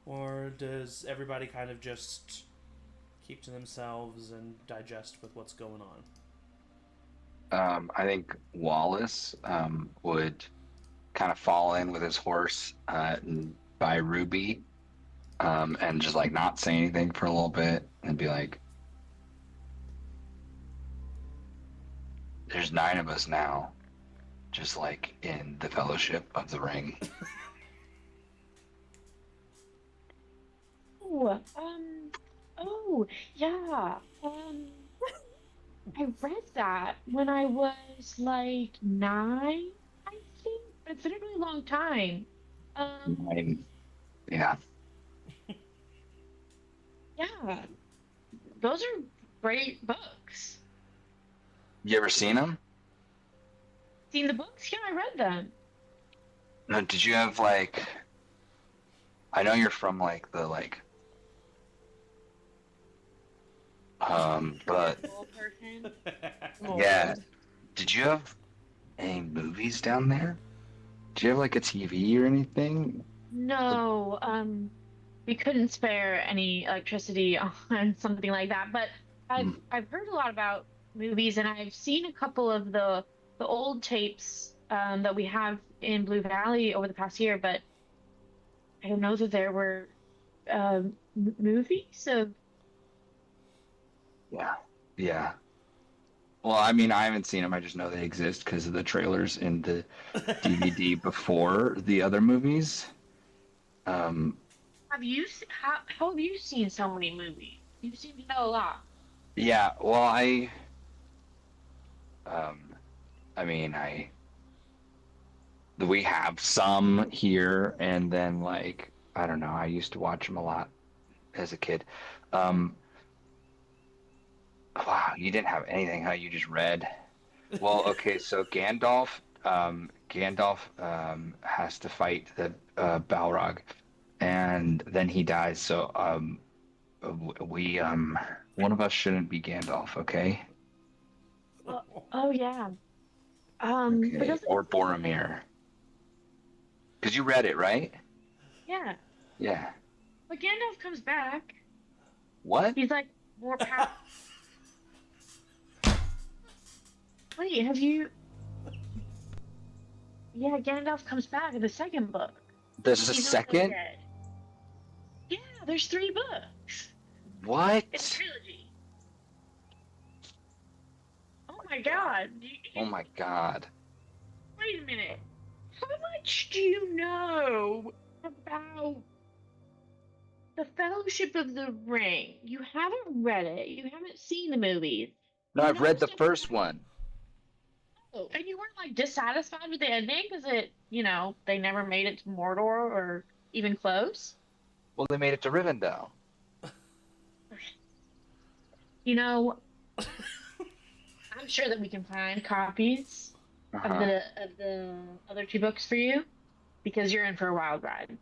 or does everybody kind of just keep to themselves and digest with what's going on? I think Wallace would kind of fall in with his horse by Ruby and just like not say anything for a little bit and be like, there's 9 of us now, just like in the Fellowship of the Ring. Oh, yeah. I read that when I was like 9, I think, but it's been a really long time. Yeah. Yeah, those are great books. You ever seen them? Seen the books? Yeah, I read them. No, did you have like? I know you're from like the like. But Old person. yeah, did you have any movies down there? Did you have like a TV or anything? No, we couldn't spare any electricity on something like that. But I've heard a lot about movies, and I've seen a couple of the old tapes that we have in Blue Valley over the past year. But I don't know that there were movies of. Yeah. Yeah. Well, I mean, I haven't seen them. I just know they exist because of the trailers in the DVD before the other movies. Have you how have you seen so many movies? You seem to know a lot. Yeah. Well, we have some here, and then like I don't know. I used to watch them a lot as a kid. Wow, you didn't have anything, huh? You just read. Well, okay, so Gandalf has to fight the Balrog, and then he dies. So we one of us shouldn't be Gandalf, okay? Oh yeah. But Okay, doesn't or Boromir, because you read it, right? yeah. Yeah. But Gandalf comes back. What? He's like more powerful. Wait, have you? Yeah, Gandalf comes back in the second book. There's a He's not second? dead. Yeah, there's 3 books. What? It's a trilogy. Oh my god. Oh my God. Wait a minute. How much do you know about the Fellowship of the Ring? You haven't read it. You haven't seen the movies. No, You I've know read the stuff first about one. it. And you weren't like dissatisfied with the ending because they never made it to Mordor or even close. Well, they made it to Rivendell. You know, I'm sure that we can find copies of Uh-huh. the other two books for you, because you're in for a wild ride.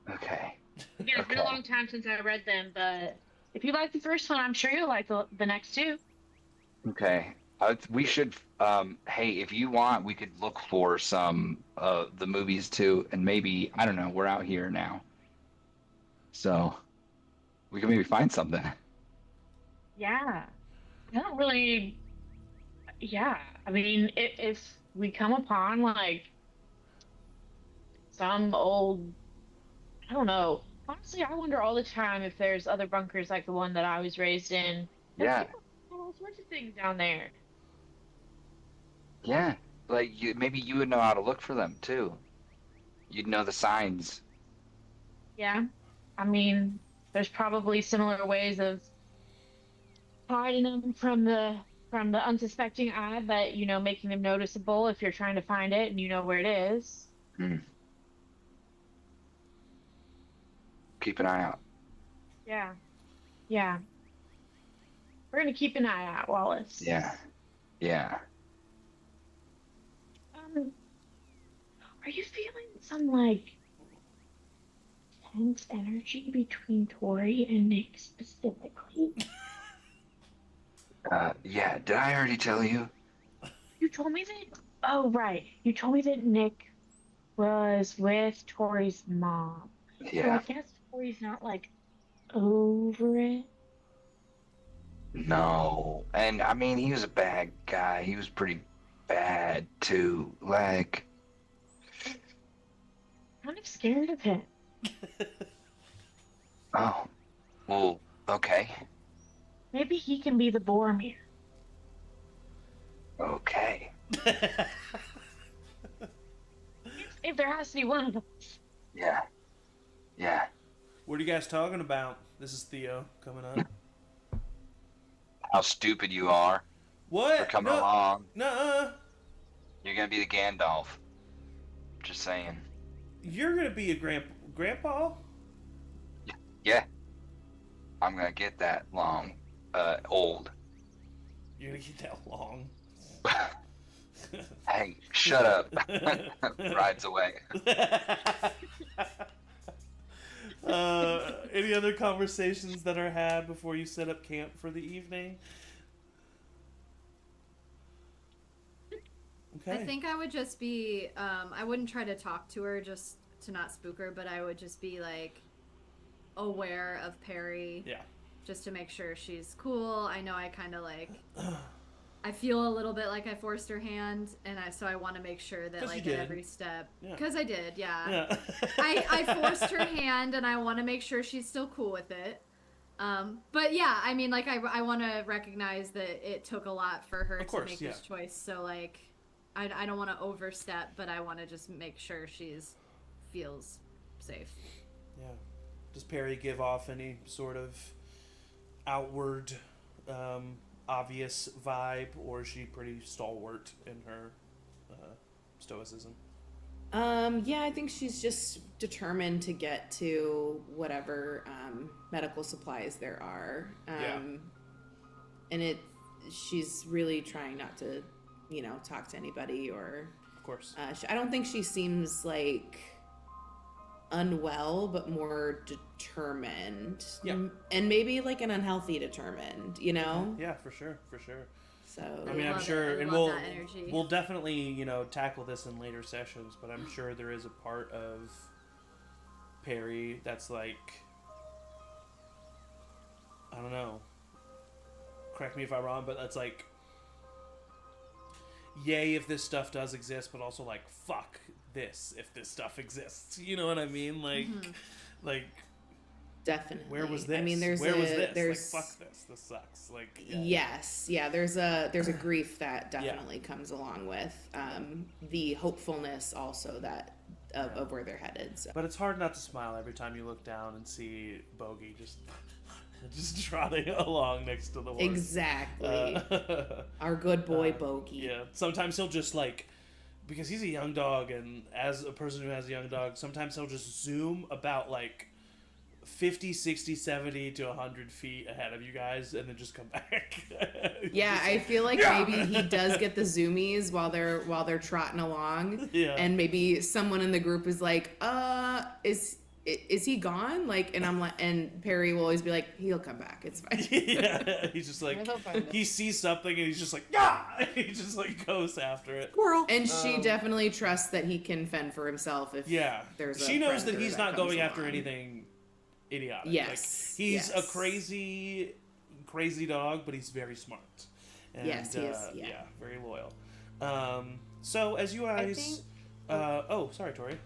Okay. Again, it's been a long time since I read them, but if you like the first one, I'm sure you'll like the next two. Okay. We should. Hey, if you want, we could look for some of the movies too, and maybe I don't know. We're out here now, so we can maybe find something. Yeah. I don't really. Yeah. I mean, if we come upon like some old, I don't know. Honestly, I wonder all the time if there's other bunkers like the one that I was raised in. Yeah. People have all sorts of things down there. Yeah. Like maybe you would know how to look for them too. You'd know the signs. Yeah. I mean, there's probably similar ways of hiding them from the unsuspecting eye, but making them noticeable if you're trying to find it and you know where it is. Hmm. Keep an eye out. Yeah. Yeah. We're gonna keep an eye out, Wallace. Yeah. Yeah. Are you feeling some like tense energy between Tori and Nick specifically? Yeah. Did I already tell you? You told me that. Oh, right. You told me that Nick was with Tori's mom. So I Yeah. guess Tori's not like over it. No. And I mean, he was a bad guy. He was pretty bad too. Like. I'm scared of him. Oh. Well. Okay. Maybe he can be the Boromir. Okay. If there has to be one of them. Yeah. Yeah. What are you guys talking about? This is Theo coming up. How stupid you are What? for coming No, along. nuh-uh. You're gonna be the Gandalf. Just saying. You're gonna be a grandpa? Yeah. I'm gonna get that old. You're gonna get that long. Hey, shut up. Rides away. Any other conversations that are had before you set up camp for the evening? Okay. I think I would just be, I wouldn't try to talk to her just to not spook her, but I would just be like aware of Perry. Yeah. Just to make sure she's cool. I know I kind of like, I feel a little bit like I forced her hand, and so I want to make sure that like at every step, because I did, yeah. I forced her hand, and I want to make sure she's still cool with it. But yeah, I mean, like I want to recognize that it took a lot for her to make this choice. So like, I don't want to overstep, but I want to just make sure she's feels safe. Yeah. Does Perry give off any sort of outward, obvious vibe, or is she pretty stalwart in her stoicism? Yeah, I think she's just determined to get to whatever medical supplies there are. And she's really trying not to, talk to anybody or. Of course. I don't think she seems like unwell, but more determined. Yeah. And maybe like an unhealthy determined, Yeah, for sure. So I mean, I'm love sure, it. I and love that energy. we'll definitely, tackle this in later sessions, but I'm sure there is a part of Perry that's like, I don't know, correct me if I'm wrong, but that's like, yay if this stuff does exist, but also like, fuck this if this stuff exists. You know what I mean? Like, like, definitely. where was this? I mean, There's like, fuck this. This sucks. Like, yes, yeah. There's a grief that definitely comes along with the hopefulness also that of where they're headed. So. But it's hard not to smile every time you look down and see Bogey just trotting along next to the horse. Exactly. Our good boy Bogey. Yeah. Sometimes he'll just like, because he's a young dog, and as a person who has a young dog, sometimes he'll just zoom about like 50, 60, 70 to 100 feet ahead of you guys and then just come back. Yeah, I feel like maybe he does get the zoomies while they're trotting along. Yeah. And maybe someone in the group is like, is he gone? Like, and I'm like, and Perry will always be like, he'll come back. It's fine. Yeah, he's just like, he sees something and he's just like, yeah! He just like goes after it. Squirrel. And she definitely trusts that he can fend for himself if there's a she knows that predator he's not comes going after along. anything idiotic. Yes. Like, he's a crazy dog, but he's very smart. And, yes, he is. Yeah. Very loyal. So as you guys, oh, sorry, Tori.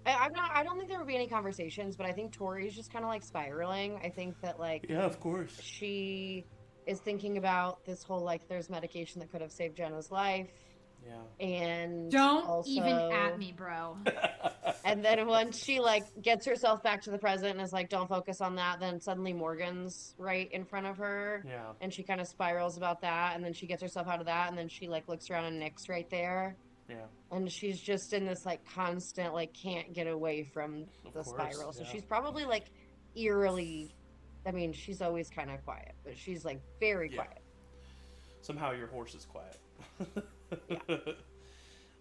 I don't think there would be any conversations, but I think Tori's just kind of like spiraling. I think that like yeah, of course, she is thinking about this whole like there's medication that could have saved Jenna's life. Yeah. And don't also, even at me, bro. And then once she like gets herself back to the present and is like, don't focus on that, then suddenly Morgan's right in front of her. Yeah. And she kind of spirals about that, and then she gets herself out of that, and then she like looks around and Nick's right there. Yeah. And she's just in this like constant like can't get away from the spiral. So she's probably like eerily, I mean, she's always kind of quiet, but she's like very quiet. Somehow your horse is quiet.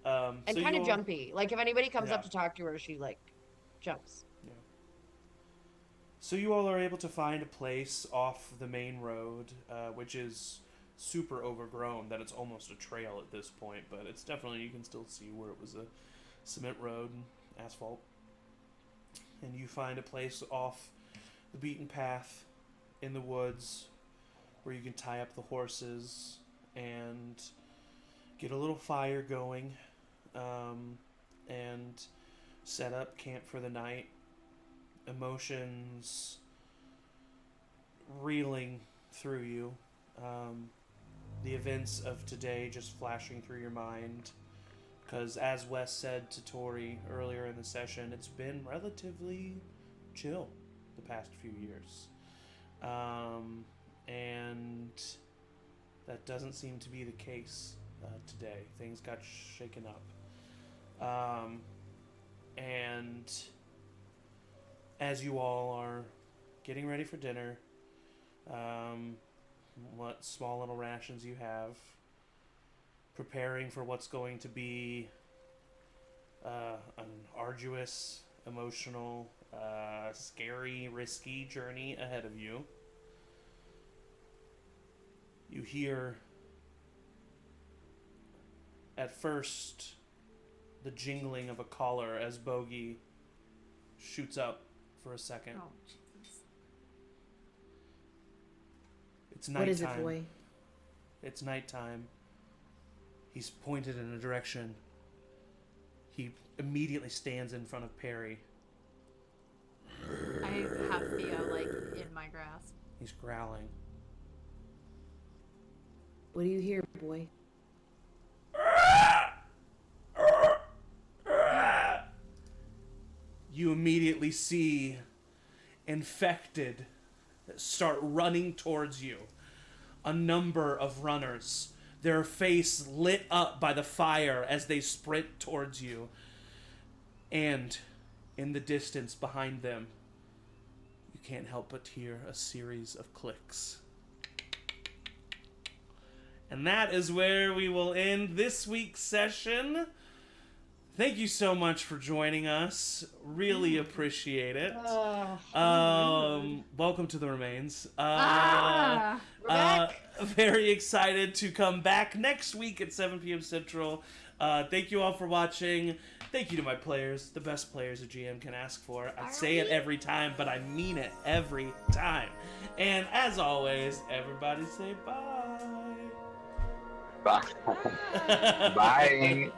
And so kind of jumpy. Like if anybody comes up to talk to her, she like jumps. Yeah. So you all are able to find a place off the main road, which is super overgrown that it's almost a trail at this point, but it's definitely, you can still see where it was a cement road and asphalt. And you find a place off the beaten path in the woods where you can tie up the horses and get a little fire going, and set up camp for the night. Emotions reeling through you. The events of today just flashing through your mind. Because as Wes said to Tori earlier in the session, it's been relatively chill the past few years. And that doesn't seem to be the case today. Things got shaken up. And as you all are getting ready for dinner, what small little rations you have, preparing for what's going to be an arduous, emotional, scary, risky journey ahead of you, you hear at first the jingling of a collar as Bogey shoots up for a second. Oh, Jesus. It's nighttime. What is it, boy? It's nighttime. He's pointed in a direction. He immediately stands in front of Perry. I have Theo like in my grasp. He's growling. What do you hear, boy? You immediately see infected start running towards you. A number of runners, their face lit up by the fire as they sprint towards you. And in the distance behind them, you can't help but hear a series of clicks. And that is where we will end this week's session. Thank you so much for joining us. Really appreciate it. Welcome to the Remains. We're back. Very excited to come back next week at 7 p.m. Central. Thank you all for watching. Thank you to my players, the best players a GM can ask for. I say it every time, but I mean it every time. And as always, everybody say bye. Bye. Bye.